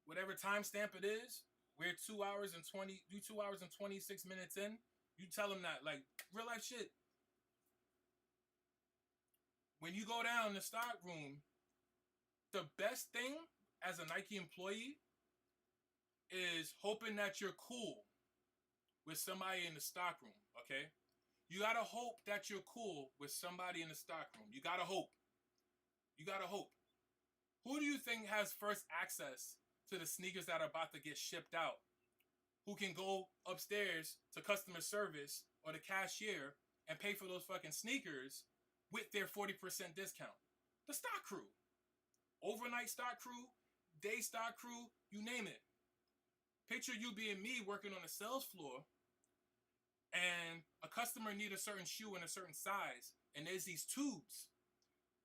whatever timestamp it is, we're 2 hours and 26 minutes in. You tell them that, like, real life shit. When you go down in the stock room, the best thing as a Nike employee is hoping that you're cool with somebody in the stock room, okay? You gotta hope that you're cool with somebody in the stock room. You gotta hope. You gotta hope. Who do you think has first access to the sneakers that are about to get shipped out? Who can go upstairs to customer service or the cashier and pay for those fucking sneakers with their 40% discount? The stock crew. Overnight stock crew, day stock crew, you name it. Picture you being me working on the sales floor, and a customer need a certain shoe in a certain size, and there's these tubes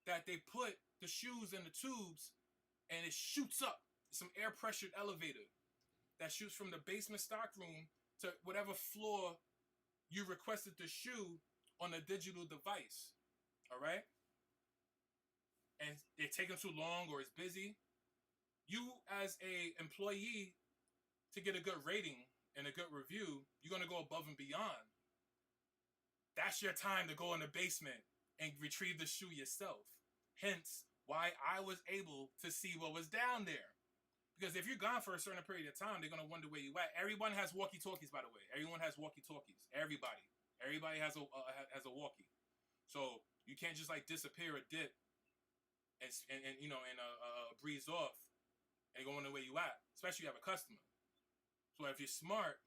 that they put the shoes in the tubes, and it shoots up. Some air pressured elevator that shoots from the basement stock room to whatever floor you requested the shoe on a digital device. All right? And they're taking too long or it's busy. You, as a employee, to get a good rating and a good review, you're going to go above and beyond. That's your time to go in the basement and retrieve the shoe yourself. Hence, why I was able to see what was down there. Because if you're gone for a certain period of time, they're going to wonder where you at. Everyone has walkie-talkies, by the way. Everyone has walkie-talkies. Everybody. Everybody has a walkie. So you can't just like disappear or dip and breeze off and go wonder where you at. Especially if you have a customer. So if you're smart,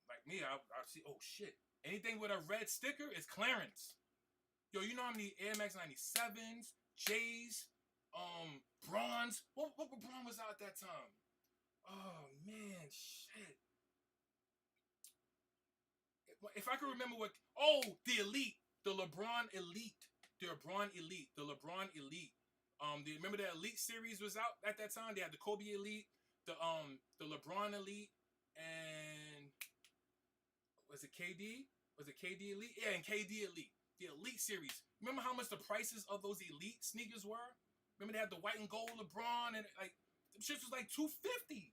like me, I'll see, oh shit. Anything with a red sticker is clearance. Yo, you know how many Air Max 97s, J's, bronze? What bronze was out at that time? Oh man, shit. If I could remember the Elite, the LeBron Elite. Remember the Elite series was out at that time? They had the Kobe Elite, the LeBron Elite, and was it KD? Was it KD Elite? Yeah, and KD Elite. The Elite series. Remember how much the prices of those Elite sneakers were? Remember they had the white and gold LeBron, and like the shit was like $250,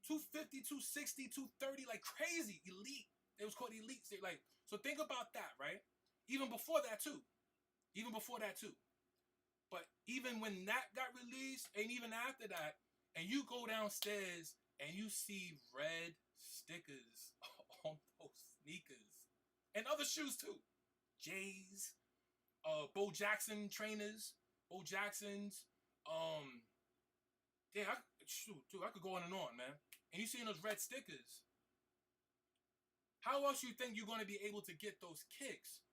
$260, $230, like crazy. Elite. It was called Elite. Like, so think about that, right? Even before that too. But even when that got released, and even after that, and you go downstairs and you see red stickers on those sneakers. And other shoes too. J's, Bo Jackson trainers, Bo Jacksons. Yeah, I could go on and on, man. And you seeing those red stickers. How else you think you're going to be able to get those kicks?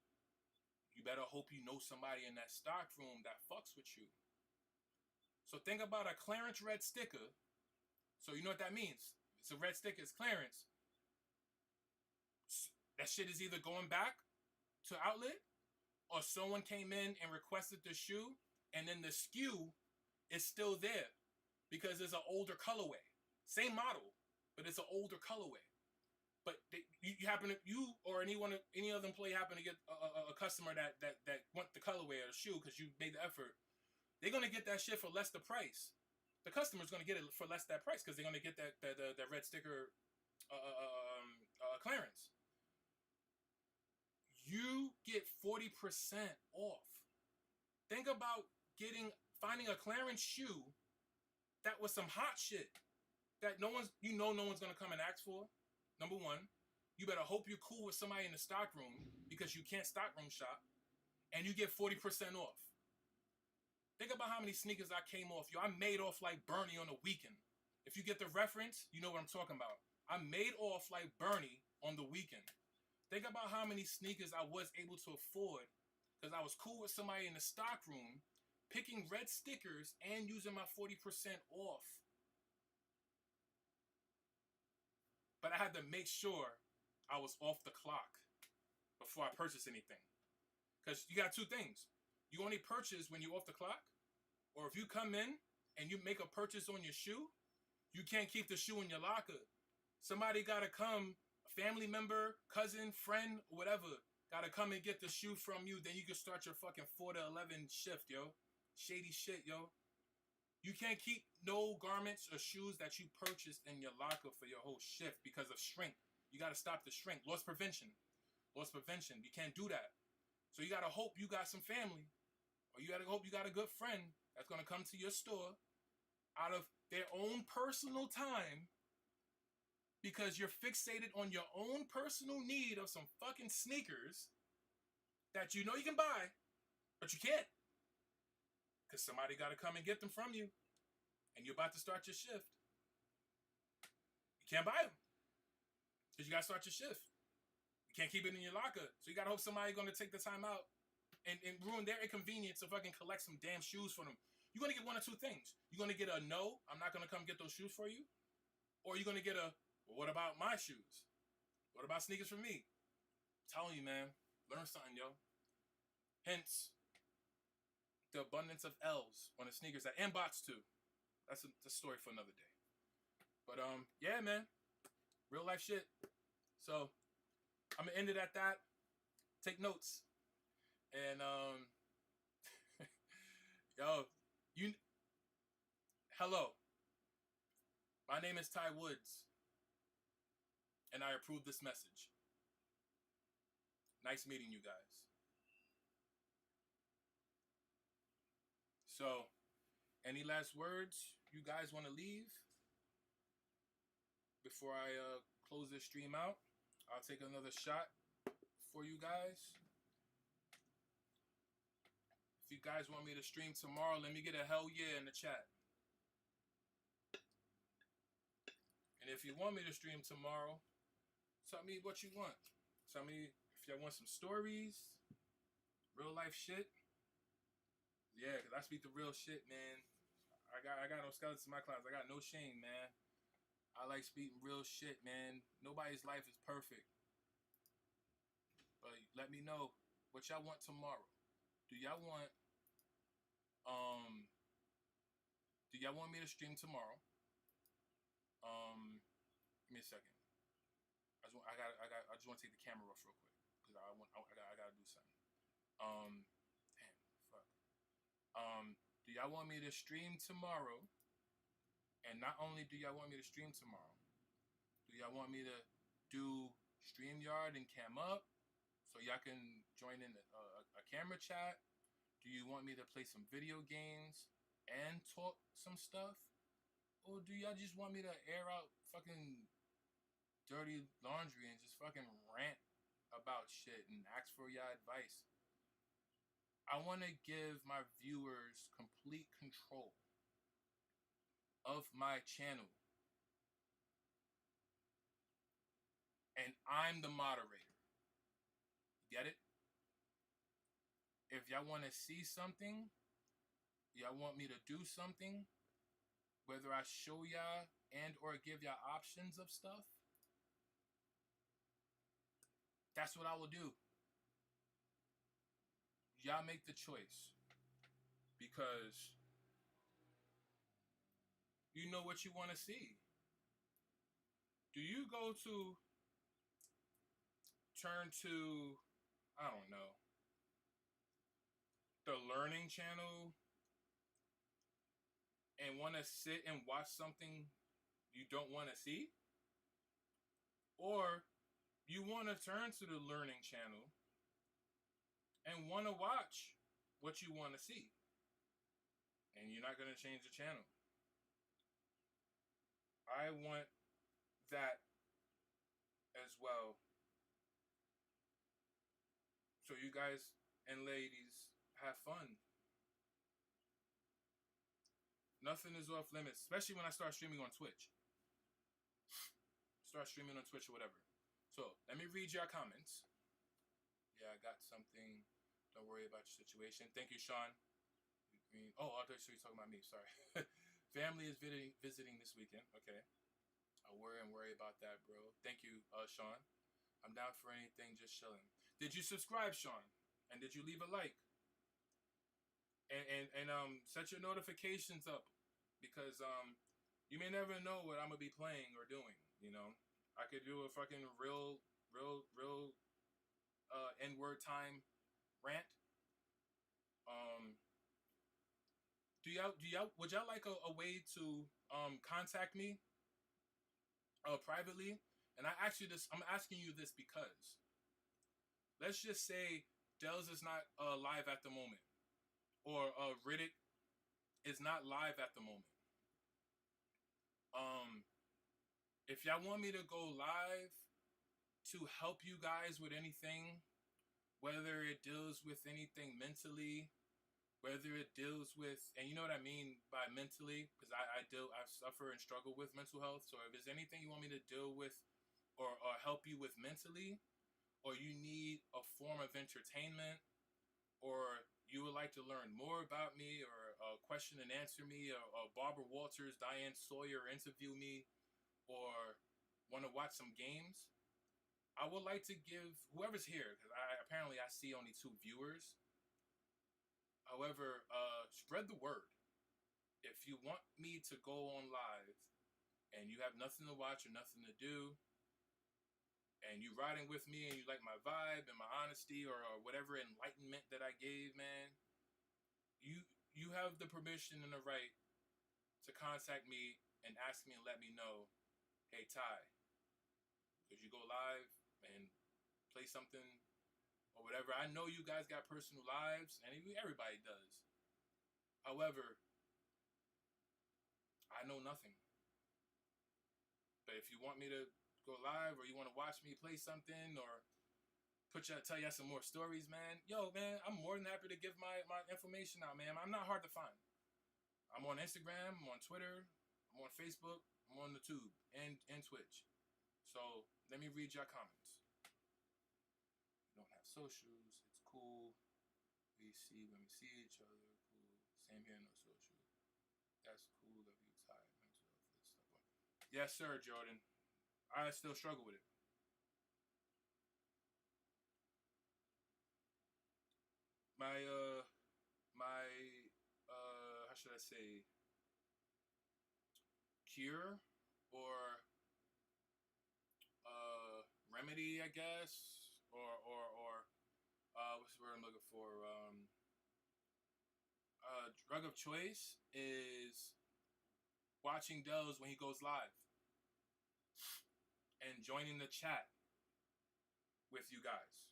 You better hope you know somebody in that stock room that fucks with you. So think about a clearance red sticker. So you know what that means. It's a red sticker, it's clearance. That shit is either going back to outlet, or someone came in and requested the shoe, and then the SKU is still there because it's an older colorway. Same model, but it's an older colorway. But you or any other employee happen to get a customer that want the colorway of the shoe because you made the effort. They're gonna get that shit for less the price. The customer's gonna get it for less that price because they're gonna get that red sticker clearance. You get 40% off. Think about finding a clearance shoe that was some hot shit that no one's gonna come and ask for. Number one, you better hope you're cool with somebody in the stock room because you can't stock room shop, and you get 40% off. Think about how many sneakers I came off. Yo, I made off like Bernie on the weekend. If you get the reference, you know what I'm talking about. I made off like Bernie on the weekend. Think about how many sneakers I was able to afford because I was cool with somebody in the stock room, picking red stickers and using my 40% off. But I had to make sure I was off the clock before I purchased anything. Because you got two things. You only purchase when you're off the clock, or if you come in and you make a purchase on your shoe, you can't keep the shoe in your locker. Somebody got to come, a family member, cousin, friend, whatever, got to come and get the shoe from you. Then you can start your fucking 4 to 11 shift, yo. Shady shit, yo. You can't keep no garments or shoes that you purchased in your locker for your whole shift because of shrink. You got to stop the shrink. Loss prevention. Loss prevention. You can't do that. So you got to hope you got some family, or you got to hope you got a good friend that's going to come to your store out of their own personal time because you're fixated on your own personal need of some fucking sneakers that you know you can buy, but you can't. Because somebody got to come and get them from you. And you're about to start your shift. You can't buy them. Because you got to start your shift. You can't keep it in your locker. So you got to hope somebody's going to take the time out and ruin their inconvenience to fucking collect some damn shoes for them. You're going to get one of two things. You're going to get a no, I'm not going to come get those shoes for you. Or you're going to get a, well, what about my shoes? What about sneakers for me? I'm telling you, man. Learn something, yo. Hence, the abundance of L's on the sneakers and bots too. That's a story for another day. But yeah, man, real life shit. So I'm gonna end it at that. Take notes. And yo, hello. My name is Ty Woods, and I approve this message. Nice meeting you guys. So, any last words you guys want to leave before I close this stream out? I'll take another shot for you guys. If you guys want me to stream tomorrow, let me get a hell yeah in the chat. And if you want me to stream tomorrow, tell me what you want. Tell me if y'all want some stories, real life shit. Yeah, because I speak the real shit, man. I got no skeletons in my closet. I got no shame, man. I like speaking real shit, man. Nobody's life is perfect. But let me know what y'all want tomorrow. Do y'all want me to stream tomorrow? Give me a second. I just want to take the camera off real quick because I gotta do something. Do y'all want me to stream tomorrow? And not only do y'all want me to stream tomorrow, do y'all want me to do StreamYard and Cam Up so y'all can join in a camera chat? Do you want me to play some video games and talk some stuff? Or do y'all just want me to air out fucking dirty laundry and just fucking rant about shit and ask for y'all advice? I want to give my viewers complete control of my channel. And I'm the moderator. Get it? If y'all want to see something, y'all want me to do something, whether I show y'all and or give y'all options of stuff, that's what I will do. Y'all make the choice, because you know what you want to see. Do you go to turn to, I don't know, the learning channel and want to sit and watch something you don't want to see? Or you want to turn to the learning channel and want to watch what you want to see, and you're not going to change the channel? I want that as well. So you guys and ladies have fun. Nothing is off limits, especially when I start streaming on Twitch. Start streaming on Twitch or whatever. So let me read your comments. Yeah, I got something. Don't worry about your situation. Thank you, Sean. Oh, I thought you were talking about me. Sorry. Family is visiting this weekend. Okay. I'll worry about that, bro. Thank you, Sean. I'm down for anything, just chilling. Did you subscribe, Sean? And did you leave a like? And set your notifications up, because you may never know what I'm gonna be playing or doing. You know, I could do a fucking real N-word time rant. do y'all would y'all like a way to contact me privately? And I'm asking you this because let's just say Dells is not live at the moment, or Riddick is not live at the moment. Um, if y'all want me to go live to help you guys with anything, whether it deals with anything mentally, whether it deals with, and you know what I mean by mentally, because I suffer and struggle with mental health. So if there's anything you want me to deal with, or help you with mentally, or you need a form of entertainment, or you would like to learn more about me, or question and answer me, or Barbara Walters, Diane Sawyer interview me, or want to watch some games, I would like to give whoever's here, because I see only 2 viewers. However, spread the word. If you want me to go on live and you have nothing to watch or nothing to do, and you riding with me and you like my vibe and my honesty, or whatever enlightenment that I gave, man, you have the permission and the right to contact me and ask me and let me know, hey Ty, could you go live and play something or whatever? I know you guys got personal lives, and everybody does. However, I know nothing. But if you want me to go live, or you want to watch me play something, or tell you some more stories, man, man, I'm more than happy to give my information out, man. I'm not hard to find. I'm on Instagram, I'm on Twitter, I'm on Facebook, I'm on the Tube and Twitch. So let me read your comments. We don't have socials. It's cool. We see when we see each other. Cool. Same here, no social. That's cool. Love you, Ty. Mental health. This stuff. Yes, sir, Jordan. I still struggle with it. My how should I say, cure, or remedy, I guess, or what's the word I'm looking for? Drug of choice is watching Dells when he goes live and joining the chat with you guys,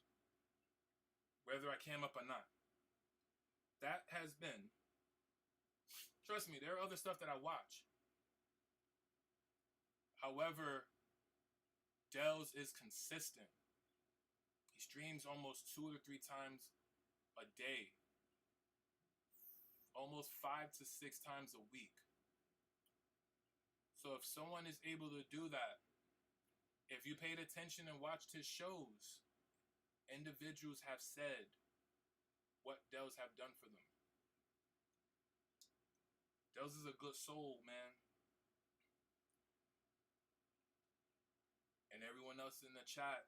whether I came up or not. That has been, trust me, there are other stuff that I watch. However, Dells is consistent. He streams almost 2 or 3 times a day, almost 5 to 6 times a week. So if someone is able to do that, if you paid attention and watched his shows, individuals have said what Dells have done for them. Dells is a good soul, man. And everyone else in the chat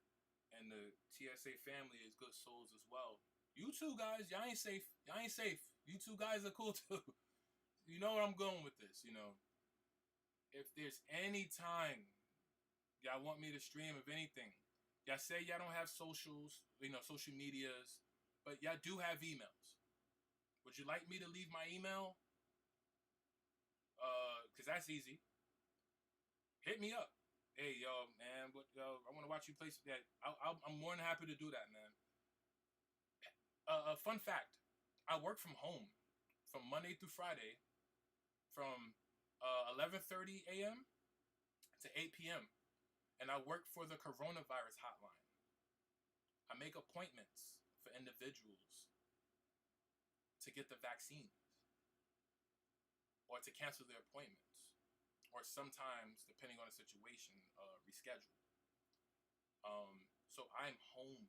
and the TSA family is good souls as well. You two guys, y'all ain't safe. Y'all ain't safe. You two guys are cool too. You know where I'm going with this, you know. If there's any time y'all want me to stream of anything, y'all say y'all don't have socials, social medias, but y'all do have emails. Would you like me to leave my email? Because that's easy. Hit me up. Hey, yo, man, I want to watch you play that. I'm more than happy to do that, man. A fun fact, I work from home from Monday through Friday from 11:30 a.m. to 8 p.m. And I work for the coronavirus hotline. I make appointments for individuals to get the vaccines or to cancel their appointments, or sometimes, depending on the situation, reschedule. So I'm home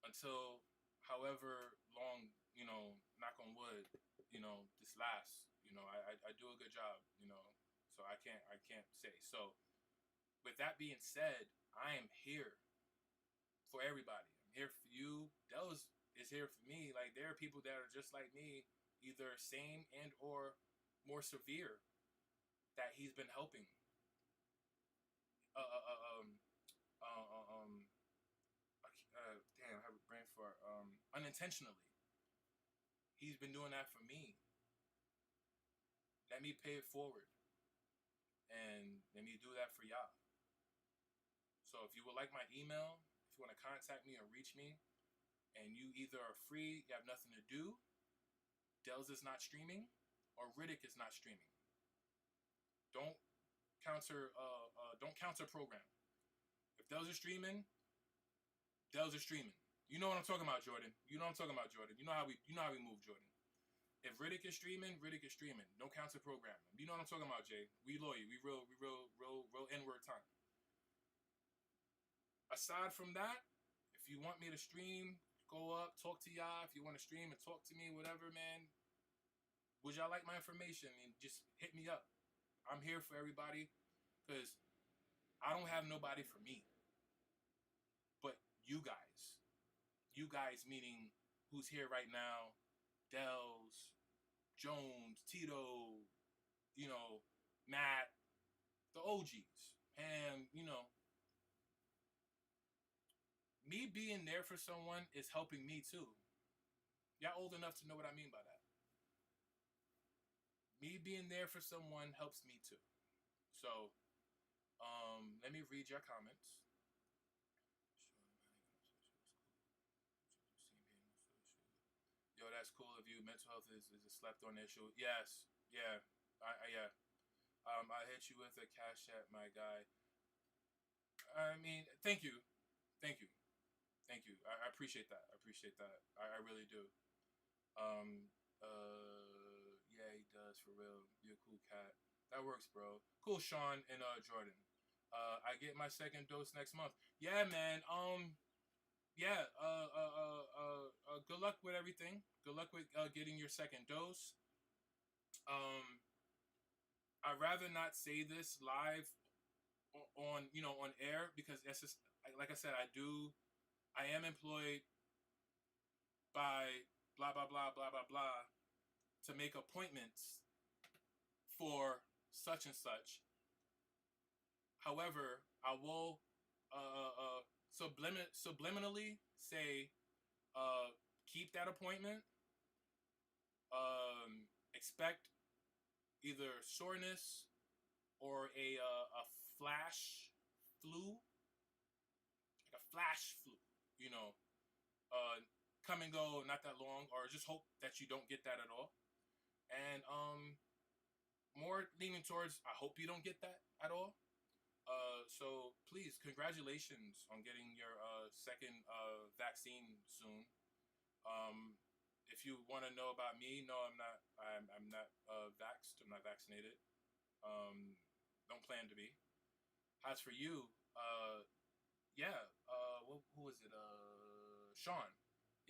until however long, knock on wood, this lasts. I do a good job, so I can't say. So with that being said, I am here for everybody. I'm here for you. Dells is here for me. Like, there are people that are just like me, either same and or more severe, that he's been helping. Damn, I have a brain fart. Unintentionally, he's been doing that for me. let me pay it forward, and let me do that for y'all. So if you would like my email, if you want to contact me or reach me, and you either are free, you have nothing to do, Dells is not streaming, or Riddick is not streaming. Don't don't counter program. If Dells is streaming, Dells is streaming. You know what I'm talking about, Jordan. You know what I'm talking about, Jordan. You know how we move, Jordan. If Riddick is streaming, Riddick is streaming. No counter program. You know what I'm talking about, Jay. We loyal. We real N-word time. Aside from that, if you want me to stream, go up, talk to y'all. If you want to stream and talk to me, whatever, man. Would y'all like my information? And just hit me up. I'm here for everybody, because I don't have nobody for me. But you guys. You guys meaning who's here right now. Dells, Jones, Tito, you know, Matt, the OGs. And, you know, me being there for someone is helping me too. Y'all old enough to know what I mean by that. Me being there for someone helps me too. So, let me read your comments. Yo, that's cool of you. Mental health is a slept on issue. Yes. Yeah. Yeah. I hit you with a cash app, my guy. I mean, thank you. Thank you. Thank you. I appreciate that. I appreciate that. I really do. Yeah, he does, for real. You're a cool cat. That works, bro. Cool, Sean and Jordan. I get my second dose next month. Yeah, man. Yeah. Good luck with everything. Good luck with getting your second dose. I'd rather not say this live on air, because it's just, like I said, I am employed by blah blah blah blah blah blah to make appointments for such and such. However, I will subliminally say, keep that appointment. Expect either soreness or a flash flu, like a flash flu, you know, come and go, not that long, or just hope that you don't get that at all. And more leaning towards, I hope you don't get that at all. So please, congratulations on getting your second vaccine soon. If you want to know about me, no, I'm not. I'm not vaxxed. I'm not vaccinated. Don't plan to be. As for you, yeah. Who was it? Sean.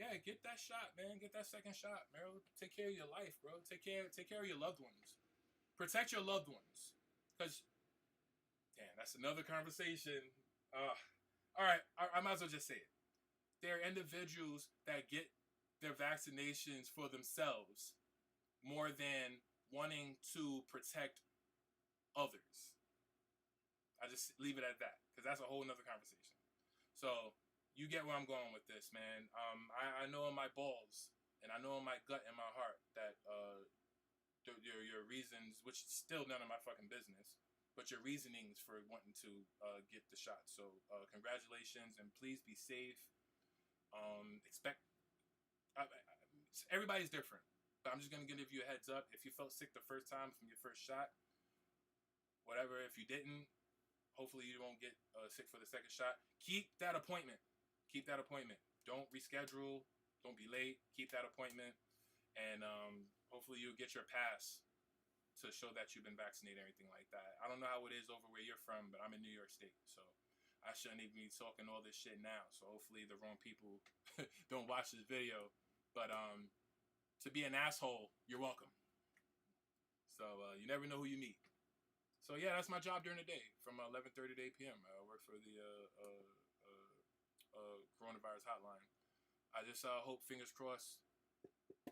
Yeah, get that shot, man. Get that second shot, man. Take care of your life, bro. Take care of your loved ones. Protect your loved ones, because damn, that's another conversation. All right, I might as well just say it. There are individuals that get their vaccinations for themselves more than wanting to protect others. I just leave it at that, because that's a whole nother conversation. So you get where I'm going with this, man. I know in my balls, and I know in my gut and my heart that your reasons, which is still none of my fucking business, but your reasonings for wanting to get the shot. So congratulations, and please be safe. Everybody's different, but I'm just gonna give you a heads up. If you felt sick the first time from your first shot, whatever. If you didn't, hopefully you won't get sick for the second shot. Keep that appointment. Keep that appointment. Don't reschedule. Don't be late. Keep that appointment, and hopefully you'll get your pass to show that you've been vaccinated and everything like that. I don't know how it is over where you're from, but I'm in New York State, so I shouldn't even be talking all this shit now. So hopefully the wrong people don't watch this video. But to be an asshole, you're welcome. So you never know who you meet. So yeah, that's my job during the day from 11:30 to 8 p.m. I work for the coronavirus hotline. I just hope, fingers crossed,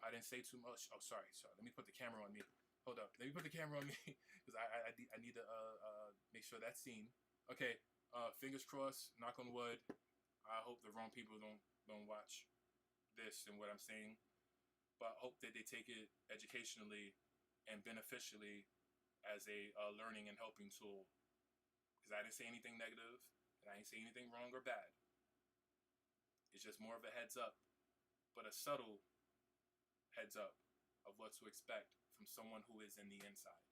I didn't say too much. Oh, sorry. Let me put the camera on me. Hold up. Let me put the camera on me, because I need to make sure that's seen. Okay. Fingers crossed. Knock on wood. I hope the wrong people don't watch this and what I'm saying, but I hope that they take it educationally and beneficially as a learning and helping tool. Because I didn't say anything negative, and I didn't say anything wrong or bad. It's just more of a heads up, but a subtle heads up of what to expect from someone who is in the inside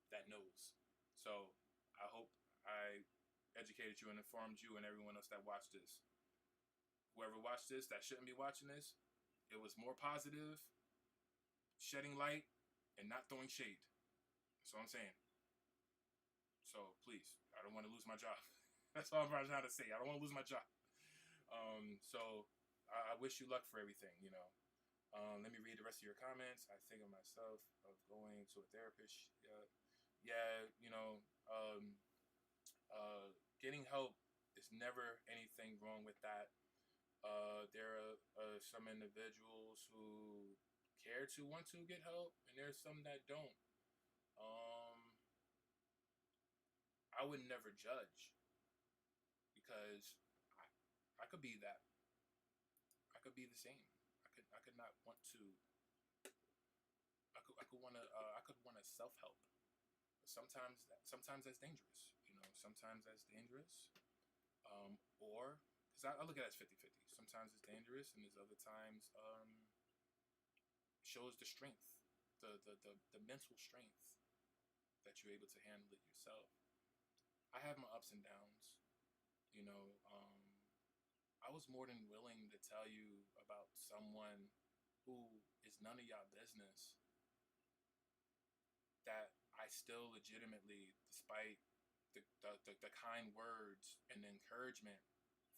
that knows. So I hope I educated you and informed you and everyone else that watched this. Whoever watched this that shouldn't be watching this, it was more positive, shedding light, and not throwing shade. That's what I'm saying. So please, I don't want to lose my job. That's all I'm trying to say. I don't want to lose my job. So I wish you luck for everything, you know. Let me read the rest of your comments. I think of myself of going to a therapist. Yeah, you know, getting help is never anything wrong with that. There are some individuals who care to want to get help, and there's some that don't. I would never judge because I could be that. I could be the same. I could not want to. I could want to. I could want to self help. Sometimes that's dangerous. You know, sometimes that's dangerous. Or because I look at it as 50-50. Sometimes it's dangerous, and there's other times shows the strength, the mental strength that you're able to handle it yourself. I have my ups and downs. You know, I was more than willing to tell you about someone who is none of y'all business that I still legitimately, despite the kind words and the encouragement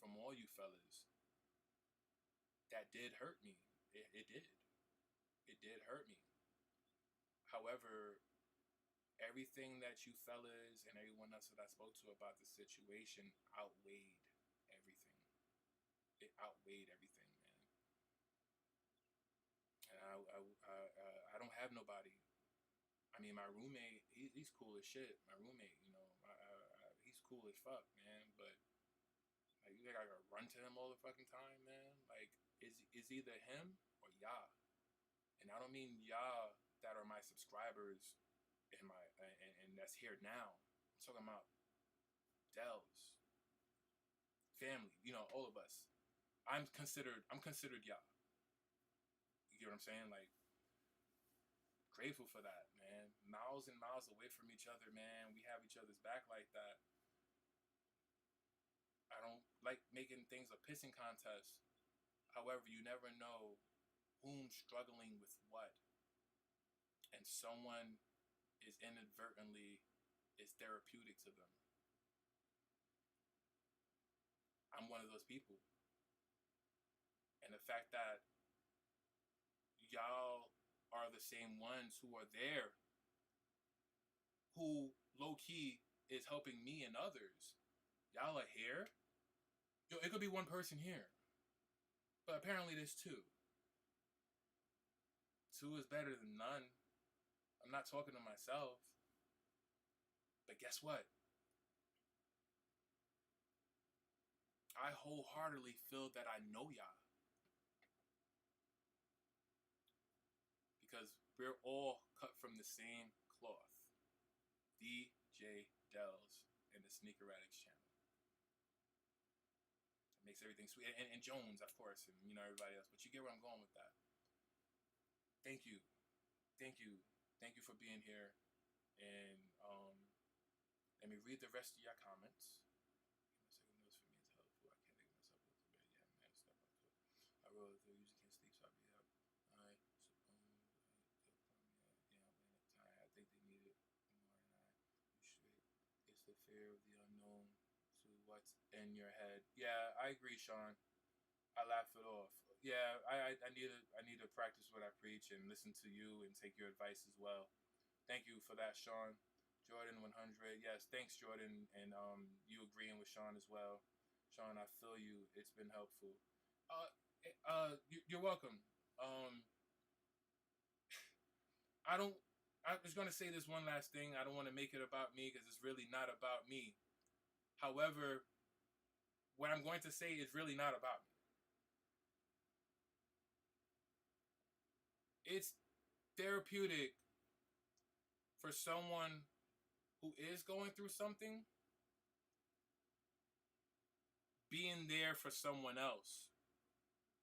from all you fellas, that did hurt me. It did. It did hurt me. However, everything that you fellas and everyone else that I spoke to about the situation outweighed everything. It outweighed everything, man. And I don't have nobody. I mean, my roommate, he's cool as shit. My roommate, you know, he's cool as fuck, man. But like, you think I gotta run to him all the fucking time, man? Like, is either him or y'all. And I don't mean y'all that are my subscribers and and that's here now. I'm talking about Dells, family, you know, all of us. I'm considered y'all. You get what I'm saying? Like, grateful for that, man. Miles and miles away from each other, man. We have each other's back like that. I don't like making things a pissing contest. However, you never know who's struggling with what. And someone is inadvertently is therapeutic to them. I'm one of those people. And the fact that y'all are the same ones who are there, who low-key is helping me and others. Y'all are here. Yo, it could be one person here. But apparently there's two. Two is better than none. I'm not talking to myself. But guess what? I wholeheartedly feel that I know y'all. Because we're all cut from the same cloth. DJ Dells and the Sneaker Addicts channel. It makes everything sweet. And Jones, of course, and you know, everybody else. But you get where I'm going with that. Thank you. Thank you. Thank you for being here. And let me read the rest of your comments. Second notes for me is helpful. I can't think of myself with the bed. Yeah, man, step up to it. I wrote the usually can't sleep, so I'll be up. I suppose I think they need it more than I. You should. It's the fear of the unknown to what's in your head. Yeah, I agree, Sean. I laugh it off. Yeah, I need to practice what I preach and listen to you and take your advice as well. Thank you for that, Sean. Jordan 100. Yes, thanks, Jordan, and you agreeing with Sean as well. Sean, I feel you. It's been helpful. You're welcome. I was gonna say this one last thing. I don't want to make it about me because it's really not about me. However, what I'm going to say is really not about me. It's therapeutic for someone who is going through something, being there for someone else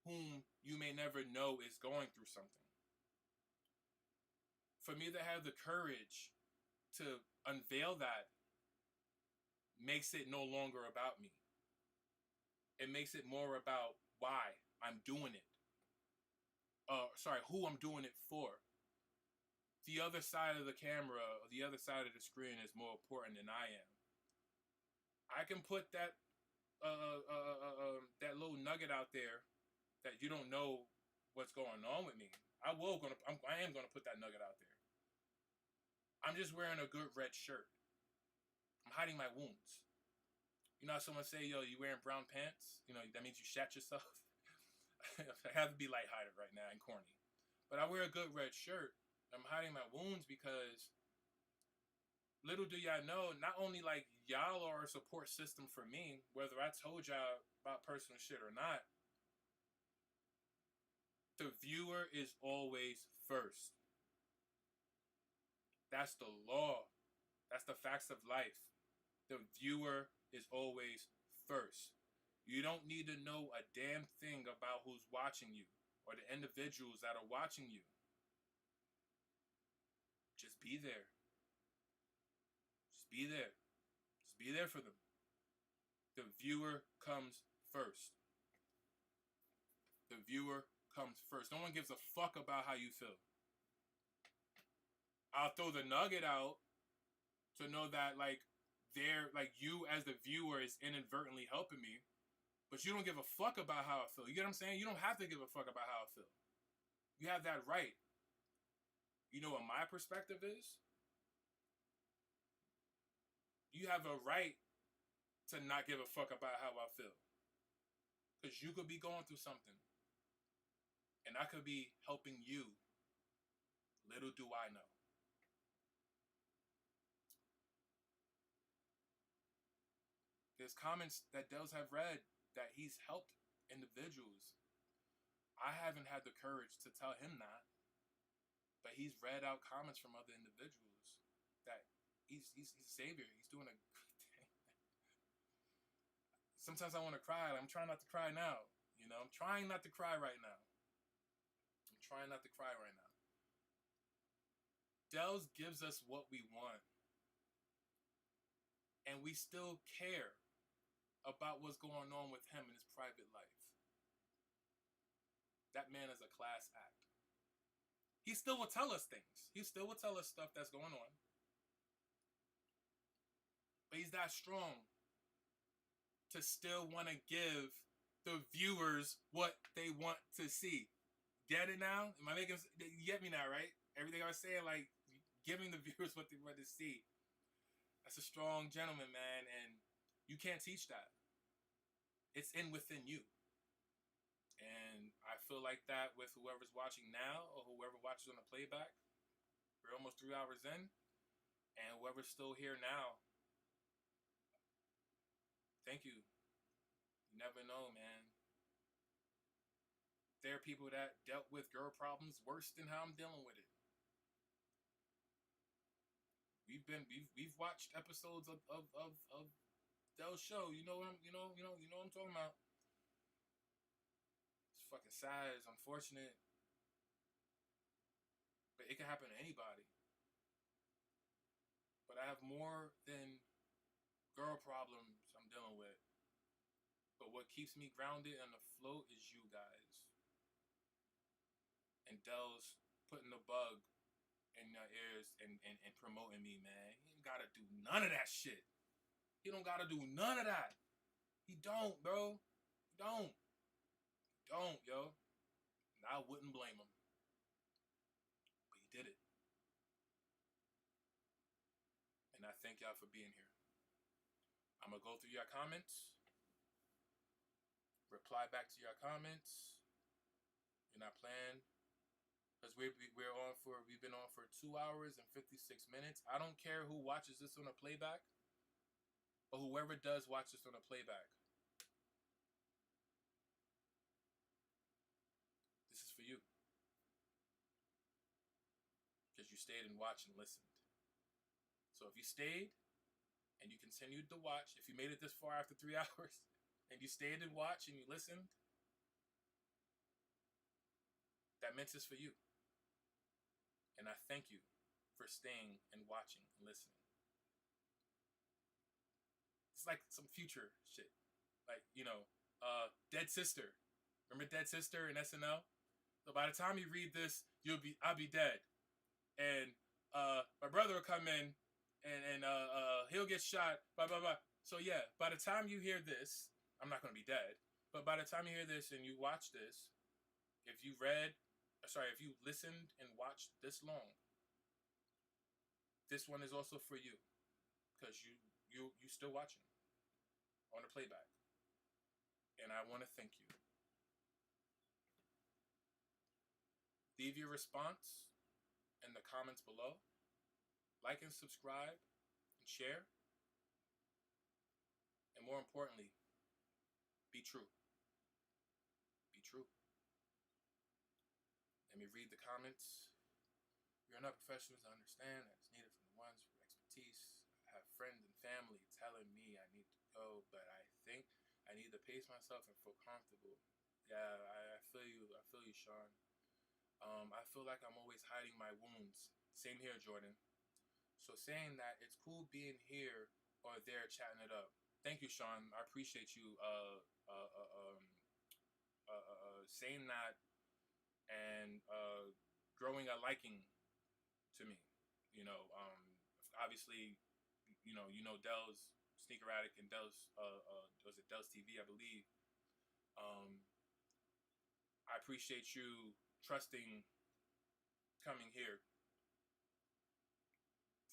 whom you may never know is going through something. For me to have the courage to unveil that makes it no longer about me. It makes it more about why I'm doing it. Who I'm doing it for. The other side of the camera, or the other side of the screen is more important than I am. I can put that that little nugget out there that you don't know what's going on with me. I am gonna put that nugget out there. I'm just wearing a good red shirt. I'm hiding my wounds. You know how someone say, yo, you wearing brown pants? You know, that means you shat yourself. I have to be lighthearted right now and corny. But I wear a good red shirt. I'm hiding my wounds because little do y'all know, not only like y'all are a support system for me, whether I told y'all about personal shit or not, the viewer is always first. That's the law. That's the facts of life. The viewer is always first. You don't need to know a damn thing about who's watching you or the individuals that are watching you. Just be there. Just be there. Just be there for them. The viewer comes first. The viewer comes first. No one gives a fuck about how you feel. I'll throw the nugget out to know that you as the viewer is inadvertently helping me, but you don't give a fuck about how I feel. You get what I'm saying? You don't have to give a fuck about how I feel. You have that right. You know what my perspective is? You have a right to not give a fuck about how I feel. Because you could be going through something. And I could be helping you. Little do I know. There's comments that Dels have read that he's helped individuals. I haven't had the courage to tell him that. But he's read out comments from other individuals that he's a savior. He's doing a good thing. Sometimes I want to cry. I'm trying not to cry now. You know, I'm trying not to cry right now. Dels gives us what we want. And we still care about what's going on with him in his private life. That man is a class act. He still will tell us things. He still will tell us stuff that's going on. But he's that strong to still want to give the viewers what they want to see. Get it now? Am I making? You get me now, right? Everything I was saying, like giving the viewers what they want to see. That's a strong gentleman, man, and you can't teach that. It's within you. And I feel like that with whoever's watching now or whoever watches on the playback. We're almost 3 hours in. And whoever's still here now, thank you. You never know, man. There are people that dealt with girl problems worse than how I'm dealing with it. We've watched episodes of Del's show. You know what I'm talking about. It's fucking sad. It's unfortunate, but it can happen to anybody. But I have more than girl problems I'm dealing with. But what keeps me grounded and afloat is you guys. And Del's putting the bug in your ears and promoting me, man. He ain't gotta do none of that shit. He don't gotta do none of that. He don't, bro. He don't. Don't, yo. And I wouldn't blame him. But he did it. And I thank y'all for being here. I'm gonna go through your comments. Reply back to your comments. You're not playing. Because we've been on for 2 hours and 56 minutes. I don't care who watches this on a playback or whoever does watch this on a playback. This is for you. Because you stayed and watched and listened. So if you stayed and you continued to watch, if you made it this far after 3 hours and you stayed and watched and you listened, that meant it's for you. And I thank you for staying and watching and listening. It's like some future shit. Like, Dead Sister. Remember Dead Sister in SNL? So by the time you read this, I'll be dead. And my brother will come in and he'll get shot, blah blah blah. So yeah, by the time you hear this, I'm not gonna be dead. But by the time you hear this and you watch this, if you listened and watched this long, this one is also for you. Because you still watching on the playback. And I want to thank you. Leave your response in the comments below. Like and subscribe and share. And more importantly, be true. Be true. Let me read the comments. You're enough professionals to understand that it's needed from the ones with expertise. I have friends and family telling me I need to go, but I think I need to pace myself and feel comfortable. Yeah, I feel you. I feel you, Sean. I feel like I'm always hiding my wounds. Same here, Jordan. So saying that it's cool being here or there chatting it up. Thank you, Sean. I appreciate you saying that and growing a liking to me. Obviously, Dell's Sneaker Addict and Dell's was it Dell's TV, I believe. I appreciate you trusting coming here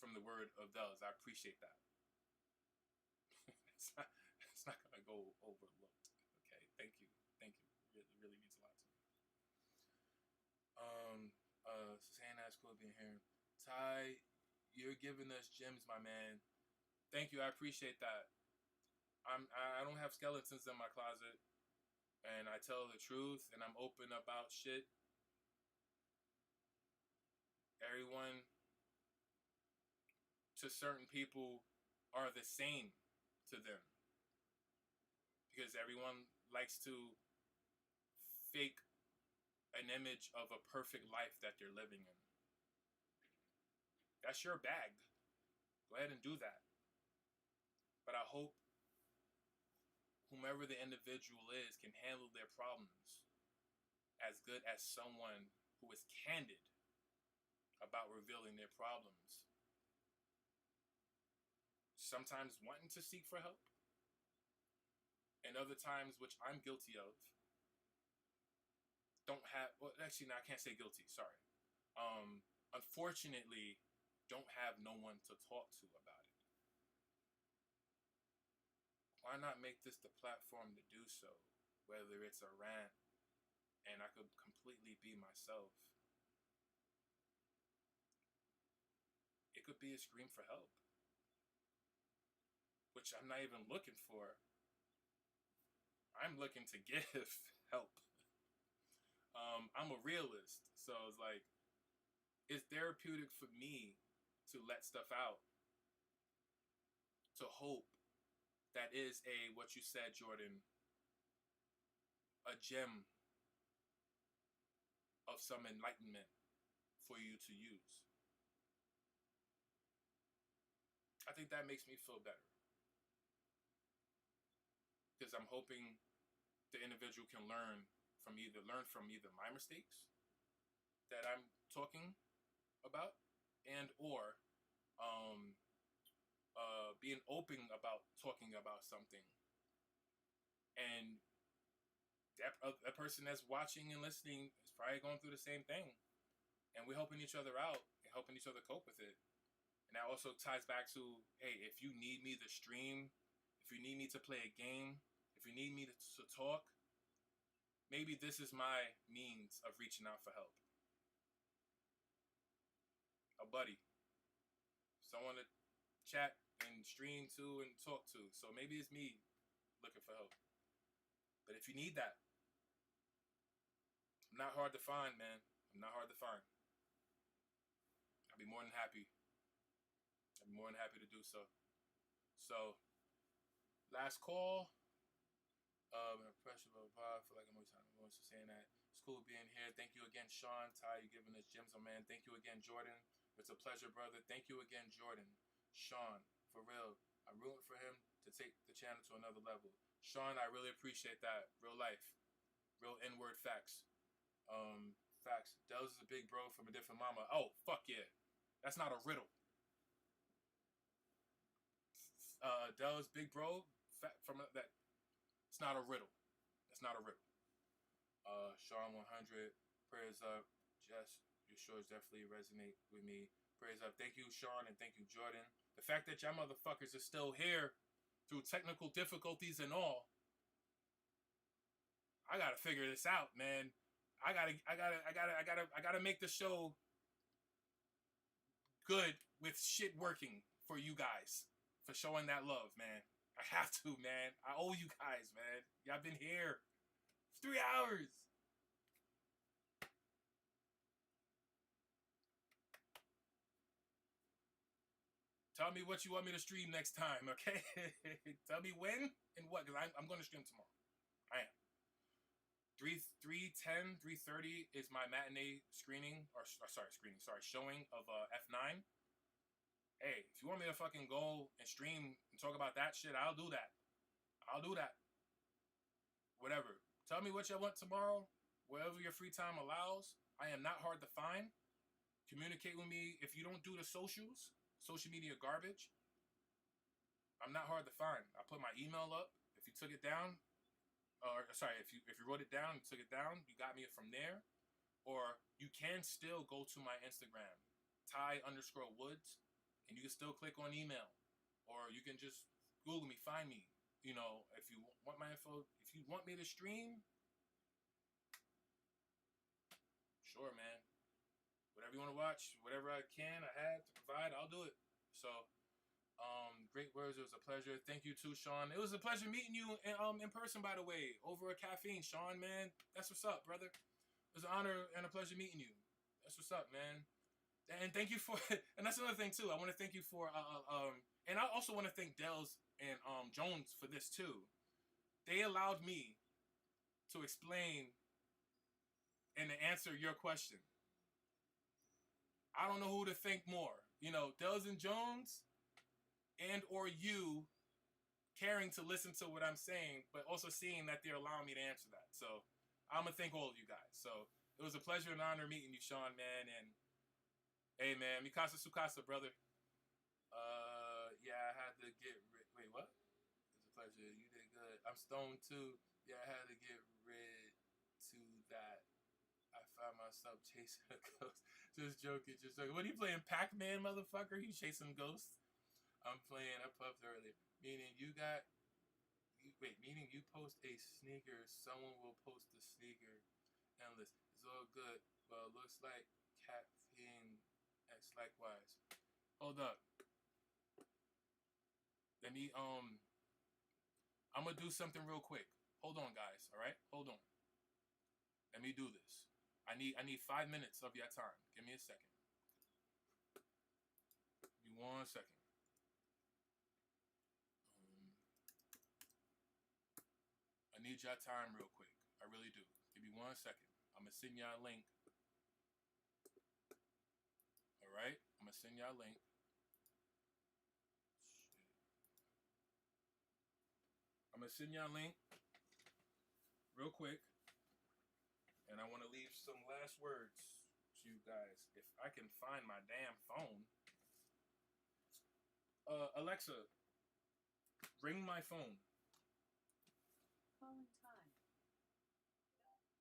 from the word of Dell's. I appreciate that. it's not gonna go overlooked. Okay, thank you. It really means a lot to me. Saying that's cool being here. Ty, you're giving us gems, my man. Thank you. I appreciate that. I don't have skeletons in my closet, and I tell the truth, and I'm open about shit. Everyone, to certain people, are the same to them, because everyone likes to fake an image of a perfect life that they're living in. That's your bag. Go ahead and do that. But I hope whomever the individual is can handle their problems as good as someone who is candid about revealing their problems. Sometimes wanting to seek for help, and other times, which I'm guilty of, I can't say guilty, sorry. Unfortunately, don't have no one to talk to about it. Why not make this the platform to do so? Whether it's a rant, and I could completely be myself. It could be a scream for help, which I'm not even looking for. I'm looking to give help. I'm a realist, so it's like, it's therapeutic for me to let stuff out, to hope that is what you said, Jordan, a gem of some enlightenment for you to use. I think that makes me feel better, because I'm hoping the individual can learn from either my mistakes that I'm talking about, and or being open about talking about something, and that person that's watching and listening is probably going through the same thing, and we're helping each other out and helping each other cope with it. And that also ties back to, hey, if you need me to stream, if you need me to play a game, if you need me to talk, maybe this is my means of reaching out for help. A buddy, someone to chat and stream to and talk to. So maybe it's me looking for help. But if you need that, I'm not hard to find, man. I'm not hard to find. I'll be more than happy I'm more than happy to do so. So, last call. Pressure, blah, blah, blah. I feel like I'm always saying that. It's cool being here. Thank you again, Sean. Ty, you giving us gems, oh man. Thank you again, Jordan. It's a pleasure, brother. Thank you again, Jordan. Sean, for real. I'm rooting for him to take the channel to another level. Sean, I really appreciate that. Real life. Real N-word facts. Facts. Dels is a big bro from a different mama. Oh, fuck yeah. That's not a riddle. Dels, big bro from that. It's not a riddle. It's not a riddle. Sean 100, prayers up. Jess, your shores definitely resonate with me. Prayers up. Thank you, Sean, and thank you, Jordan. The fact that y'all motherfuckers are still here through technical difficulties and all, I gotta figure this out, man. I gotta make the show good with shit working for you guys, for showing that love, man. I have to, man. I owe you guys, man. Y'all been here 3 hours. Tell me what you want me to stream next time, okay? Tell me when and what, because I'm going to stream tomorrow. I am. 3:10, 3:30 is my matinee screening, showing of F9. Hey, if you want me to fucking go and stream and talk about that shit, I'll do that. I'll do that. Whatever. Tell me what you want tomorrow, wherever your free time allows. I am not hard to find. Communicate with me. If you don't do the socials, social media garbage, I'm not hard to find. I put my email up. If you took it down, if you wrote it down, you took it down, you got me from there. Or you can still go to my Instagram, Ty_Woods, and you can still click on email. Or you can just Google me, find me. You know, if you want my info, if you want me to stream, sure, man. Whatever you want to watch, whatever I have to provide, I'll do it. So, great words. It was a pleasure. Thank you too, Sean. It was a pleasure meeting you in person, by the way, over a caffeine. Sean, man, that's what's up, brother. It was an honor and a pleasure meeting you. That's what's up, man. And thank you for, and that's another thing too. I want to thank you for, and I also want to thank Dels and Jones for this too. They allowed me to explain and to answer your question. I don't know who to thank more. You know, Dels and Jones and or you caring to listen to what I'm saying, but also seeing that they're allowing me to answer that. So I'm going to thank all of you guys. So it was a pleasure and honor meeting you, Sean, man. And hey, man, Mikasa Sukasa, brother. Yeah, I had to get rid. Wait, what? It's a pleasure. You did good. I'm stoned too. Yeah, I had to get rid to that. I found myself chasing a ghost. Just joking, just joking. What are you playing, Pac-Man, motherfucker? You chasing ghosts? I'm playing. I puffed earlier. Meaning you post a sneaker, someone will post the sneaker. Endless. It's all good. Well, looks like caffeine X likewise. Hold up. Let me I'm gonna do something real quick. Hold on, guys. All right, hold on. Let me do this. I need 5 minutes of your time. Give me a second. Give me 1 second. I need your time real quick. I really do. Give me 1 second. I'm gonna send y'all a link. All right, I'm gonna send y'all a link. I'm gonna send y'all a link real quick, and I want to leave some last words to you guys. If I can find my damn phone, Alexa, ring my phone. Calling Ty.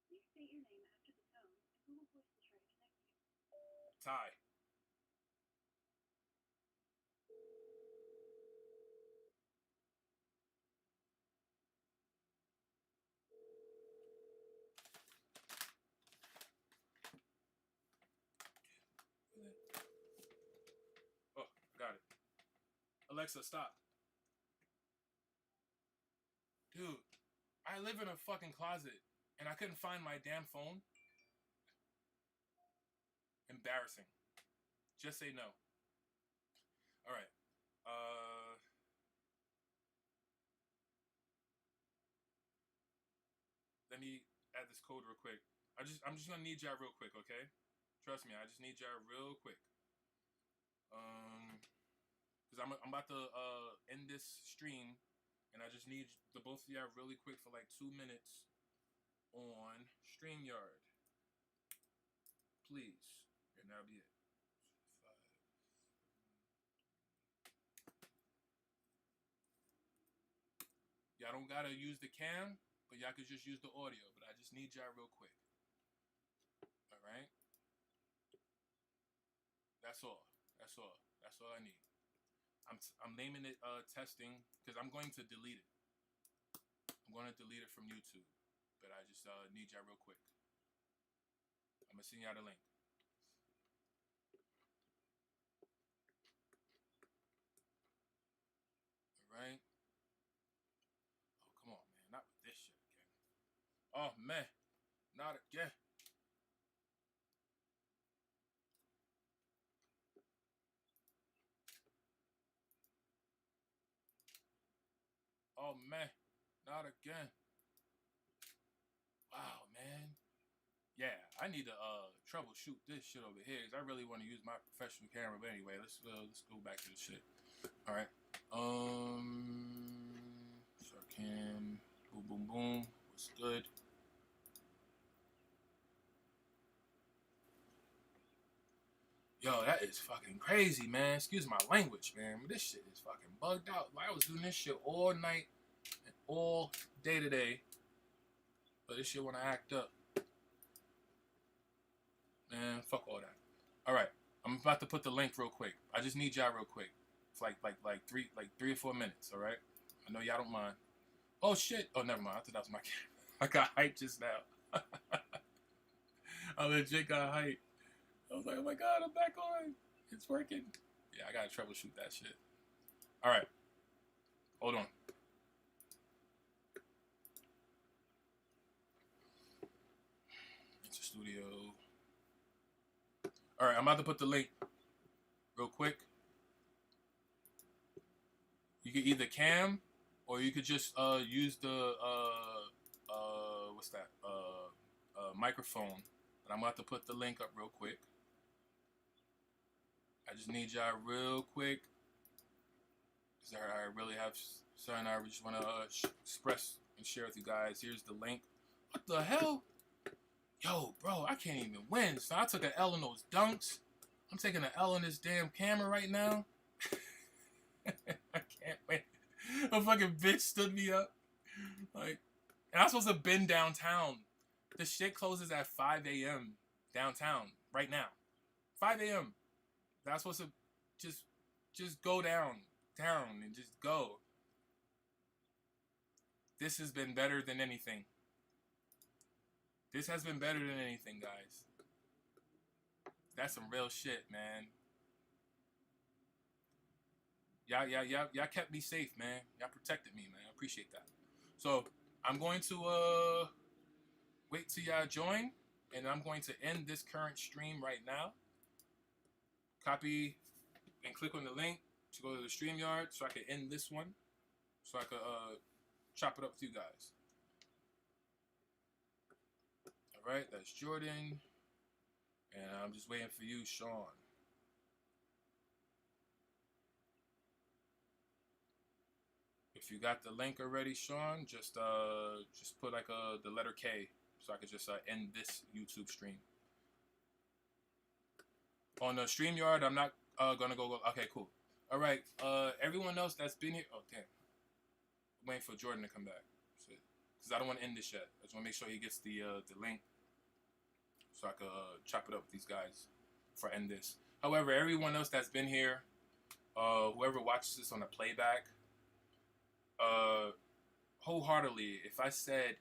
Please state your name after the tone, and Google Voice will try to connect you. Ty. Oh, got it. Alexa, stop. Dude, I live in a fucking closet and I couldn't find my damn phone. Embarrassing. Just say no. All right. let me add this code real quick. I'm just gonna need y'all real quick, okay? Trust me, I just need y'all real quick. Cause I'm about to end this stream, and I just need the both of y'all really quick for like 2 minutes on StreamYard, please, and that'll be it. Y'all don't gotta use the cam, but y'all could just use the audio. But I just need y'all real quick. All right. That's all. That's all. That's all I need. I'm naming it testing because I'm going to delete it. I'm going to delete it from YouTube, but I just need y'all real quick. I'm gonna send y'all the link. All right. Oh, come on, man! Not with this shit again. Oh man, not again. Oh man, not again. Wow, man. Yeah, I need to troubleshoot this shit over here because I really want to use my professional camera. But anyway, let's go back to the shit. All right. Start cam. Boom, boom, boom. What's good? Yo, that is fucking crazy, man. Excuse my language, man. But this shit is fucking bugged out. Like, I was doing this shit all night and all day today, but this shit want to act up. Man, fuck all that. All right, I'm about to put the link real quick. I just need y'all real quick. It's like 3 or 4 minutes. All right. I know y'all don't mind. Oh shit. Oh, never mind. I thought that was my camera. I got hyped just now. I legit got hyped. I was like, oh my god, I'm back on. It's working. Yeah, I gotta troubleshoot that shit. All right. Hold on. Into studio. All right, I'm about to put the link real quick. You can either cam or you could just use the what's that microphone. But I'm about to put the link up real quick. I just need y'all real quick because I really have something I just want to express and share with you guys. Here's the link. What the hell? Yo, bro, I can't even win. So I took an L in those dunks. I'm taking an L in this damn camera right now. I can't wait. A fucking bitch stood me up. Like, and I'm supposed to been downtown. The shit closes at 5 a.m. downtown right now. 5 a.m. That's supposed to just go down and just go. This has been better than anything. This has been better than anything, guys. That's some real shit, man. Y'all kept me safe, man. Y'all protected me, man. I appreciate that. So I'm going to wait till y'all join, and I'm going to end this current stream right now. Copy and click on the link to go to the StreamYard so I can end this one, so I could chop it up with you guys. All right, that's Jordan, and I'm just waiting for you, Sean. If you got the link already, Sean, just put like the letter K so I could just end this YouTube stream. On the StreamYard, I'm not gonna go. Okay, cool. All right. Everyone else that's been here. Oh damn. I'm waiting for Jordan to come back. Because I don't want to end this yet. I just want to make sure he gets the link so I could chop it up with these guys before I end this. However, everyone else that's been here, whoever watches this on a playback, wholeheartedly, if I said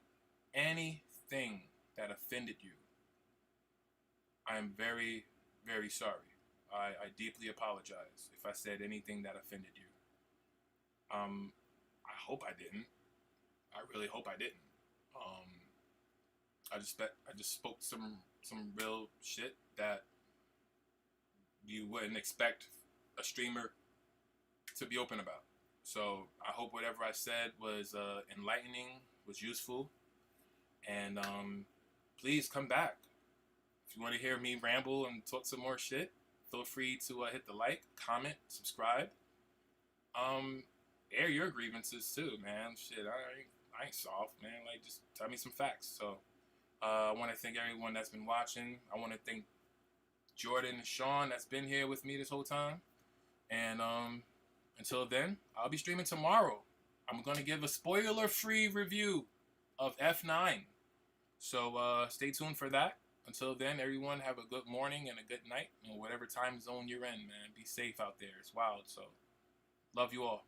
anything that offended you, I am very, very sorry. I deeply apologize if I said anything that offended you. I hope I didn't. I really hope I didn't. I just spoke some real shit that you wouldn't expect a streamer to be open about. So I hope whatever I said was enlightening, was useful, And please come back. If you want to hear me ramble and talk some more shit, feel free to hit the like, comment, subscribe. Air your grievances too, man. Shit, I ain't soft, man. Like, just tell me some facts. So, I want to thank everyone that's been watching. I want to thank Jordan and Sean that's been here with me this whole time. And until then, I'll be streaming tomorrow. I'm gonna give a spoiler-free review of F9. So stay tuned for that. Until then, everyone have a good morning and a good night, whatever time zone you're in, man. Be safe out there. It's wild. So love you all.